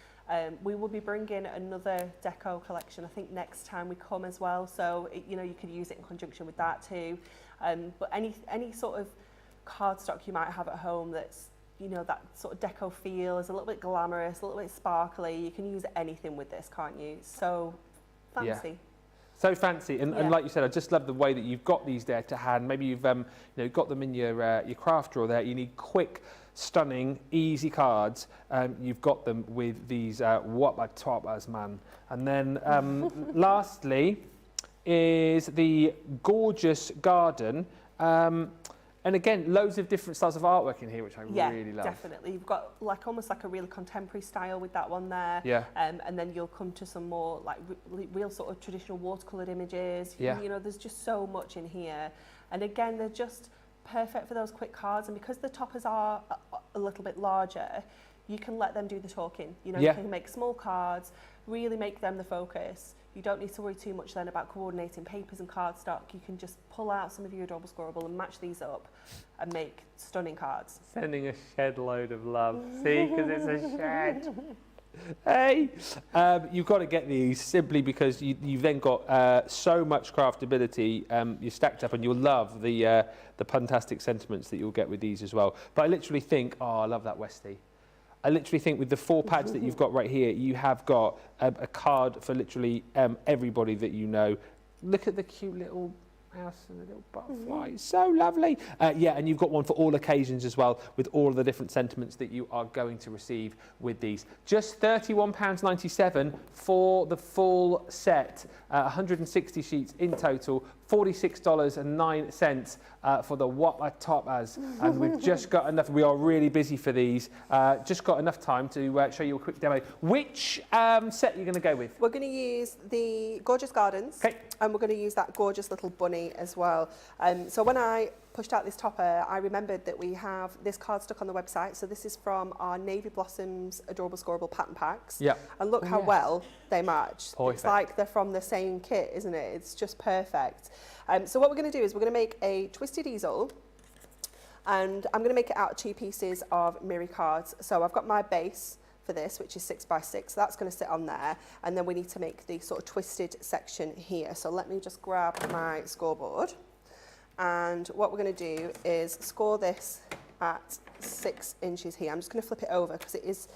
We will be bringing another deco collection, I think, next time we come as well. So, you know, you could use it in conjunction with that too. But any sort of cardstock you might have at home that's, you know, that sort of deco feel is a little bit glamorous, a little bit sparkly. You can use anything with this, can't you? So fancy. Yeah. So fancy, and like you said, I just love the way that you've got these there to hand. Maybe you've got them in your craft drawer there. You need quick, stunning, easy cards. You've got them with these Whopper Toppers, man. And then lastly is the gorgeous garden. And again, loads of different styles of artwork in here, which I really love. Definitely. You've got almost like a really contemporary style with that one there. Yeah. And then you'll come to some more like real sort of traditional watercoloured images. Yeah. You know, there's just so much in here. And again, they're just perfect for those quick cards. And because the toppers are a little bit larger, you can let them do the talking. You know, you can make small cards, really make them the focus. You don't need to worry too much then about coordinating papers and cardstock. You can just pull out some of your adorable scoreable and match these up and make stunning cards. Sending a shed load of love. See, because it's a shed. Hey, you've got to get these simply because you've then got so much craftability. You're stacked up, and you'll love the puntastic sentiments that you'll get with these as well. But I literally think, oh, I love that Westie. I literally think with the 4 pads that you've got right here, you have got a card for literally everybody that you know. Look at the cute little house and the little butterfly. It's so lovely. And you've got one for all occasions as well, with all of the different sentiments that you are going to receive with these. Just £31.97 for the full set. 160 sheets in total. $46.09 for the Whopper Toppers. And we've just got enough. We are really busy for these. Just got enough time to show you a quick demo. Which set are you going to go with? We're going to use the Gorgeous Gardens. Okay. And we're going to use that gorgeous little bunny as well. So when I pushed out this topper, I remembered that we have this cardstock on the website. So this is from our Navy Blossoms Adorable Scoreable Pattern Packs. Yeah. And look how well they match. Perfect. It's like they're from the same kit, isn't it? It's just perfect. So what we're going to do is we're going to make a twisted easel. And I'm going to make it out of 2 pieces of Miri cards. So I've got my base for this, which is 6 by 6. So that's going to sit on there. And then we need to make the sort of twisted section here. So let me just grab my scoreboard. And what we're going to do is score this at 6 inches here. I'm just going to flip it over because it is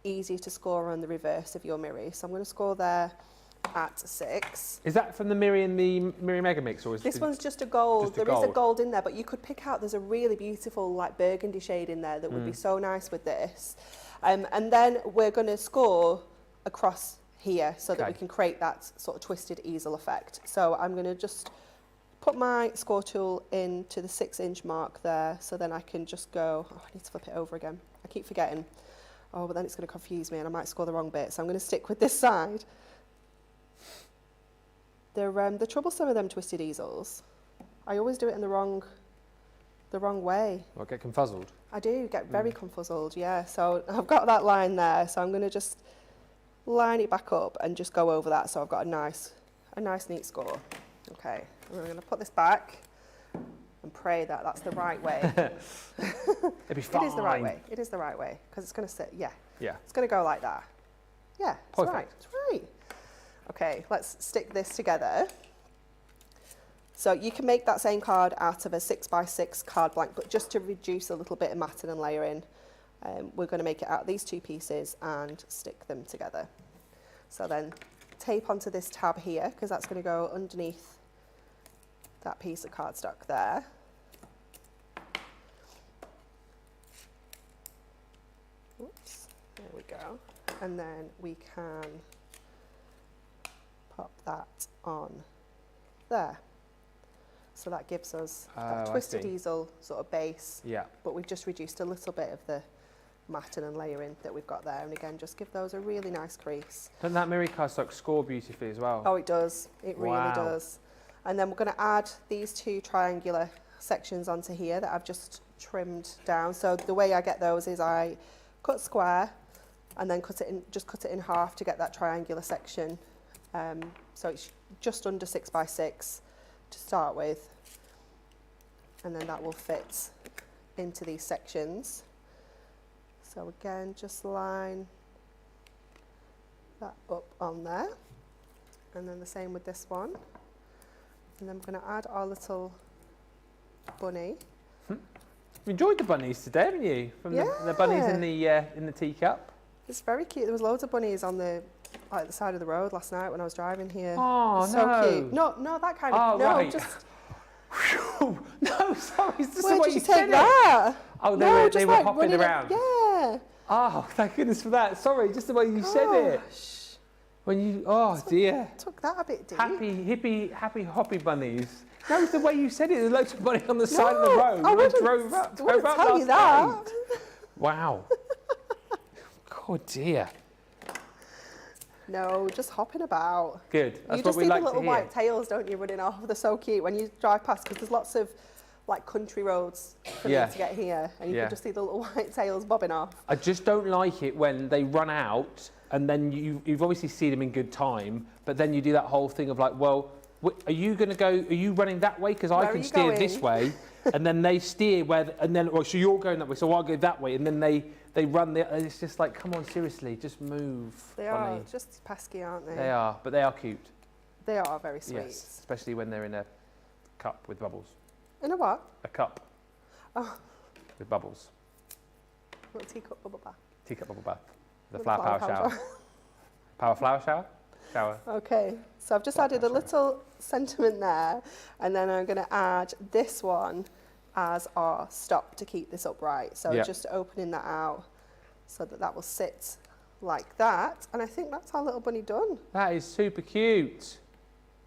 easier to score on the reverse of your Miri. So I'm going to score there at 6. Is that from the Miri and the Miri Mega Mix, or is this one's just a gold? There is a gold. gold in there, but you could pick out. There's a really beautiful like burgundy shade in there that would be so nice with this. And then we're going to score across here so that we can create that sort of twisted easel effect. So I'm going to just put my score tool into the 6-inch mark there, so then I can just go. Oh, I need to flip it over again. I keep forgetting. Oh, but then it's going to confuse me and I might score the wrong bit. So I'm going to stick with this side. The troublesome of them twisted easels, I always do it in the wrong way. Well, get confuzzled. I do get very confuzzled, yeah. So I've got that line there, so I'm going to just line it back up and just go over that, so I've got a nice neat score. Okay, we're going to put this back and pray that that's the right way. It'll be fine. It is the right way. It is the right way because it's going to sit. Yeah. Yeah. It's going to go like that. Yeah. It's Perfect. right. It's right. Okay, let's stick this together. So you can make that same card out of a 6 by 6 card blank, but just to reduce a little bit of matting and layering, we're going to make it out of these 2 pieces and stick them together. So then tape onto this tab here, because that's going to go underneath that piece of cardstock there. Oops, there we go. And then we can pop that on there. So that gives us that twisted easel sort of base, but we've just reduced a little bit of the matting and layering that we've got there. And again, just give those a really nice crease. Doesn't that Miri cardstock score beautifully as well? Oh, it does. It really does. And then we're going to add these 2 triangular sections onto here that I've just trimmed down. So the way I get those is I cut square and then cut it in half to get that triangular section. So it's just under 6 by 6 to start with, and then that will fit into these sections. So again, just line that up on there, and then the same with this one. And then we're going to add our little bunny. You enjoyed the bunnies today, haven't you? From the bunnies in the teacup. It's very cute. There was loads of bunnies on the like the side of the road last night when I was driving here. Oh, so no. cute. No, that kind of. Oh, no, right. just. No, sorry, it's just the Where'd way you you take said it. that? Oh, they No, were just like hopping running around. Yeah. Oh, thank goodness for that. Sorry, just the way you said it. Gosh. When you, oh dear. Took that a bit deep. Happy hoppy bunnies. No, it's the way you said it. There's loads of bunny on the side of the road. I wouldn't, drove up tell you last that. night. Wow. Oh dear. No, just hopping about. Good. That's You what just we see the like to little hear. white tails, don't you, running off? They're so cute when you drive past, because there's lots of like country roads for me to get here, and you can just see the little white tails bobbing off. I just don't like it when they run out and then you've obviously seen them in good time, but then you do that whole thing of like, well, are you going to go, are you running that way? Because I can steer this way, and then they steer and then, well, so you're going that way, so I'll go that way, and then they run, and it's just like, come on, seriously, just move. They are just pesky, aren't they? They are, but they are cute. They are very sweet. Yes, especially when they're in a cup with bubbles. In a what? A cup. Oh. With bubbles. Little teacup bubble bath. Teacup bubble bath. The Little flower power shower. Power flower shower? Shower. Okay, so I've just added a little sentiment there, and then I'm going to add this one as our stop to keep this upright. So just opening that out so that will sit like that, and I think that's our little bunny done. That is super cute.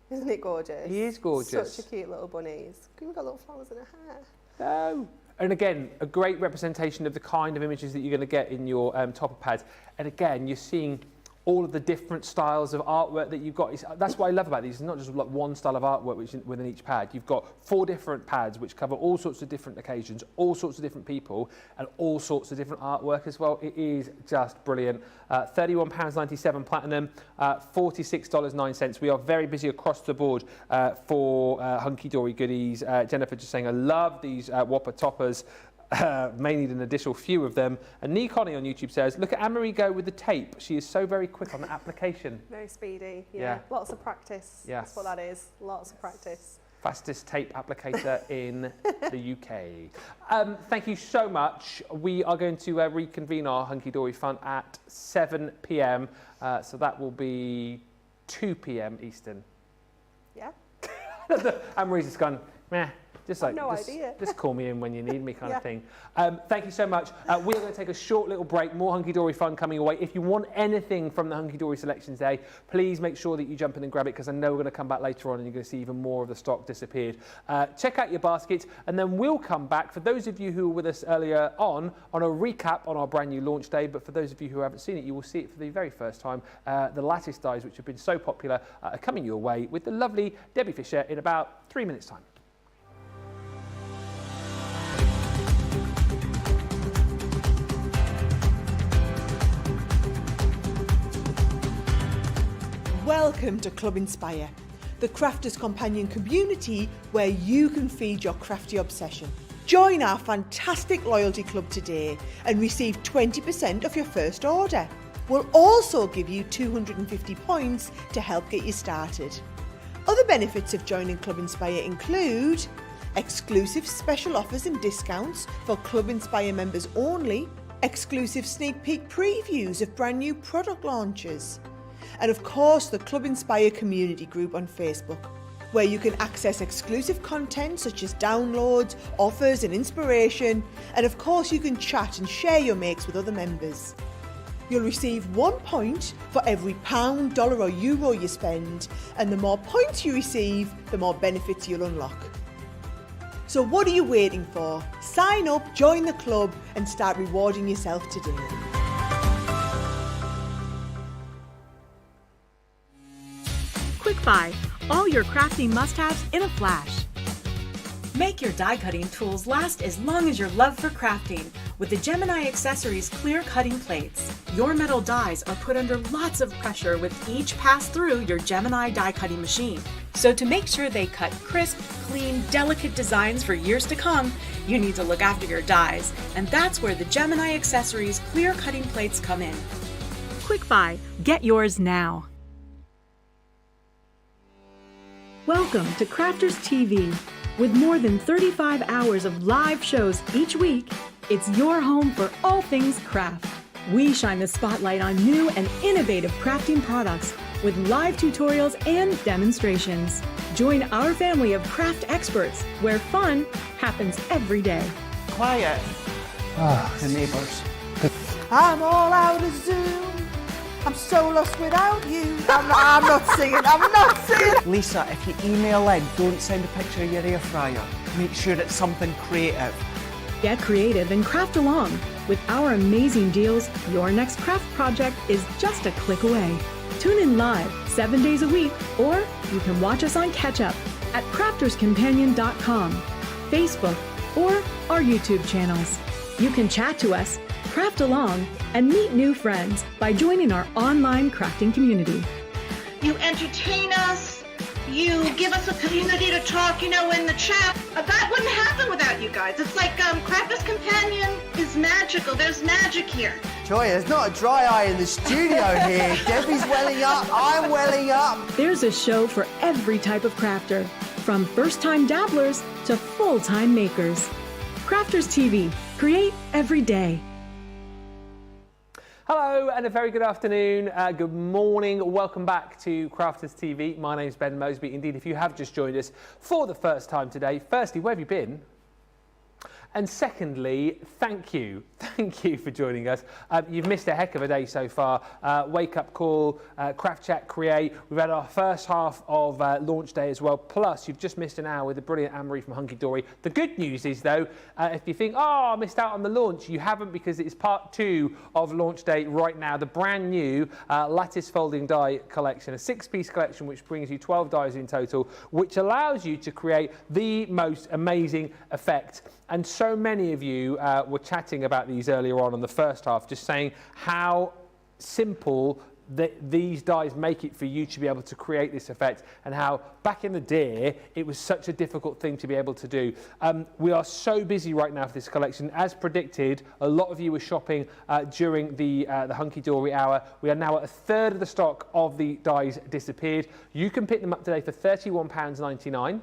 Isn't it gorgeous? He is gorgeous. Such a cute little bunny. We've got little flowers in her hair. No. And again, a great representation of the kind of images that you're going to get in your topper pads. And again, you're seeing all of the different styles of artwork that you've got. That's what I love about these. It's not just like one style of artwork within each pad. You've got 4 different pads which cover all sorts of different occasions, all sorts of different people, and all sorts of different artwork as well. It is just brilliant. £31.97 platinum, $46.09. We are very busy across the board for Hunkydory goodies. Jennifer just saying, I love these Whopper Toppers. May need an additional few of them. And Nee Connie on YouTube says, look at Anne-Marie go with the tape. She is so very quick on the application. Very speedy, yeah. Lots of practice. Yes. That's what that is. Lots of practice. Fastest tape applicator in the UK. Thank you so much. We are going to reconvene our Hunkydory fun at 7 p.m. So that will be 2 p.m. Eastern. Yeah. Anne-Marie's just gone, meh. Just like, just call me in when you need me kind of thing. Thank you so much. We are going to take a short little break. More Hunkydory fun coming away. If you want anything from the Hunkydory Selections Day, please make sure that you jump in and grab it, because I know we're going to come back later on and you're going to see even more of the stock disappeared. Check out your baskets, and then we'll come back, for those of you who were with us earlier on a recap on our brand new launch day. But for those of you who haven't seen it, you will see it for the very first time. The Lattice dies, which have been so popular, are coming your way with the lovely Debbie Fisher in about 3 minutes' time. Welcome to Club Inspire, the crafters companion community where you can feed your crafty obsession. Join our fantastic loyalty club today and receive 20% off your first order. We'll also give you 250 points to help get you started. Other benefits of joining Club Inspire include exclusive special offers and discounts for Club Inspire members only, exclusive sneak peek previews of brand new product launches, and of course the Club Inspire community group on Facebook, where you can access exclusive content such as downloads, offers and inspiration, and of course you can chat and share your makes with other members. You'll receive 1 point for every £1, dollar or euro you spend, and the more points you receive, the more benefits you'll unlock. So what are you waiting for? Sign up, join the club and start rewarding yourself today. Quick Buy, all your crafting must-haves in a flash. Make your die cutting tools last as long as your love for crafting with the Gemini Accessories clear cutting plates. Your metal dies are put under lots of pressure with each pass through your Gemini die cutting machine. So to make sure they cut crisp, clean, delicate designs for years to come, you need to look after your dies, and that's where the Gemini Accessories clear cutting plates come in. Quick Buy, get yours now. Welcome to Crafters TV. With more than 35 hours of live shows each week, it's your home for all things craft. We shine the spotlight on new and innovative crafting products with live tutorials and demonstrations. Join our family of craft experts where fun happens every day. Quiet. The neighbours. I'm all out of Zoom. I'm so lost without you. I'm not singing. I'm not singing. Lisa, if you email in, don't send a picture of your air fryer. Make sure it's something creative. Get creative and craft along. With our amazing deals, your next craft project is just a click away. Tune in live 7 days a week, or you can watch us on Catch Up at crafterscompanion.com, Facebook, or our YouTube channels. You can chat to us, craft along, and meet new friends by joining our online crafting community. You entertain us. You give us a community to talk, in the chat. That wouldn't happen without you guys. It's like Crafters Companion is magical. There's magic here. Joy, there's not a dry eye in the studio here. Debbie's welling up, I'm welling up. There's a show for every type of crafter, from first-time dabblers to full-time makers. Crafters TV. Create every day. Hello and a very good afternoon, good morning, welcome back to Crafters TV. My name's Ben Moseby. Indeed, if you have just joined us for the first time today, firstly, where have you been? And secondly, thank you for joining us. You've missed a heck of a day so far. Wake Up Call, Craft Chat, Create. We've had our first half of launch day as well. Plus, you've just missed an hour with the brilliant Anne-Marie from Hunkydory. The good news is, though, if you think, oh, I missed out on the launch, you haven't, because it's part 2 of launch day right now. The brand new Lattice folding die collection, a 6-piece collection which brings you 12 dies in total, which allows you to create the most amazing effect. And so many of you were chatting about these earlier on in the first half, just saying how simple these dies make it for you to be able to create this effect, and how back in the day it was such a difficult thing to be able to do. We are so busy right now for this collection. As predicted, a lot of you were shopping during the Hunkydory hour. We are now at a third of the stock of the dies disappeared. You can pick them up today for £31.99.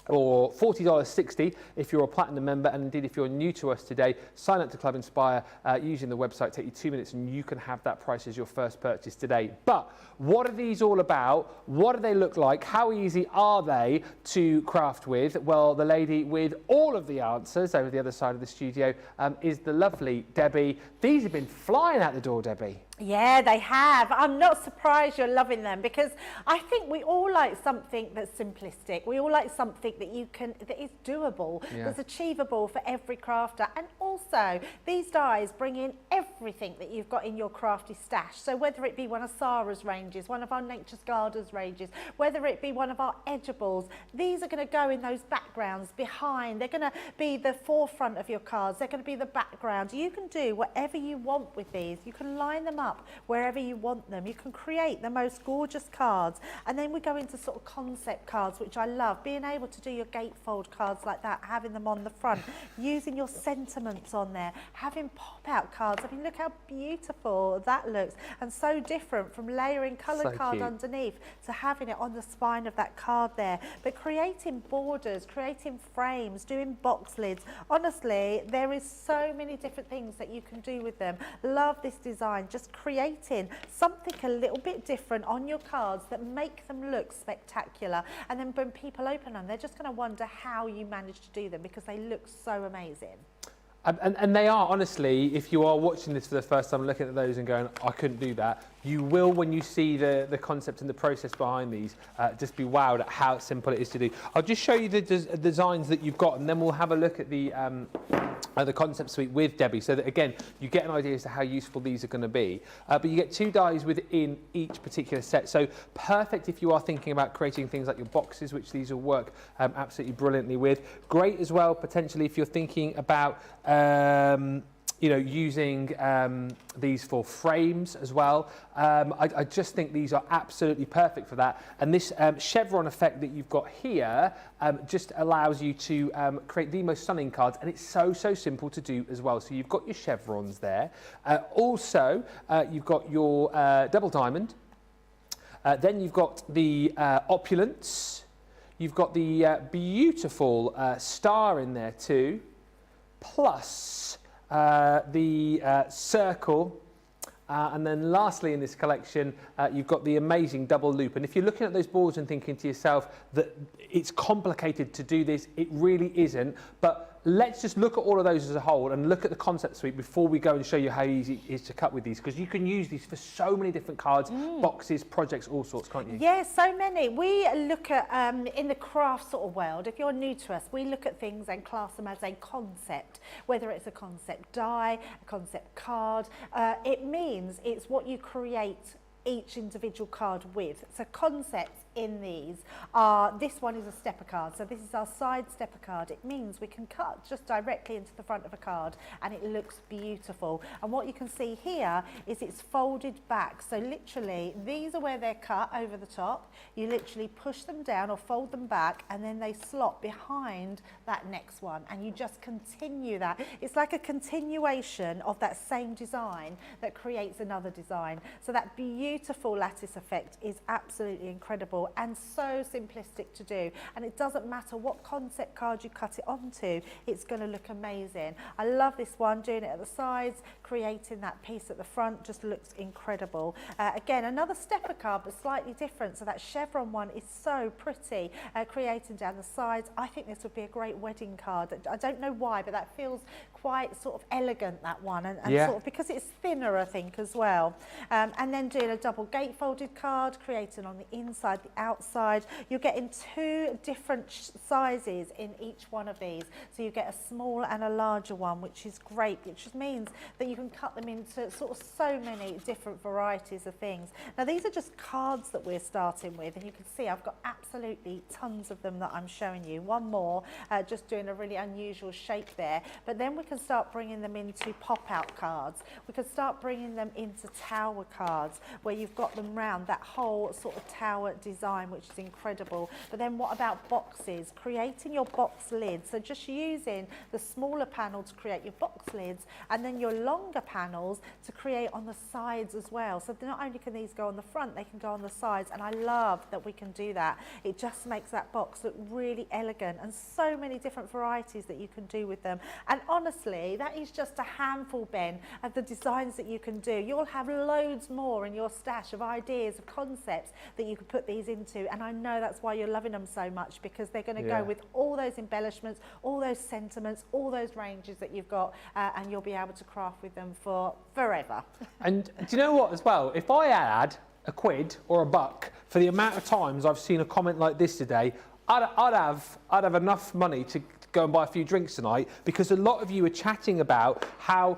or $40.60 if you're a platinum member. And indeed, if you're new to us today, sign up to Club Inspire using the website. Take you 2 minutes and you can have that price as your first purchase today. But what are these all about? What do they look like? How easy are they to craft with? Well, the lady with all of the answers over the other side of the studio is the lovely Debbie. These have been flying out the door, Debbie. Yeah, they have. I'm not surprised you're loving them, because I think we all like something that's simplistic. We all like something that is doable, that's achievable for every crafter. And also, these dies bring in everything that you've got in your crafty stash. So whether it be one of Sarah's ranges, one of our Nature's Gardens ranges, whether it be one of our edgeables, these are going to go in those backgrounds behind. They're going to be the forefront of your cards. They're going to be the background. You can do whatever you want with these. You can line them up wherever you want them. You can create the most gorgeous cards. And then we go into sort of concept cards, which I love. Being able to do your gatefold cards like that, having them on the front, using your sentiments on there, having pop-out cards. I mean, look how beautiful that looks, and so different from layering coloured card underneath to having it on the spine of that card there. But creating borders, creating frames, doing box lids. Honestly, there is so many different things that you can do with them. Love this design. Just creating something a little bit different on your cards that make them look spectacular. And then when people open them, they're just going to wonder how you managed to do them, because they look so amazing. And they are, honestly, if you are watching this for the first time, looking at those and going, I couldn't do that, you will, when you see the concept and the process behind these, just be wowed at how simple it is to do. I'll just show you the designs that you've got, and then we'll have a look at the concept suite with Debbie, so that, again, you get an idea as to how useful these are going to be. But you get 2 dies within each particular set, so perfect if you are thinking about creating things like your boxes, which these will work absolutely brilliantly with. Great as well, potentially, if you're thinking about using these for frames as well. I just think these are absolutely perfect for that. And this chevron effect that you've got here just allows you to create the most stunning cards, and it's so simple to do as well. So you've got your chevrons there. Also, you've got your double diamond. Then you've got the opulence. You've got the beautiful star in there too, plus the circle And then lastly in this collection, you've got the amazing double loop. And if you're looking at those boards and thinking to yourself that it's complicated to do this, it really isn't. But let's just look at all of those as a whole and look at the concept suite before we go and show you how easy it is to cut with these, because you can use these for so many different cards, boxes, projects, all sorts, can't you? Yeah, so many. We look at, in the craft sort of world, if you're new to us, we look at things and class them as a concept, whether it's a concept die, a concept card. It means it's what you create each individual card with. So concepts in these are, this one is a stepper card, so this is our side stepper card. It means we can cut just directly into the front of a card and it looks beautiful. And what you can see here is it's folded back, so literally these are where they're cut over the top. You literally push them down or fold them back and then they slot behind that next one, and you just continue that. It's like a continuation of that same design that creates another design. So that beautiful lattice effect is absolutely incredible and so simplistic to do, and it doesn't matter what concept card you cut it onto, it's going to look amazing. I love this one, doing it at the sides, creating that piece at the front just looks incredible. Again, another stepper card but slightly different, so that chevron one is so pretty, creating down the sides. I think this would be a great wedding card. I don't know why, but that feels quite sort of elegant, that one, and sort of because it's thinner, I think, as well. And then doing a double gate folded card, creating on the inside, the outside. You're getting two different sizes in each one of these, so you get a small and a larger one, which is great, which just means that you can cut them into sort of so many different varieties of things. Now these are just cards that we're starting with, and you can see I've got absolutely tons of them that I'm showing you. One more, just doing a really unusual shape there, but then we can start bringing them into pop-out cards. We can start bringing them into tower cards, where you've got them round that whole sort of tower design, which is incredible. But then what about boxes? Creating your box lids, so just using the smaller panel to create your box lids, and then your longer panels to create on the sides as well. So not only can these go on the front, they can go on the sides, and I love that we can do that. It just makes that box look really elegant, and so many different varieties that you can do with them. And honestly, that is just a handful, Ben, of the designs that you can do. You'll have loads more in your stash of ideas, of concepts that you can put these into, and I know that's why you're loving them so much, because they're going to go with all those embellishments, all those sentiments, all those ranges that you've got, and you'll be able to craft with them for forever. And do you know what as well? If I had a quid or a buck for the amount of times I've seen a comment like this today, I'd have enough money to go and buy a few drinks tonight, because a lot of you are chatting about how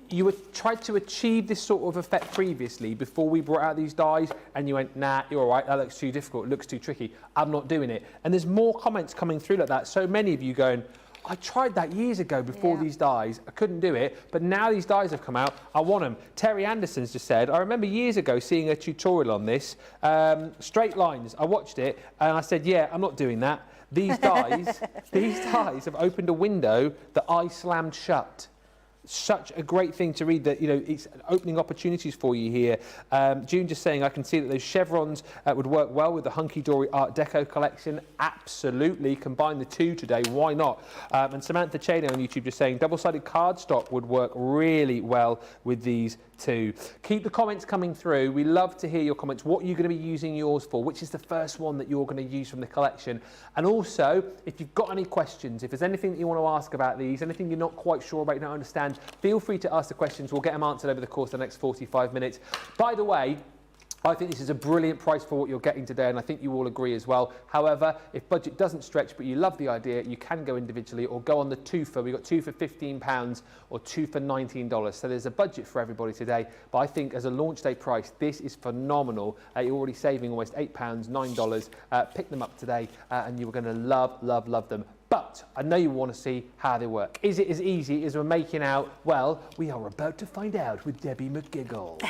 you had tried to achieve this sort of effect previously before we brought out these dies, and you went, nah, you're all right, that looks too difficult, it looks too tricky, I'm not doing it. And there's more comments coming through like that. So many of you going, I tried that years ago before these dies, I couldn't do it, but now these dies have come out, I want them. Terry Anderson's just said, I remember years ago seeing a tutorial on this, straight lines, I watched it, and I said, yeah, I'm not doing that. These dies have opened a window that I slammed shut. Such a great thing to read, that, you know, it's opening opportunities for you here. June just saying, I can see that those chevrons would work well with the Hunkydory Art Deco collection. Absolutely, combine the two today, why not? And Samantha Chano on YouTube just saying, double-sided cardstock would work really well with these too. Keep the comments coming through. We love to hear your comments. What are you going to be using yours for? Which is the first one that you're going to use from the collection? And also, if you've got any questions, if there's anything that you want to ask about these, anything you're not quite sure about, you don't understand, feel free to ask the questions. We'll get them answered over the course of the next 45 minutes. By the way, I think this is a brilliant price for what you're getting today, and I think you all agree as well. However, if budget doesn't stretch but you love the idea, you can go individually or go on the two for. We've got two for £15 or two for $19. So there's a budget for everybody today. But I think as a launch day price, this is phenomenal. You're already saving almost £8, $9. Pick them up today and you're going to love, love, love them. But I know you want to see how they work. Is it as easy as we're making out? Well, we are about to find out with Debbie McGiggles.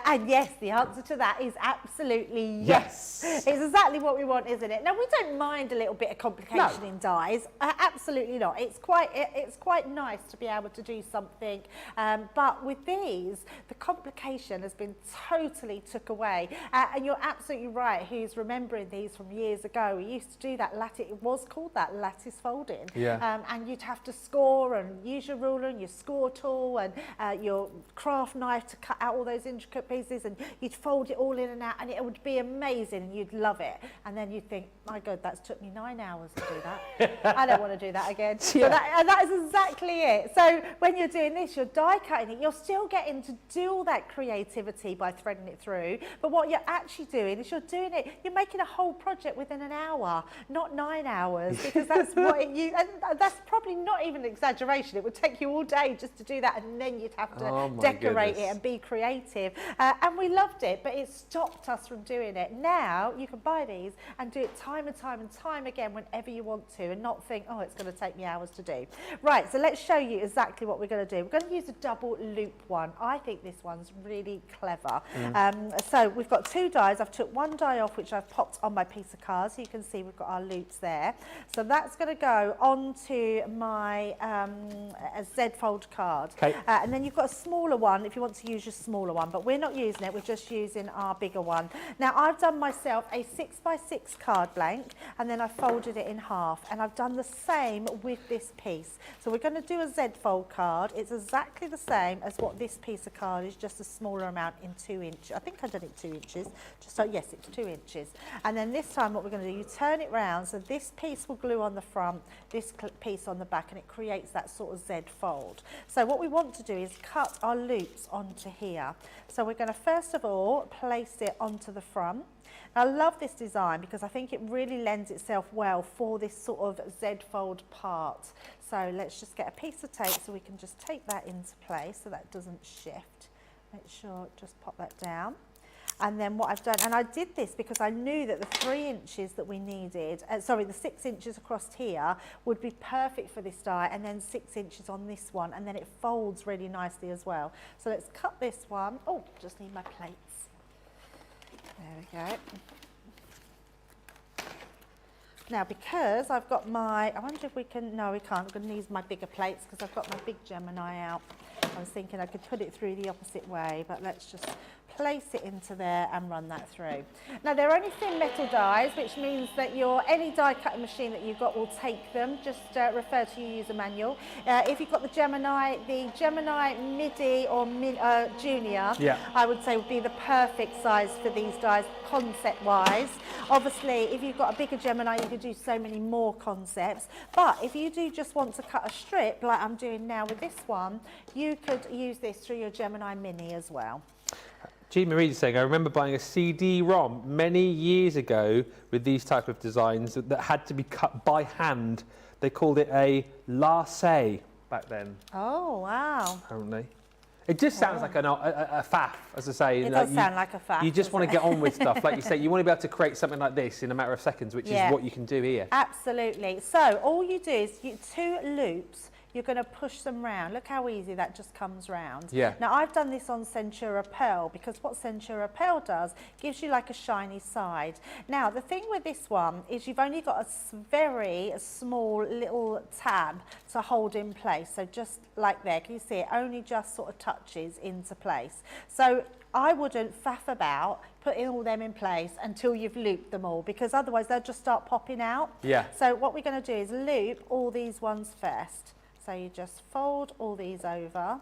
And yes, the answer to that is absolutely yes. It's exactly what we want, isn't it? Now, we don't mind a little bit of complication in dies. Absolutely not. It's quite nice to be able to do something. But with these, the complication has been totally took away. And you're absolutely right. Who's remembering these from years ago? We used to do that lattice. It was was called that, lattice folding. Yeah. And you'd have to score and use your ruler and your score tool and your craft knife to cut out all those intricate pieces, and you'd fold it all in and out, and it would be amazing and you'd love it. And then you'd think, my God, that's took me 9 hours to do that. I don't want to do that again. Yeah. And that is exactly it. So when you're doing this, you're die cutting it, you're still getting to do all that creativity by threading it through. But what you're actually doing is you're making a whole project within an hour, not 9 hours, because that's what and that's probably not even an exaggeration. It would take you all day just to do that, and then you'd have to decorate it and be creative. And we loved it, but it stopped us from doing it. Now you can buy these and do it time and time and time again whenever you want to, and not think, oh, it's going to take me hours to do. Right, so let's show you exactly what we're going to do. We're going to use a double loop one. I think this one's really clever. So we've got 2 dies. I've took 1 die off, which I've popped on my piece of card, so you can see we've got our loops there. So that's going to go onto my Z fold card. Okay. And then you've got a smaller one if you want to use your smaller one, but we're not using it, we're just using our bigger one. Now I've done myself a 6x6 card blank, and then I folded it in half, and I've done the same with this piece. So we're going to do a Z fold card. It's exactly the same as what this piece of card is, just a smaller amount in 2 inches. I think I've done it 2 inches. Yes, it's 2 inches. And then this time what we're going to do, you turn it round, so this piece will glue on the front, this piece on the back, and it creates that sort of Z fold. So what we want to do is cut our loops onto here. So we're going to first of all place it onto the front. I love this design because I think it really lends itself well for this sort of Z fold part. So let's just get a piece of tape so we can just tape that into place so that doesn't shift. Make sure, just pop that down. And then what I've done, and I did this because I knew that the 3 inches that we needed, the 6 inches across here would be perfect for this die, and then 6 inches on this one, and then it folds really nicely as well. So let's cut this one. Oh, just need my plates. There we go. Now, because I've got my, I wonder if we can, no we can't, I'm going to use my bigger plates because I've got my big Gemini out. I was thinking I could put it through the opposite way, but let's just place it into there and run that through. Now they're only thin metal dies, which means that any die cutting machine that you've got will take them. Just refer to your user manual. If you've got the Gemini Midi or Junior, I would say would be the perfect size for these dies concept wise. Obviously if you've got a bigger Gemini you could do so many more concepts, but if you do just want to cut a strip like I'm doing now with this one, you could use this through your Gemini Mini as well. Jean-Marie is saying, I remember buying a CD-ROM many years ago with these type of designs that had to be cut by hand. They called it a lasse back then. Oh, wow. Apparently. It just sounds like a faff, as I say. It does sound like a faff. You just want to get on with stuff. Like you say, you want to be able to create something like this in a matter of seconds, which is what you can do here. Absolutely. So all you do is 2 loops. You're going to push them round. Look how easy that just comes round. Yeah. Now I've done this on Centura Pearl because what Centura Pearl does gives you like a shiny side. Now the thing with this one is you've only got a very small little tab to hold in place. So just like there, can you see it only just sort of touches into place. So I wouldn't faff about putting all them in place until you've looped them all, because otherwise they'll just start popping out. Yeah. So what we're going to do is loop all these ones first. So you just fold all these over,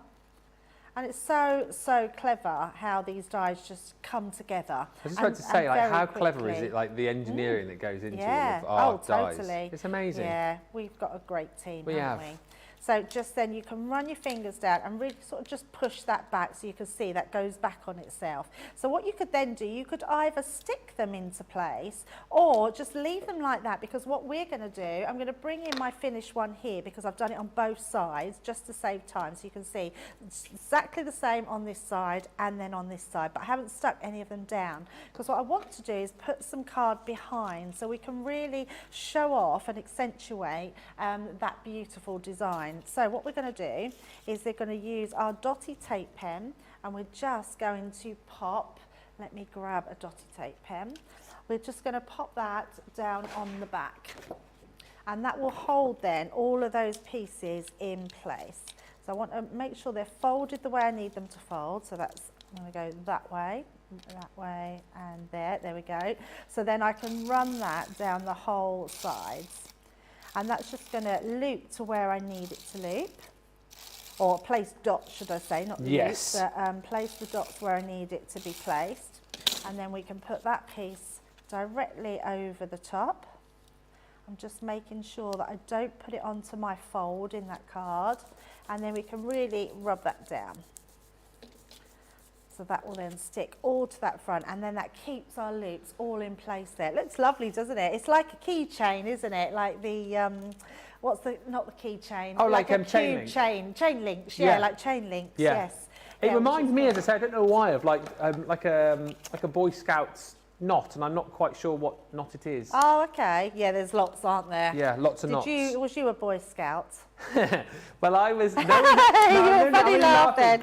and it's so clever how these dies just come together. I was just about to say, like, how clever is it, like the engineering that goes into all of our dies? Totally. It's amazing. Yeah, we've got a great team, We haven't have. we? So just then you can run your fingers down and really sort of just push that back so you can see that goes back on itself. So what you could then do, you could either stick them into place or just leave them like that, because what we're going to do, I'm going to bring in my finished one here because I've done it on both sides just to save time. So you can see it's exactly the same on this side and then on this side, but I haven't stuck any of them down because what I want to do is put some card behind so we can really show off and accentuate that beautiful design. So what we're going to do is we're going to use our dotty tape pen, and we're just going to pop, let me grab a dotty tape pen, we're just going to pop that down on the back, and that will hold then all of those pieces in place. So I want to make sure they're folded the way I need them to fold, so that's, I'm going to go that way, and there we go. So then I can run that down the whole sides. And that's just going to loop to where I need it to loop. Or place dots, should I say, not yes. loops, but place the dots where I need it to be placed. And then we can put that piece directly over the top. I'm just making sure that I don't put it onto my fold in that card. And then we can really rub that down. So that will then stick all to that front, and then that keeps our loops all in place there. It looks lovely, doesn't it? It's like a keychain, isn't it? Like the, not the keychain. Oh, like a chain cube link. Chain links, yeah, like chain links, yes. It Yeah, reminds me, as I say, I don't know why, of like a Boy Scouts knot, and I'm not quite sure what knot it is. Oh, okay. Yeah, there's lots, aren't there? Yeah, lots of knots. Was you a Boy Scout? Well, I was. Funny laugh then.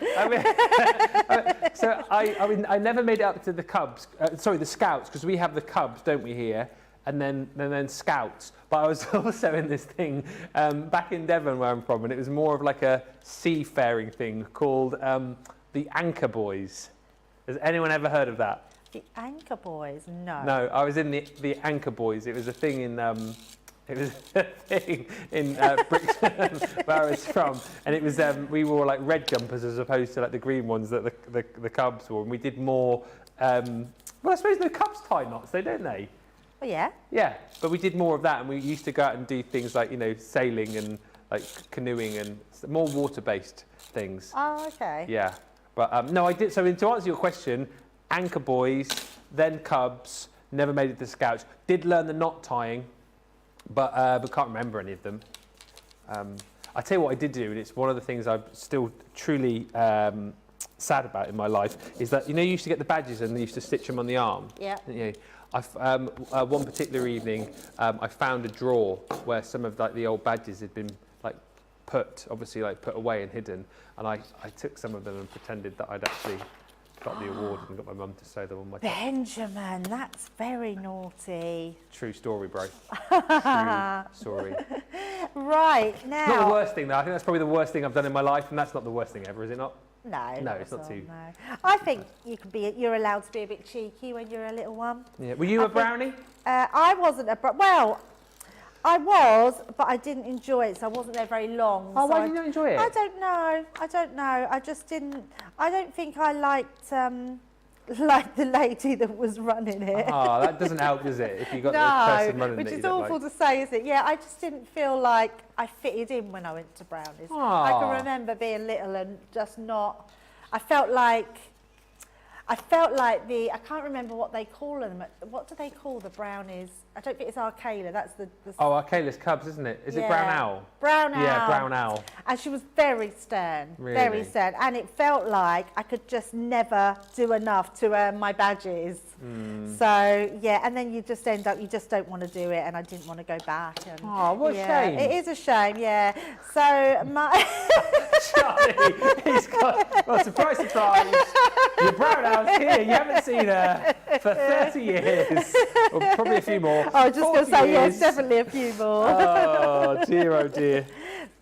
So I never made it up to the Cubs. Sorry, the Scouts, because we have the Cubs, don't we, here? And then Scouts. But I was also in this thing back in Devon, where I'm from, and it was more of like a seafaring thing called the Anchor Boys. Has anyone ever heard of that? The Anchor Boys? No. No, I was in the Anchor Boys. It was a thing in Brixton, where I was from, and it was we wore like red jumpers as opposed to like the green ones that the Cubs wore, and we did more. Well, I suppose the Cubs tie knots, don't they? Oh yeah. Yeah, but we did more of that, and we used to go out and do things like sailing and like canoeing and more water-based things. Oh, okay. Yeah, but no, I did. So to answer your question, Anchor Boys, then Cubs. Never made it to Scouts. Did learn the knot tying, but can't remember any of them. I tell you what I did do, and it's one of the things I'm still truly sad about in my life, is that you used to get the badges and they used to stitch them on the arm. Yeah. One particular evening, I found a drawer where some of like the old badges had been like put away and hidden, and I took some of them and pretended that I'd actually got the award and got my mum to sew them on my top. Benjamin, that's very naughty. True story, bro. True story. Right, now... Not the worst thing, though. I think that's probably the worst thing I've done in my life, and that's not the worst thing ever, is it not? No, No, it's not too... No. I think you're allowed to be a bit cheeky when you're a little one. Yeah. Were you a brownie? I wasn't a brownie. Well, I was, but I didn't enjoy it, so I wasn't there very long. Oh, so why did you not enjoy it? I don't know. I just didn't... I don't think I liked the lady that was running it. Oh, that doesn't help, does it? If you got the person running it. Which is awful to say, isn't it? Yeah, I just didn't feel like I fitted in when I went to brownies. Oh. I can remember being little and just not... I felt like I can't remember what they call them. What do they call the brownies? I don't think it's Arcala. That's the Oh, Arcala's Cubs, isn't it? Is it Brown Owl? Brown Owl. Yeah, Brown Owl. And she was very stern. Really? Very stern. And it felt like I could just never do enough to earn my badges. So, yeah, and then you just end up, you just don't want to do it, and I didn't want to go back. And, oh, what a shame. It is a shame, yeah. So, Charlie, he's got, well, surprise, surprise, your Brown Owl's here. You haven't seen her for 30 years, or probably a few more. I was just going to say, years. yes, definitely a few more. Oh, dear, oh, dear.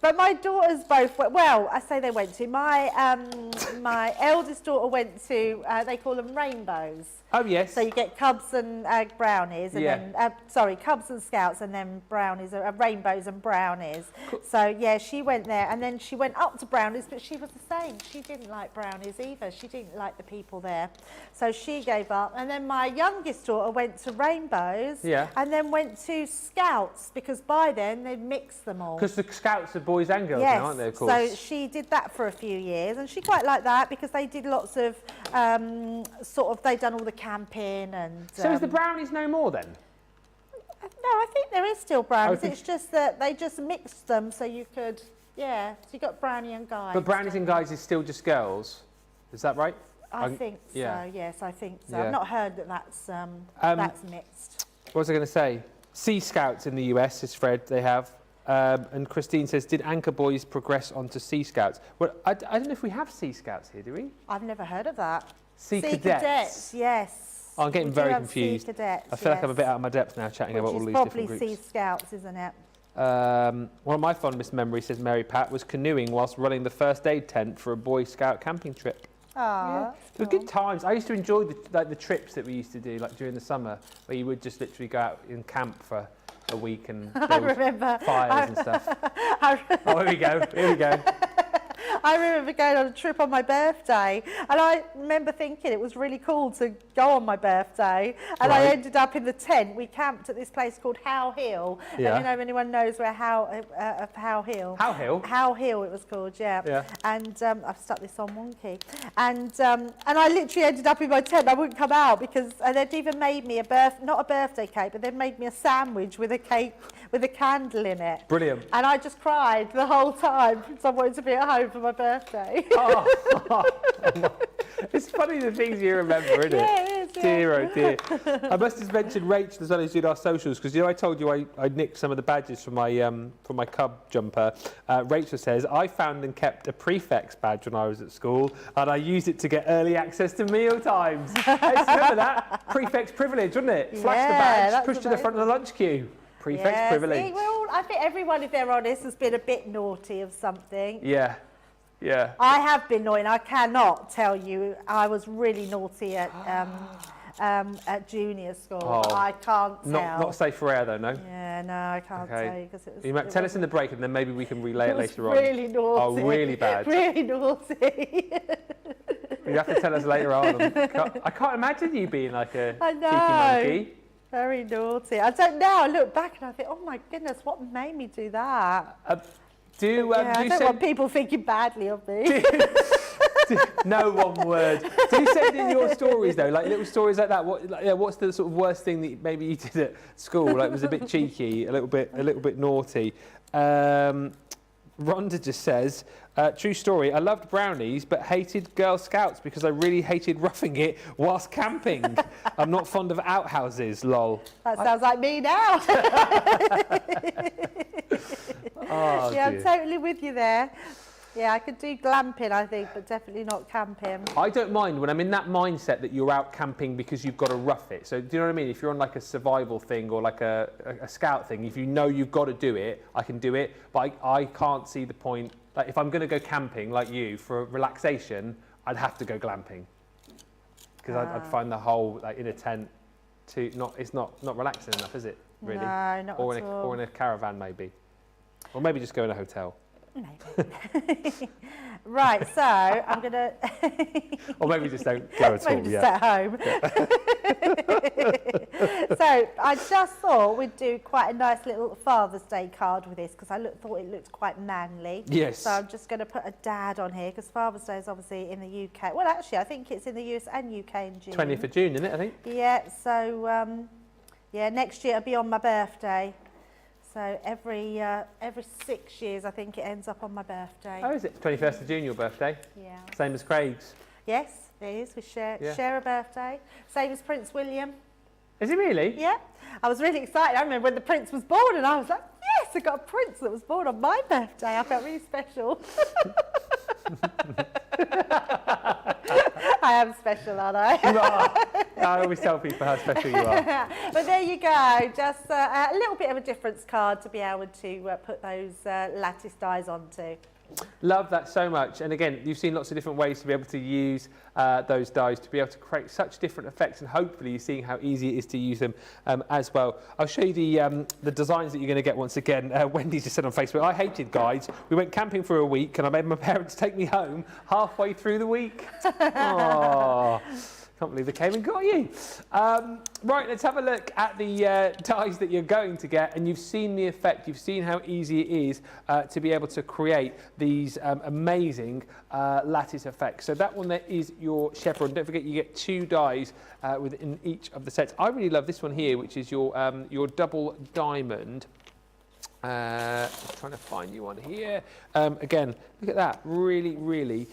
But my daughters both went, well, I say they went to, my eldest daughter went to, they call them rainbows. Oh, yes. So you get Cubs and brownies, and then, Cubs and Scouts, and then brownies, rainbows and brownies. Cool. So, yeah, she went there, and then she went up to brownies, but she was the same. She didn't like brownies either. She didn't like the people there. So she gave up. And then my youngest daughter went to rainbows, and then went to Scouts, because by then they'd mixed them all. Because the Scouts are boys and girls now, aren't they, of course? So she did that for a few years, and she quite liked that, because they did lots of, they'd done all the camping and... So is the brownies no more then? No, I think there is still brownies. Oh, it's just that they just mixed them so you could, so you got brownie and guys. But brownies and guys is still just girls, is that right? I think so, yes, I think so. Yeah. I've not heard that that's mixed. What was I going to say? Sea Scouts in the US, is Fred, they have. And Christine says, did Anchor Boys progress onto Sea Scouts? Well, I don't know if we have Sea Scouts here, do we? I've never heard of that. Sea Cadets, yes. Oh, I'm getting very confused. Sea Cadets, I feel like I'm a bit out of my depth now chatting about all these different groups. Probably Sea Scouts, isn't it? One of my fondest memories, says Mary Pat, was canoeing whilst running the first aid tent for a Boy Scout camping trip. Oh, It was good times. I used to enjoy the trips that we used to do, like during the summer, where you would just literally go out and camp for a week and I build remember. fires and stuff. Oh, here we go. Here we go. I remember going on a trip on my birthday, and I remember thinking it was really cool to go on my birthday, and I ended up in the tent. We camped at this place called How Hill. Yeah. I don't know if anyone knows where How Hill. How Hill? How Hill it was called, yeah. Yeah. And I've stuck this on wonky. And I literally ended up in my tent. I wouldn't come out because they'd even made me not a birthday cake, but they'd made me a sandwich with a cake with a candle in it. Brilliant. And I just cried the whole time because I wanted to be at home for my birthday. Oh. It's funny the things you remember, isn't it? Yeah, it is, yeah. Dear, oh dear. I must have mentioned Rachel as well as did our socials, because I told you I nicked some of the badges from my Cub jumper. Rachel says, I found and kept a prefect's badge when I was at school, and I used it to get early access to meal times. Remember that? Prefect's privilege, wasn't it? Flash the badge, push to the front of the lunch queue. Prefect's privilege. I think everyone, if they're honest, has been a bit naughty of something. Yeah. Yeah. I have been naughty, and I cannot tell you. I was really naughty at junior school. Oh. I can't tell. Not safe for air though, no? Yeah, no, I can't tell you because it was. You might tell us in the break, and then maybe we can relay it later on. Really naughty. Oh, really bad. Really naughty. You have to tell us later on. I can't imagine you being like a I know. cheeky monkey. Very naughty. I don't know. I look back and I think, oh my goodness, what made me do that? I don't want people thinking badly of me. No one word. Do you send in your stories though, like little stories like that? What's the sort of worst thing that maybe you did at school? Like was a bit cheeky, a little bit naughty. Rhonda just says, true story, I loved brownies but hated Girl Scouts because I really hated roughing it whilst camping. I'm not fond of outhouses, lol. That sounds like me now. Oh, yeah, dear. I'm totally with you there. Yeah, I could do glamping, I think, but definitely not camping. I don't mind when I'm in that mindset that you're out camping because you've got to rough it. So do you know what I mean? If you're on like a survival thing or like a scout thing, if you know you've got to do it, I can do it. But I can't see the point. Like if I'm going to go camping like you for relaxation, I'd have to go glamping. Because I'd find the whole like in a tent it's not relaxing enough, is it? Really? No, not at all. Or in a caravan maybe. Or maybe just go in a hotel. Maybe. Right, so I'm going to... Or maybe just don't go at all. Maybe just at home. So I just thought we'd do quite a nice little Father's Day card with this because I thought it looked quite manly. Yes. So I'm just going to put a dad on here because Father's Day is obviously in the UK. Well, actually, I think it's in the US and UK in June. 20th of June, isn't it, I think? Yeah, so next year it'll be on my birthday. So every 6 years, I think it ends up on my birthday. Oh, is it? 21st of June, your birthday? Yeah. Same as Craig's? Yes, it is. We share a birthday. Same as Prince William. Is it really? Yeah. I was really excited. I remember when the Prince was born and I was like, yes, I got a Prince that was born on my birthday. I felt really special. I am special, aren't I? You are. I always tell people how special you are. But there you go, just a little bit of a difference card to be able to put those lattice dies onto. Love that so much. And again, you've seen lots of different ways to be able to use those dies to be able to create such different effects, and hopefully you're seeing how easy it is to use them as well. I'll show you the designs that you're going to get once again. Wendy just said on Facebook, I hated guides. We went camping for a week and I made my parents take me home halfway through the week. Oh. Can't believe they came and got you. Right, let's have a look at the dies that you're going to get, and you've seen the effect. You've seen how easy it is to be able to create these amazing lattice effects. So that one there is your chaperone. Don't forget you get 2 dies within each of the sets. I really love this one here, which is your double diamond. Trying to find you one here. Again, look at that. Really, really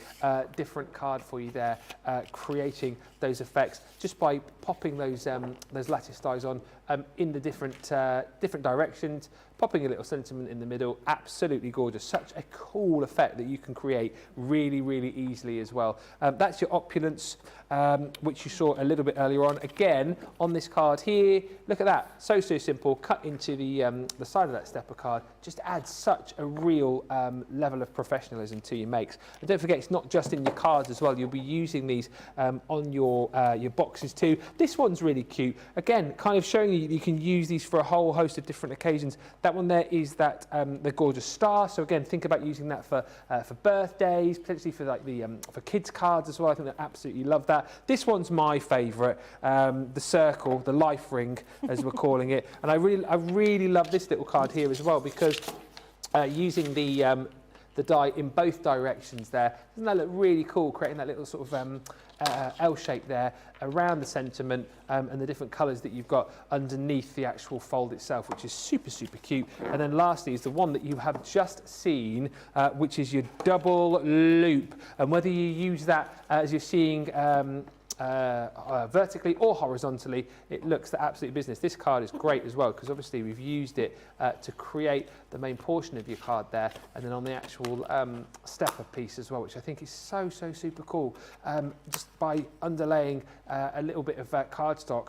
different card for you there, creating those effects just by popping those lattice dies on in the different directions, popping a little sentiment in the middle, absolutely gorgeous. Such a cool effect that you can create really, really easily as well. That's your opulence, which you saw a little bit earlier on. Again, on this card here, look at that. So simple. Cut into the side of that stepper card. Just adds such a real level of professionalism to your makes. And don't forget, it's not just in your cards as well. You'll be using these on your boxes too. This one's really cute. Again, kind of showing you can use these for a whole host of different occasions. That one there is that the gorgeous star. So again, think about using that for birthdays, potentially for like the for kids cards as well. I think they absolutely love that. This one's my favourite, the circle, the life ring, as we're calling it. And I really love this little card here as well, because using the die in both directions there, doesn't that look really cool, creating that little sort of L shape there around the sentiment and the different colours that you've got underneath the actual fold itself, which is super cute. And then lastly is the one that you have just seen, which is your double loop. And whether you use that as you're seeing vertically or horizontally, it looks the absolute business. This card is great as well, because obviously we've used it to create the main portion of your card there, and then on the actual stepper piece as well, which I think is so super cool. Just by underlaying a little bit of cardstock,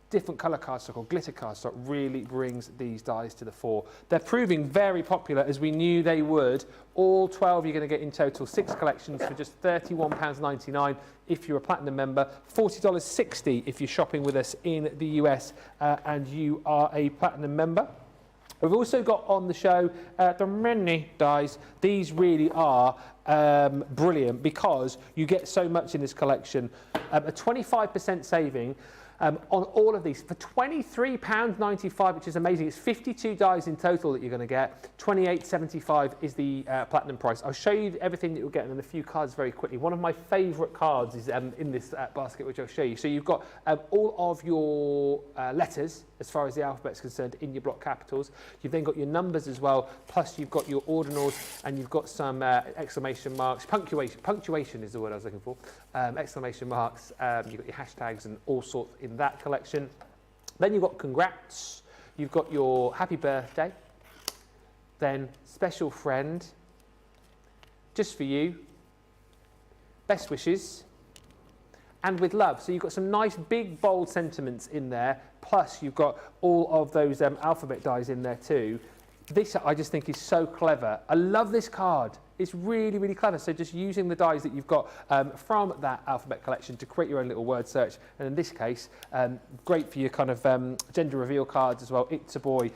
different colour cardstock or glitter cardstock, really brings these dies to the fore. They're proving very popular, as we knew they would. All 12 you're going to get in total, 6 collections for just £31.99 if you're a Platinum member, $40.60 if you're shopping with us in the US and you are a Platinum member. We've also got on the show the mini dies. These really are brilliant, because you get so much in this collection. A 25% saving on all of these for £23.95, which is amazing. It's 52 dies in total that you're going to get. £28.75 is the Platinum price. I'll show you everything that you'll get and a few cards very quickly. One of my favourite cards is in this basket, which I'll show you. So you've got all of your letters, as far as the alphabet is concerned, in your block capitals. You've then got your numbers as well, plus you've got your ordinals, and you've got some exclamation marks. Punctuation is the word I was looking for. Exclamation marks. You've got your hashtags and all sorts in that collection. Then you've got congrats. You've got your happy birthday. Then special friend. Just for you. Best wishes. And with love. So you've got some nice big bold sentiments in there, plus you've got all of those alphabet dies in there too. This I just think is so clever. I love this card. It's really clever. So just using the dies that you've got from that alphabet collection to create your own little word search. And in this case, great for your kind of gender reveal cards as well. It's a boy.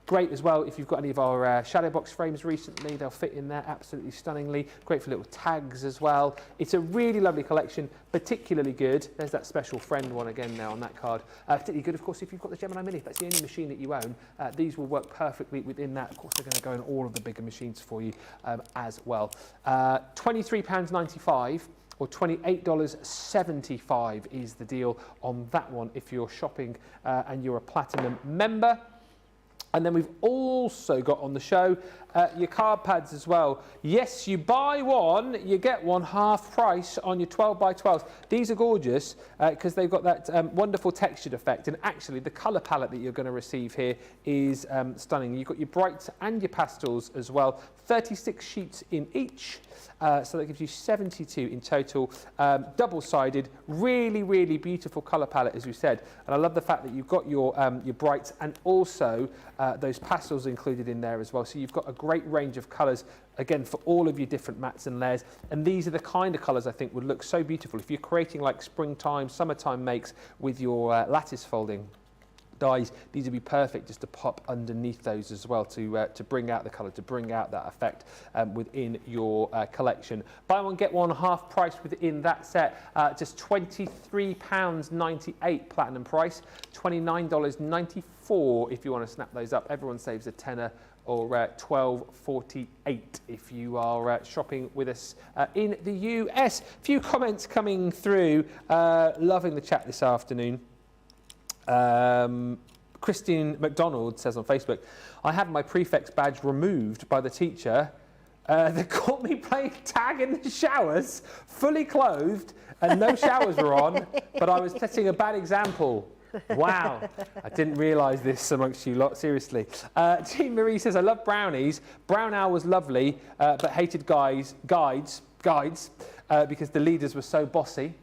Great as well if you've got any of our shadow box frames recently. They'll fit in there absolutely stunningly. Great for little tags as well. It's a really lovely collection, particularly good. There's that special friend one again now on that card. Particularly good, of course, if you've got the Gemini Mini. If that's the only machine that you own, these will work perfectly within that. Of course, they're going to go in all of the bigger machines for you as well. £23.95 or $28.75 is the deal on that one if you're shopping and you're a Platinum member. And then we've also got on the show your card pads as well. Yes, you buy one, you get one half price on your 12x12s. These are gorgeous because they've got that wonderful textured effect. And actually, the colour palette that you're going to receive here is stunning. You've got your brights and your pastels as well. 36 sheets in each. So that gives you 72 in total. Double-sided, really beautiful colour palette, as we said. And I love the fact that you've got your brights and also those pastels included in there as well. So you've got a great range of colours, again, for all of your different mattes and layers. And these are the kind of colours I think would look so beautiful if you're creating like springtime, summertime makes with your lattice folding dies. These would be perfect just to pop underneath those as well to bring out the colour, to bring out that effect within your collection. Buy one, get one half price within that set. Just £23.98 Platinum price, $29.94 if you want to snap those up. Everyone saves a tenner, or $12.48 if you are shopping with us in the US. Few comments coming through. Loving the chat this afternoon. Christine McDonald says on Facebook, I had my prefect's badge removed by the teacher. They caught me playing tag in the showers, fully clothed, and no showers were on, but I was setting a bad example. Wow, I didn't realise this amongst you lot, seriously. Team Miri says, I love brownies. Brown Owl was lovely, but hated guides because the leaders were so bossy.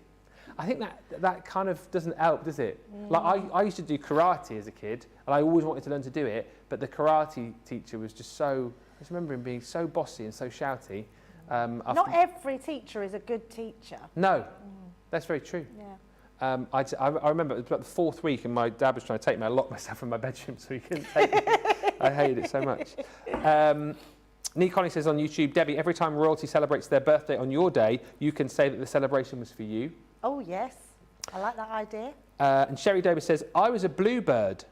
I think that kind of doesn't help, does it? Like I used to do karate as a kid, and I always wanted to learn to do it, but the karate teacher was just so, I just remember him being so bossy and so shouty. Not every teacher is a good teacher. No, that's very true. Yeah. I remember it was about the 4th week and my dad was trying to take me. I locked myself in my bedroom so he couldn't take me. I hated it so much. Nick Connie says on YouTube, Debbie, every time royalty celebrates their birthday on your day, you can say that the celebration was for you. Oh, yes. I like that idea. And Sherry Dover says, I was a bluebird.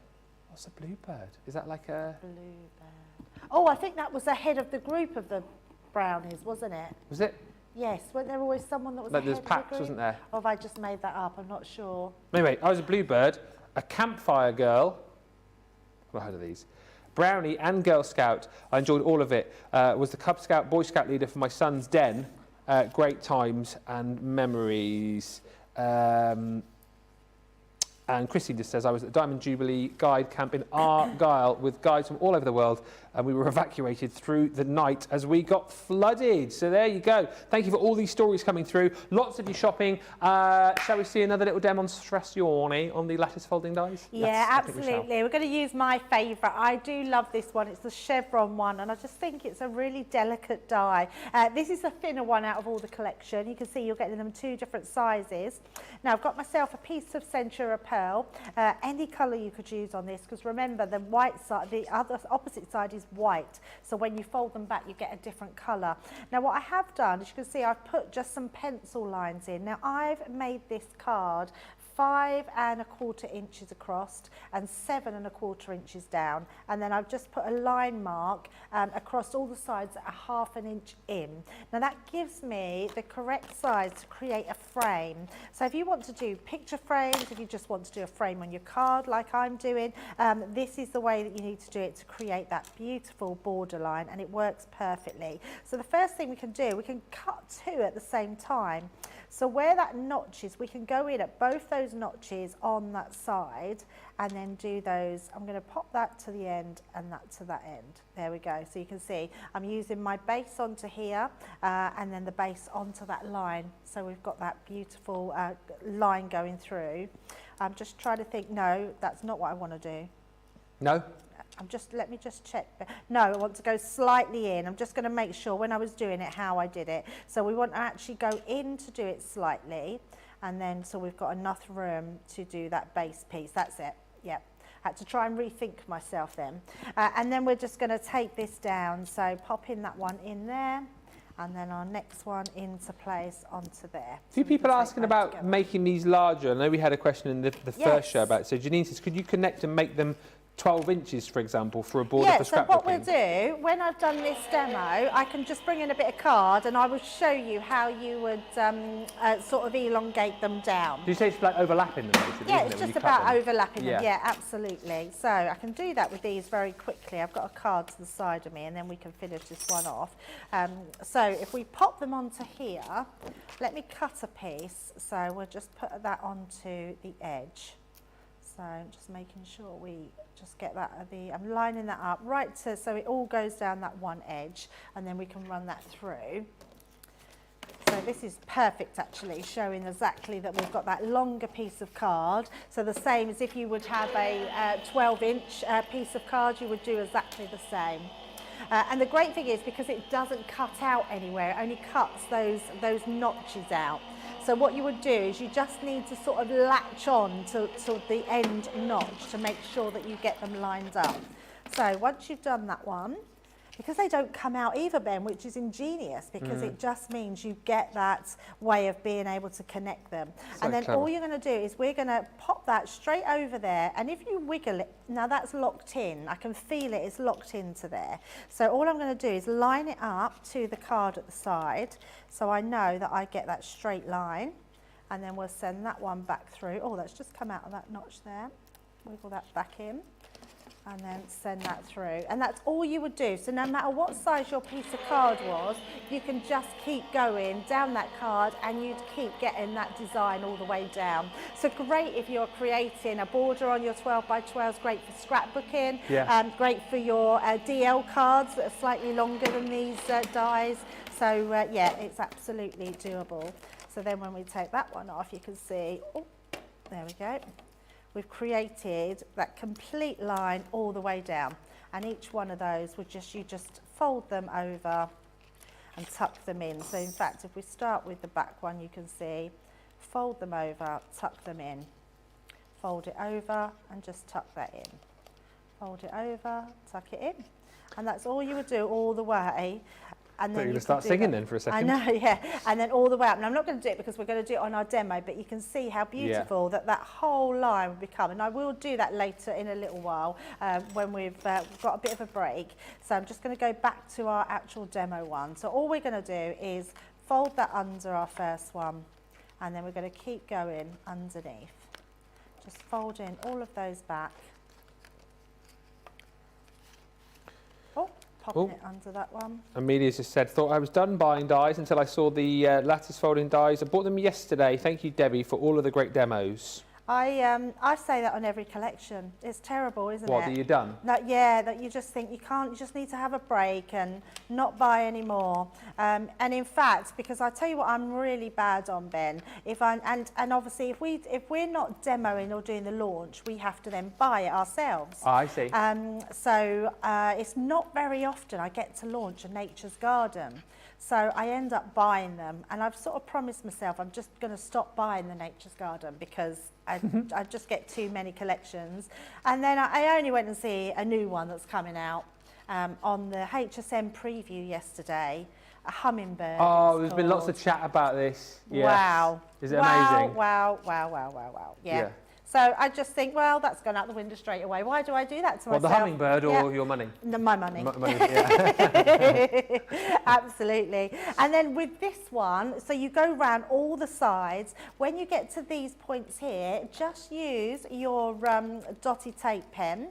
What's a bluebird? Is that like a... Bluebird. Oh, I think that was the head of the group of the brownies, wasn't it? Was it? Yes. Wasn't there always someone that was Like the head there's of the packs, group? wasn't there? Or have I just made that up? I'm not sure. Anyway, I was a bluebird, a campfire girl. I've not heard of these. Brownie and Girl Scout. I enjoyed all of it. Was the Cub Scout, Boy Scout leader for my son's den. Great times and memories. And Chrissy just says, I was at the Diamond Jubilee Guide Camp in Argyle with guides from all over the world, and we were evacuated through the night as we got flooded. So there you go. Thank you for all these stories coming through. Lots of you shopping. Shall we see another little demonstration on the lattice folding dies? Yeah, Yes, absolutely. We're going to use my favourite. I do love this one. It's the chevron one, and I just think it's a really delicate die. This is a thinner one out of all the collection. You can see you're getting them 2 different sizes. Now, I've got myself a piece of Centura Pearl. Any colour you could use on this, because remember, the white side, the other opposite side is white. So when you fold them back, you get a different colour. Now, what I have done, as you can see, I've put just some pencil lines in. Now, I've made this card 5 1/4 inches across and 7 1/4 inches down, and then I've just put a line mark across all the sides at 1/2 inch in. Now that gives me the correct size to create a frame. So if you want to do picture frames, if you just want to do a frame on your card like I'm doing, this is the way that you need to do it to create that beautiful borderline, and it works perfectly. So the first thing we can do, we can cut 2 at the same time. So where that notch is, we can go in at both those notches on that side and then do those. I'm going to pop that to the end and that to that end. There we go. So you can see I'm using my base onto here and then the base onto that line. So we've got that beautiful line going through. I'm just trying to think, no, that's not what I want to do. No? Let me just check. No, I want to go slightly in. I'm just going to make sure when I was doing it how I did it. So we want to actually go in to do it slightly, and then so we've got enough room to do that base piece. That's it. Yep. I had to try and rethink myself then. And then we're just going to take this down. So pop in that one in there, and then our next one into place onto there. A few people asking about making these larger. I know we had a question in the first show about it. So Janine says, could you connect and make them 12 inches, for example, for a border for scrapbooking? So what we'll do, when I've done this demo, I can just bring in a bit of card and I will show you how you would sort of elongate them down. Do you say it's like overlapping them, basically? Yeah, it's just about overlapping them. Yeah. Yeah, absolutely. So I can do that with these very quickly. I've got a card to the side of me and then we can finish this one off. So if we pop them onto here, let me cut a piece. So we'll just put that onto the edge. So just making sure we just get that at the, I'm lining that up right to, so it all goes down that one edge, and then we can run that through. So this is perfect actually, showing exactly that we've got that longer piece of card. So the same as if you would have a 12-inch piece of card, you would do exactly the same. And the great thing is, because it doesn't cut out anywhere, it only cuts those notches out. So what you would do is you just need to sort of latch on to the end notch to make sure that you get them lined up. So once you've done that one, because they don't come out either, Ben, which is ingenious, because it just means you get that way of being able to connect them. So and then clever. all you're going to do is we're going to pop that straight over there, and if you wiggle it, now that's locked in. I can feel it, it's locked into there. So all I'm going to do is line it up to the card at the side, so I know that I get that straight line, and then we'll send that one back through. Oh, that's just come out of that notch there. Wiggle that back in. and then send that through. And that's all you would do. So no matter what size your piece of card was, you can just keep going down that card and you'd keep getting that design all the way down. So great if you're creating a border on your 12 by 12s, great for scrapbooking, great for your DL cards that are slightly longer than these dies. So yeah, it's absolutely doable. So then when we take that one off, you can see, oh, there we go. We've created that complete line all the way down, and each one of those would you just fold them over and tuck them in. So in fact, if we start with the back one, you can see, fold them over, tuck them in, fold it over and just tuck that in, fold it over, tuck it in, and that's all you would do all the way. And then you're going to start singing then for a second. I know, yeah. And then all the way up. And I'm not going to do it because we're going to do it on our demo, but you can see how beautiful that whole line will become. And I will do that later in a little while when we've got a bit of a break. So I'm just going to go back to our actual demo one. So all we're going to do is fold that under our first one, and then we're going to keep going underneath. Just folding all of those back. Oh. Popping it under that one. Amelia's just said, thought I was done buying dies until I saw the lattice folding dies. I bought them yesterday. Thank you, Debbie, for all of the great demos. I say that on every collection. It's terrible, isn't it? What, that you're done? That you just think you can't, you just need to have a break and not buy any more. And in fact, because I tell you what I'm really bad on, Ben, and obviously if we're not demoing or doing the launch, we have to then buy it ourselves. Oh, I see. So it's not very often I get to launch a Nature's Garden. So I end up buying them, and I've sort of promised myself I'm just going to stop buying the Nature's Garden because I just get too many collections. And then I only went and see a new one that's coming out on the HSM preview yesterday, a hummingbird. Oh, there's been lots of chat about this. Yes. Wow. Is it amazing? Wow. Yeah. So I just think, well, that's gone out the window straight away. Why do I do that to myself? Well, the hummingbird or your money? No, my money. Money, yeah. Absolutely. And then with this one, so you go round all the sides. When you get to these points here, just use your dotty tape pen.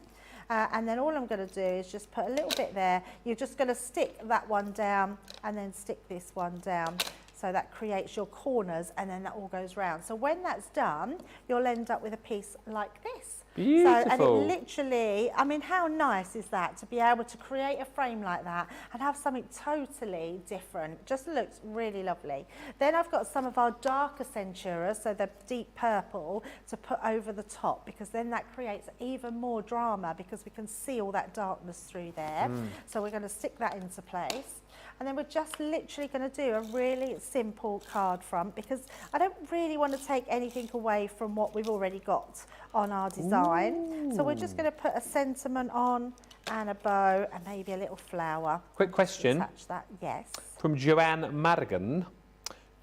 And then all I'm going to do is just put a little bit there. You're just going to stick that one down and then stick this one down. So that creates your corners, and then that all goes round. So when that's done, you'll end up with a piece like this. Beautiful. So, and it literally, I mean, how nice is that to be able to create a frame like that and have something totally different? Just looks really lovely. Then I've got some of our darker Centuras, so the deep purple, to put over the top, because then that creates even more drama because we can see all that darkness through there. So we're going to stick that into place. And then we're just literally going to do a really simple card front, because I don't really want to take anything away from what we've already got on our design. Ooh. So we're just going to put a sentiment on and a bow and maybe a little flower. Quick question. Attach that, yes. From Joanne Madigan,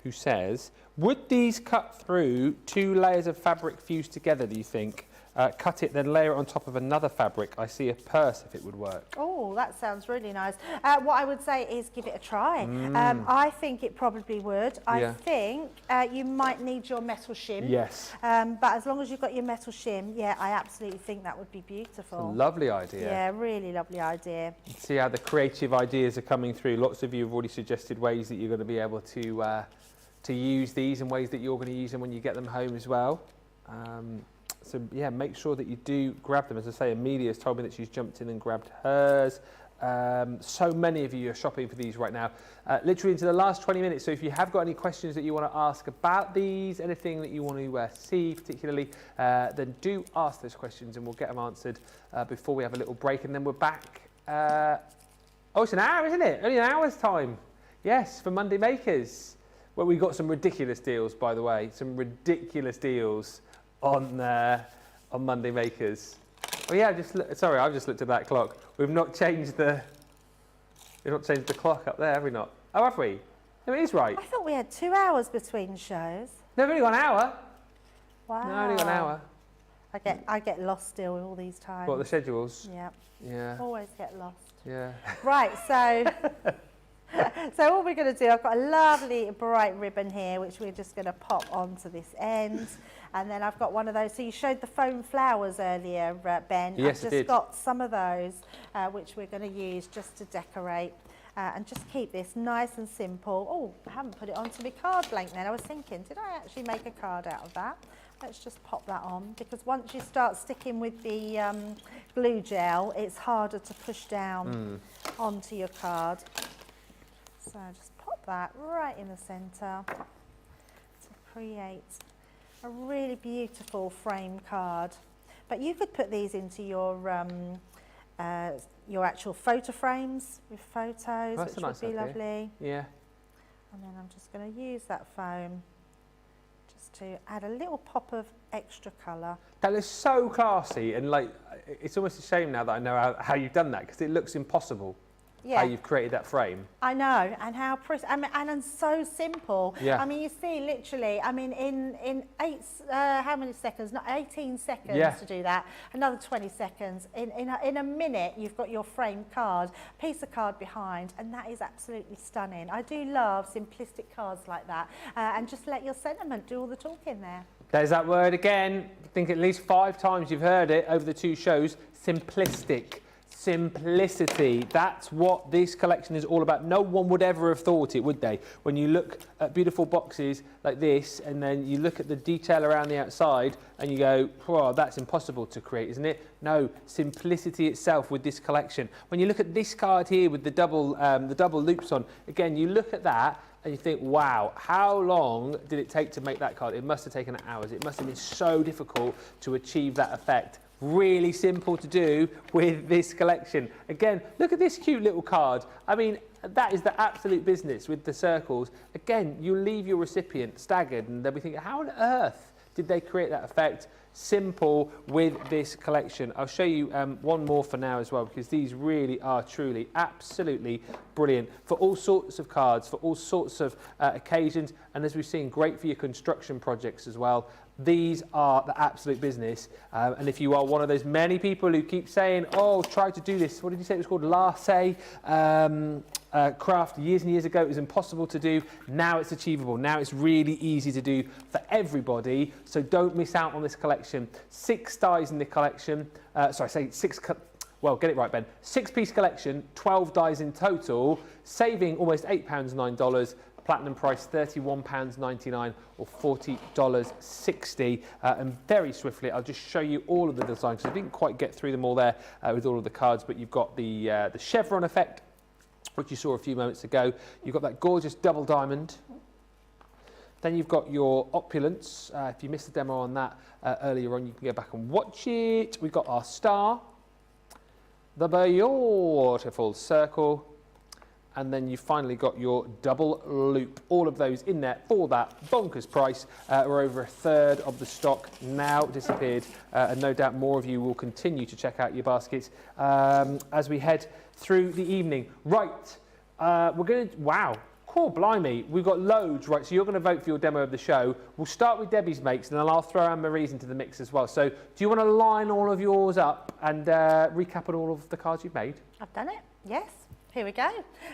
who says, would these cut through 2 layers of fabric fused together, do you think? Cut it, then layer it on top of another fabric. I see a purse if it would work. Oh, that sounds really nice. What I would say is give it a try. I think it probably would. I think you might need your metal shim. Yes. But as long as you've got your metal shim, yeah, I absolutely think that would be beautiful. It's a lovely idea. Yeah, really lovely idea. See how the creative ideas are coming through. Lots of you have already suggested ways that you're going to be able to use these, and ways that you're going to use them when you get them home as well. So yeah, make sure that you do grab them. As I say, Amelia's told me that she's jumped in and grabbed hers. So many of you are shopping for these right now, literally into the last 20 minutes. So if you have got any questions that you want to ask about these, anything that you want to see particularly, then do ask those questions and we'll get them answered before we have a little break. And then we're back. Oh, it's an hour, isn't it? Only an hour's time. Yes, for Monday Makers. Well, we got some ridiculous deals, by the way. Some ridiculous deals on Monday Makers. Oh yeah, sorry, I've just looked at that clock. We've not changed the clock up there, have we not? Oh, have we? No, it is right. I thought we had 2 hours between shows. No, we've only got an hour. Wow. No, only got an hour. I get lost still with all these times. What, the schedules? Yeah. Yeah. Always get lost. Yeah. Right, so So all we're going to do, I've got a lovely bright ribbon here, which we're just going to pop onto this end. And then I've got one of those. So you showed the foam flowers earlier, Ben. Yes, I've just got some of those, which we're going to use just to decorate. And just keep this nice and simple. Oh, I haven't put it onto my card blank then. I was thinking, did I actually make a card out of that? Let's just pop that on, because once you start sticking with the glue gel, it's harder to push down onto your card. So just pop that right in the centre to create a really beautiful frame card. But you could put these into your actual photo frames with photos, which would be lovely. Yeah. And then I'm just going to use that foam just to add a little pop of extra colour. That looks so classy, and like, it's almost a shame now that I know how you've done that, because it looks impossible. Yeah. How you've created that frame. I know, and how pretty, and so simple. Yeah. I mean, you see, literally, I mean, in how many seconds? Not 18 seconds to do that. Another 20 seconds. In a minute, you've got your framed card, piece of card behind, and that is absolutely stunning. I do love simplistic cards like that, and just let your sentiment do all the talking there. There's that word again. I think at least 5 times you've heard it over the 2 shows. Simplistic. Simplicity. That's what this collection is all about. No one would ever have thought it, would they? When you look at beautiful boxes like this, and then you look at the detail around the outside, and you go, "Wow, that's impossible to create, isn't it?" No, simplicity itself with this collection. When you look at this card here with the double loops on, again, you look at that and you think, wow, how long did it take to make that card? It must have taken hours. It must have been so difficult to achieve that effect. Really simple to do with this collection. Again, look at this cute little card. I mean, that is the absolute business with the circles. Again, you leave your recipient staggered, and they'll be thinking, how on earth did they create that effect? Simple with this collection. I'll show you one more for now as well, because these really are truly absolutely brilliant for all sorts of cards, for all sorts of occasions, and as we've seen, great for your construction projects as well. These are the absolute business, and if you are one of those many people who keep saying, oh, try to do this, what did you say it was called, Lattice craft years and years ago, it was impossible to do. Now it's achievable. Now it's really easy to do for everybody, so don't miss out on this collection. 6 dies in the collection, well, get it right, Ben. 6-piece collection, 12 dies in total, saving almost £8, $9. Platinum price £31.99 or $40.60. And very swiftly, I'll just show you all of the designs, because I didn't quite get through them all there with all of the cards, but you've got the chevron effect, which you saw a few moments ago. You've got that gorgeous double diamond. Then you've got your opulence. If you missed the demo on that earlier on, you can go back and watch it. We've got our star, the beautiful circle, and then you've finally got your double loop. All of those in there for that bonkers price. We're over 1/3 of the stock now disappeared, and no doubt more of you will continue to check out your baskets as we head through the evening. Right, we're going to, wow, cool, blimey, we've got loads, right, so you're going to vote for your demo of the show. We'll start with Debbie's makes, and then I'll throw Anne-Marie's into the mix as well. So do you want to line all of yours up and recap on all of the cards you've made? I've done it, yes. Here we go.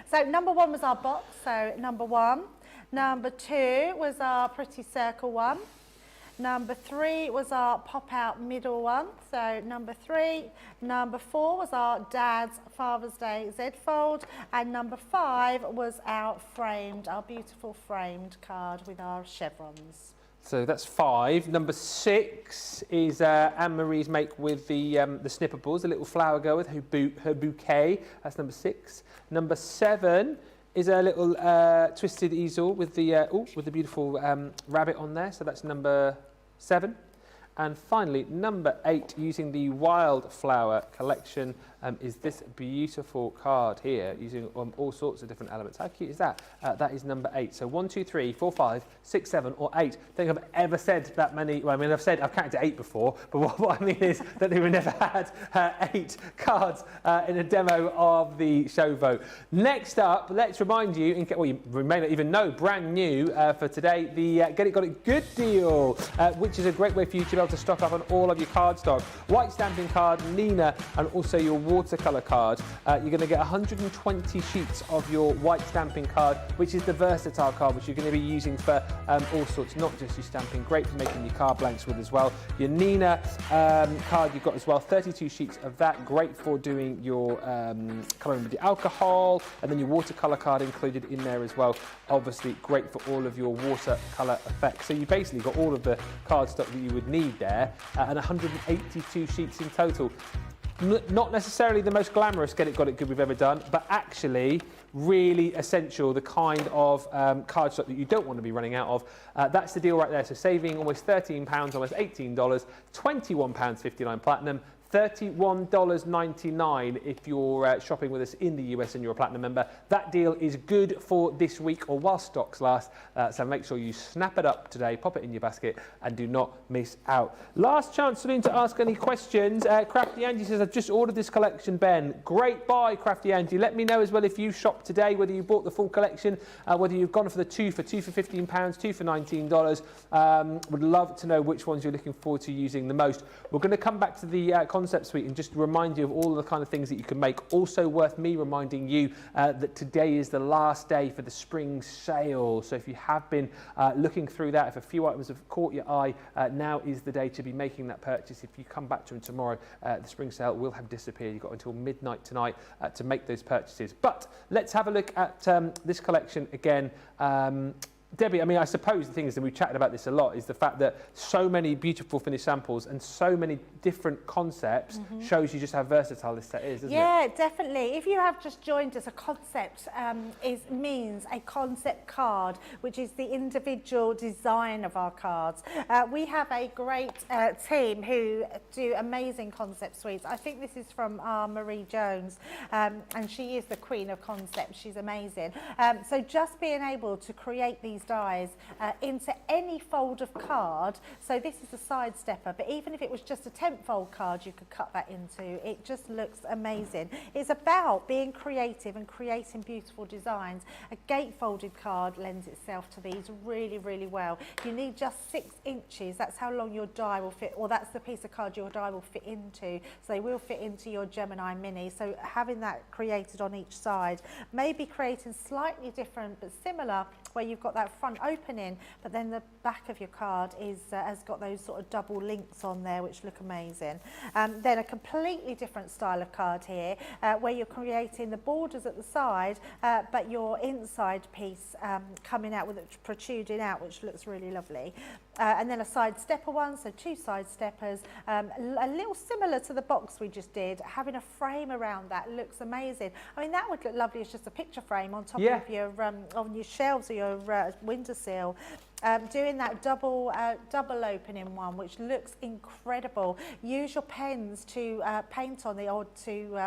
So number 1 was our box, so number 1. Number 2 was our pretty circle one. Number 3 was our pop-out middle one, so number 3. Number 4 was our Dad's Father's Day Z-fold, and number 5 was our beautiful framed card with our chevrons. So that's 5. Number 6 is Anne-Marie's make with the Snippeables, the little flower girl with her bouquet. That's number 6. Number 7 is a little twisted easel with the beautiful rabbit on there. So that's number 7. And finally, number 8, using the Wildflower collection, is this beautiful card here, using all sorts of different elements. How cute is that? That is number 8. So 1, 2, 3, 4, 5, 6, 7, or 8. I think I've ever said that many. Well, I mean, I've counted 8 before, but what I mean is that we've never had 8 cards in a demo of the show vote. Next up, let's remind you, well, you may not even know, brand new for today, the Get It Got It Good deal, which is a great way for you to be able to stock up on all of your cardstock. White stamping card, Nina, and also your watercolour card. You're going to get 120 sheets of your white stamping card, which is the versatile card, which you're going to be using for all sorts, not just your stamping. Great for making your card blanks with as well. Your Nina card you've got as well, 32 sheets of that. Great for doing your colouring with the alcohol, and then your watercolour card included in there as well. Obviously great for all of your watercolour effects. So you basically got all of the cardstock that you would need there, and 182 sheets in total. Not necessarily the most glamorous Get It Got It Good we've ever done, but actually really essential, the kind of cardstock that you don't want to be running out of. That's the deal right there. So saving almost £13, almost $18, £21.59 platinum, $31.99 if you're shopping with us in the US and you're a platinum member. That deal is good for this week or while stocks last, so make sure you snap it up today, pop it in your basket, and do not miss out. Last chance Celine to ask any questions. Crafty Angie says, I've just ordered this collection, Ben. Great buy, Crafty Angie. Let me know as well if you shopped today, whether you bought the full collection, whether you've gone for the two for £15, two for $19. Would love to know which ones you're looking forward to using the most. We're going to come back to the concept suite and just remind you of all the kind of things that you can make. Also worth me reminding you that today is the last day for the spring sale. So if you have been looking through that, if a few items have caught your eye, now is the day to be making that purchase. If you come back to them tomorrow, the spring sale will have disappeared. You've got until midnight tonight to make those purchases. But let's have a look at this collection again. Debbie, I mean, I suppose the thing is, and we've chatted about this a lot, is the fact that so many beautiful finished samples and so many different concepts shows you just how versatile this set is, doesn't it? Yeah, definitely. If you have just joined us, a concept means a concept card, which is the individual design of our cards. We have a great team who do amazing concept suites. I think this is from Marie Jones, and she is the queen of concepts. She's amazing. So just being able to create these dies into any fold of card, so this is a side stepper, but even if it was just a 10th fold card, you could cut that into. It just looks amazing. It's about being creative and creating beautiful designs. A gatefolded card lends itself to these really, really well. You need just 6 inches. That's how long your die will fit, or that's the piece of card your die will fit into. So they will fit into your Gemini Mini. So having that created on each side, maybe creating slightly different but similar, where you've got that front opening, but then the back of your card is has got those sort of double links on there, which look amazing. Then a completely different style of card here, where you're creating the borders at the side, but your inside piece coming out with it protruding out, which looks really lovely. And then a side stepper one, so 2 side steppers, a little similar to the box we just did. Having a frame around that looks amazing. I mean, that would look lovely as just a picture frame on top of your on your shelves or your windowsill. Doing that double opening one, which looks incredible. Use your pens to paint on the or to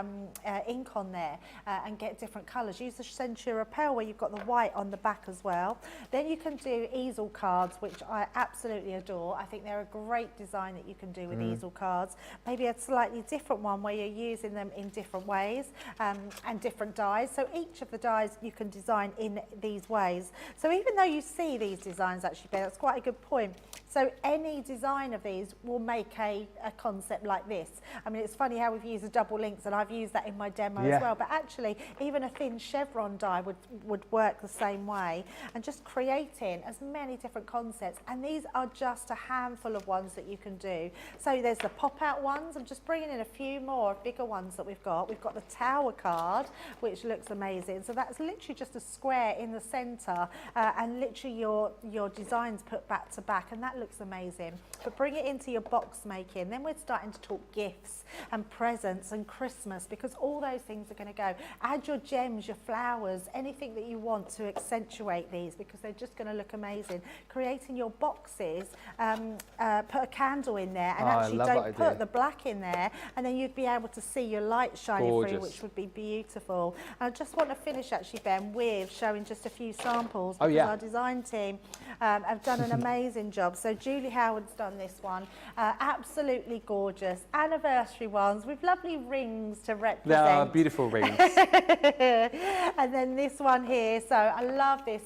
ink on there and get different colours. Use the Century Repel where you've got the white on the back as well. Then you can do easel cards, which I absolutely adore. I think they're a great design that you can do with easel cards. Maybe a slightly different one where you're using them in different ways and different dies. So each of the dies you can design in these ways. So even though you see these designs, actually, Ben, that's quite a good point. So any design of these will make a concept like this. I mean, it's funny how we've used the double links, and I've used that in my demo as well, but actually even a thin chevron die would work the same way, and just creating as many different concepts. And these are just a handful of ones that you can do. So there's the pop-out ones. I'm just bringing in a few more bigger ones that we've got. We've got the tower card, which looks amazing. So that's literally just a square in the center, and literally your designs put back to back, and that looks amazing. But bring it into your box making, then we're starting to talk gifts and presents and Christmas, because all those things are going to go. Add your gems, your flowers, anything that you want to accentuate these, because they're just going to look amazing. Creating your boxes, put a candle in there, and actually don't put the black in there, and then you'd be able to see your light shining through, which would be beautiful. And I just want to finish actually, Ben, with showing just a few samples, because our design team have done an amazing job. So Julie Howard's done this one. Absolutely gorgeous. Anniversary ones with lovely rings to represent. They are beautiful rings. And then this one here. So I love this.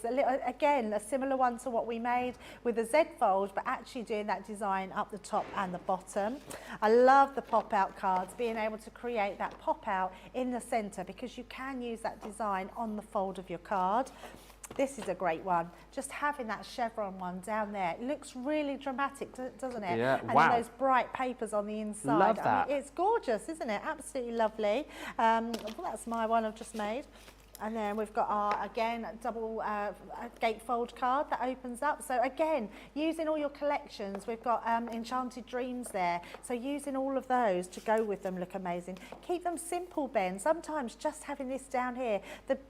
Again, a similar one to what we made with the Z fold, but actually doing that design up the top and the bottom. I love the pop-out cards, being able to create that pop-out in the centre, because you can use that design on the fold of your card. This is a great one. Just having that chevron one down there. It looks really dramatic, doesn't it? Yeah, and wow. then those bright papers on the inside. Love that. I mean, it's gorgeous, isn't it? Absolutely lovely. Well, that's my one I've just made. And then we've got our, again, double gatefold card that opens up. So again, using all your collections, we've got Enchanted Dreams there. So using all of those to go with them look amazing. Keep them simple, Ben. Sometimes just having this down here,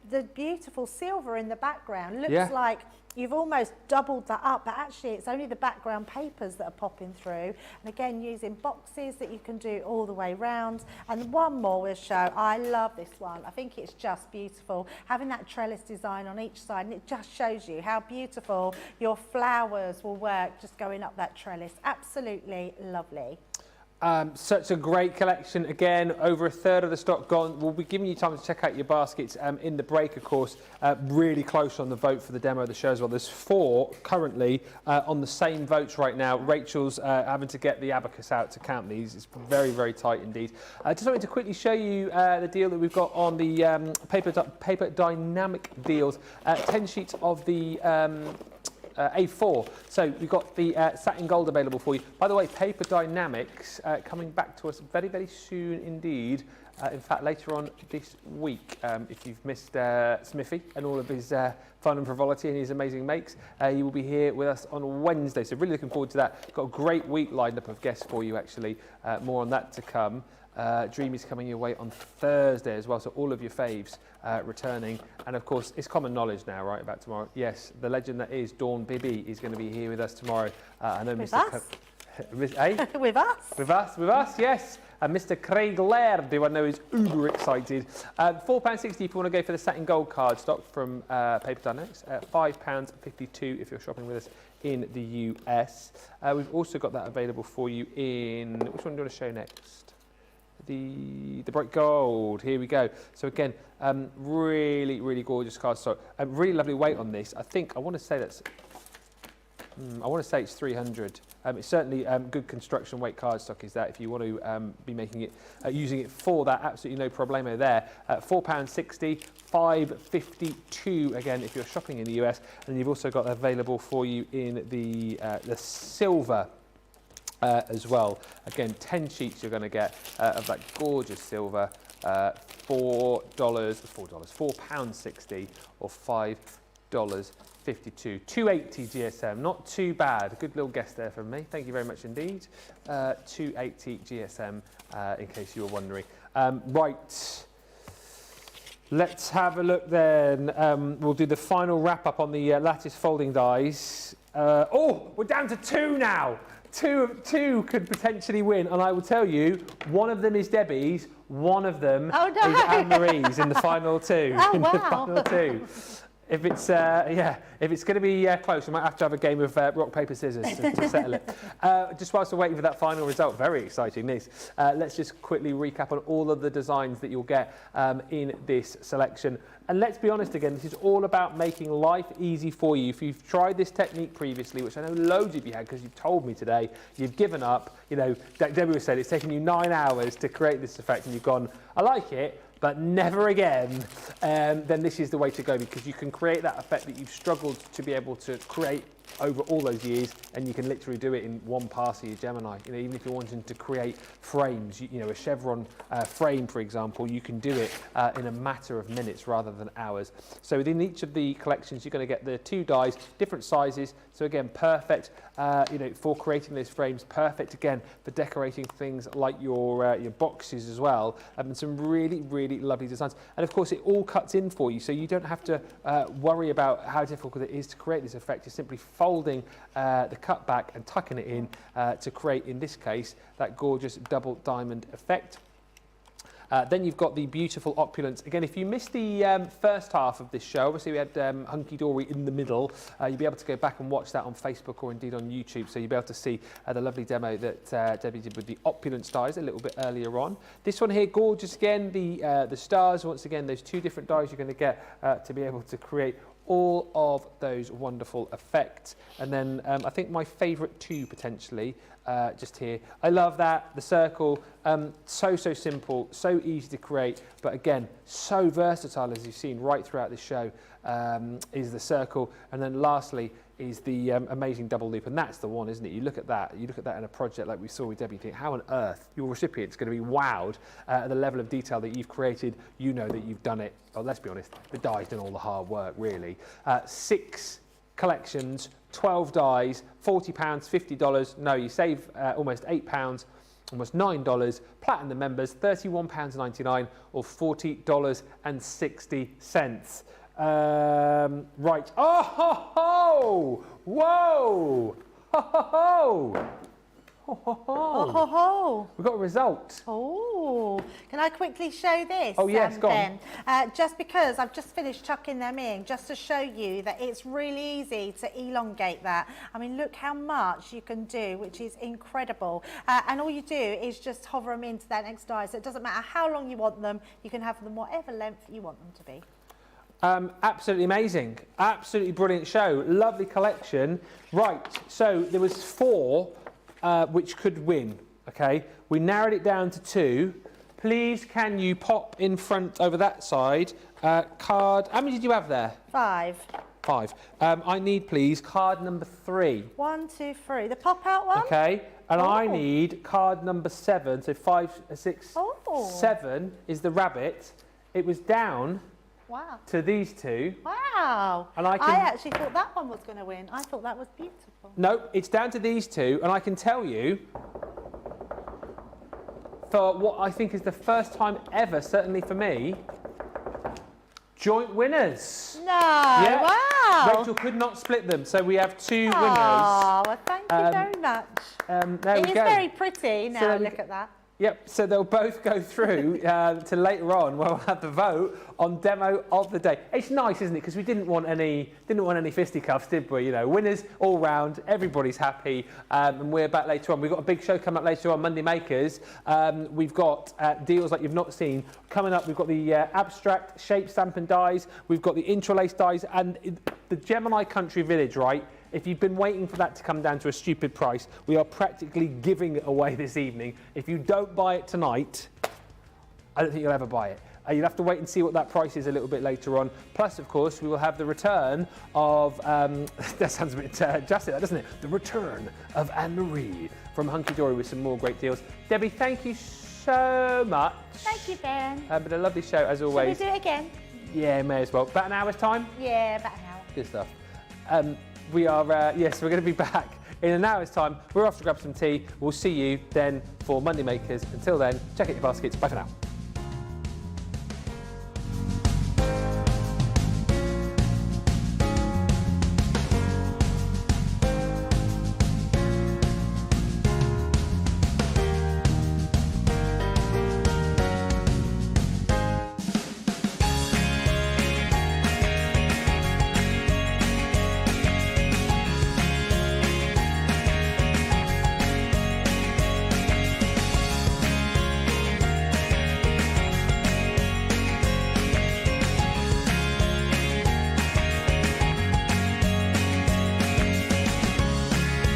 the beautiful silver in the background looks like you've almost doubled that up, but actually it's only the background papers that are popping through. And again, using boxes that you can do all the way round. And one more we'll show. I love this one. I think it's just beautiful. Having that trellis design on each side, and it just shows you how beautiful your flowers will work just going up that trellis. Absolutely lovely. Such a great collection. Again, over a third of the stock gone. We'll be giving you time to check out your baskets in the break, of course. Really close on the vote for the demo of the show as well. There's 4 currently on the same votes right now. Rachel's having to get the abacus out to count these. It's very, very tight indeed. Just wanted to quickly show you the deal that we've got on the paper dynamic deals. 10 sheets of the A4. So we've got the satin gold available for you. By the way, Paper Dynamics coming back to us very, very soon indeed. In fact, later on this week, if you've missed Smithy and all of his fun and frivolity and his amazing makes, he will be here with us on Wednesday. So really looking forward to that. Got a great week lined up of guests for you, actually. More on that to come. Dreamy's coming your way on Thursday as well, so all of your faves returning. And of course, it's common knowledge now, right, about tomorrow. Yes, the legend that is Dawn Bibby is going to be here with us tomorrow. I know With Mr. us? With us, yes. And Mr. Craig Laird, who I know is uber excited. £4.60 if you want to go for the satin gold cardstock from Paper Dynamics. £5.52 if you're shopping with us in the US. We've also got that available for you in, which one do you want to show next? The bright gold. Here we go. So again, really, really gorgeous cardstock. Really lovely weight on this. I want to say it's 300. It's certainly good construction weight cardstock is that if you want to be making it, using it for that, absolutely no problemo there. £4.60, £5.52 again if you're shopping in the US, and you've also got available for you in the silver. As well. Again, 10 sheets you're going to get of that gorgeous silver, £4.60 or $5.52. 280 GSM, not too bad. A good little guess there from me. Thank you very much indeed. 280 GSM, in case you were wondering. Right. Let's have a look then. We'll do the final wrap up on the Lattice folding dies. Oh, we're down to 2 now. Two could potentially win, and I will tell you, one of them is Debbie's, one of them is Anne-Marie's in the final 2. Oh, wow. The final 2. If it's if it's going to be close, we might have to have a game of rock paper scissors to settle it. Just whilst we're waiting for that final result, very exciting this. Let's just quickly recap on all of the designs that you'll get in this selection. And let's be honest again, this is all about making life easy for you. If you've tried this technique previously, which I know loads of you had because you've told me today, you've given up. You know, Debbie was saying it's taken you 9 hours to create this effect, and you've gone, I like it, but never again, then this is the way to go, because you can create that effect that you've struggled to be able to create over all those years, and you can literally do it in one pass of your Gemini. You know, even if you're wanting to create frames, you know, a chevron frame, for example, you can do it in a matter of minutes rather than hours. So within each of the collections, you're going to get the 2 dies, different sizes. So again, perfect, you know, for creating those frames. Perfect again for decorating things like your boxes as well. And some really, really lovely designs. And of course, it all cuts in for you, so you don't have to worry about how difficult it is to create this effect. You're simply folding the cut back and tucking it in to create, in this case, that gorgeous double diamond effect. Then you've got the beautiful opulence. Again, if you missed the first half of this show, obviously we had Hunkydory in the middle. You'll be able to go back and watch that on Facebook or indeed on YouTube. So you'll be able to see the lovely demo that Debbie did with the opulence dies a little bit earlier on. This one here, gorgeous again. The stars, once again, those 2 different dies you're going to get to be able to create all of those wonderful effects. And then I think my favourite 2 potentially, just here. I love that, the circle, so simple, so easy to create, but again, so versatile as you've seen right throughout the show, is the circle. And then lastly is the amazing double loop, and that's the one, isn't it? You look at that in a project like we saw with Debbie, you think, how on earth your recipient's going to be wowed at the level of detail that you've created. You know that you've done it. Well, let's be honest, the die's done all the hard work, really. 6 collections, 12 dies, £40, $50. No, you save almost £8, almost $9. Platinum members, £31.99 or $40.60. Right. Oh ho ho! Whoa! Ho ho ho! Ho ho ho! Oh ho ho! We've got a result. Oh, can I quickly show this? Oh yes, go on. Just because I've just finished chucking them in, just to show you that it's really easy to elongate that. I mean, look how much you can do, which is incredible. And all you do is just hover them into that next die, so it doesn't matter how long you want them. You can have them whatever length you want them to be. Absolutely amazing, absolutely brilliant show, lovely collection. Right, so there was 4 which could win. Okay, we narrowed it down to 2. Please, can you pop in front over that side? Card. How many did you have there? 5. 5. I need, please, card number 3. 1, 2, 3. The pop-out one. Okay, and I need card number 7. So 5, 6, 7 is the rabbit. It was down. Wow. To these 2. Wow. And I actually thought that one was going to win. I thought that was beautiful. No, it's down to these 2, and I can tell you, for what I think is the first time ever, certainly for me, joint winners. No, yeah. Wow. Rachel could not split them, so we have 2 winners. Oh, well, thank you very much. There we go. Very pretty. Now So look at that. Yep, so they'll both go through to later on where we'll have the vote on demo of the day. It's nice, isn't it? Because we didn't want any fisticuffs, did we? You know, winners all round, everybody's happy, and we're back later on. We've got a big show coming up later on, Monday Makers. We've got deals like you've not seen coming up. We've got the abstract shape stamp and dies. We've got the interlace dies and the Gemini Country Village, right? If you've been waiting for that to come down to a stupid price, we are practically giving it away this evening. If you don't buy it tonight, I don't think you'll ever buy it. You'll have to wait and see what that price is a little bit later on. Plus, of course, we will have the return of, that sounds a bit drastic, doesn't it? The return of Anne-Marie from Hunkydory with some more great deals. Debbie, thank you so much. Thank you, Ben. But a lovely show, as always. Shall we do it again? Yeah, may as well. About an hour's time? Yeah, about an hour. Good stuff. We are, yes, we're going to be back in an hour's time. We're off to grab some tea. We'll see you then for Monday Makers. Until then, check out your baskets. Bye for now.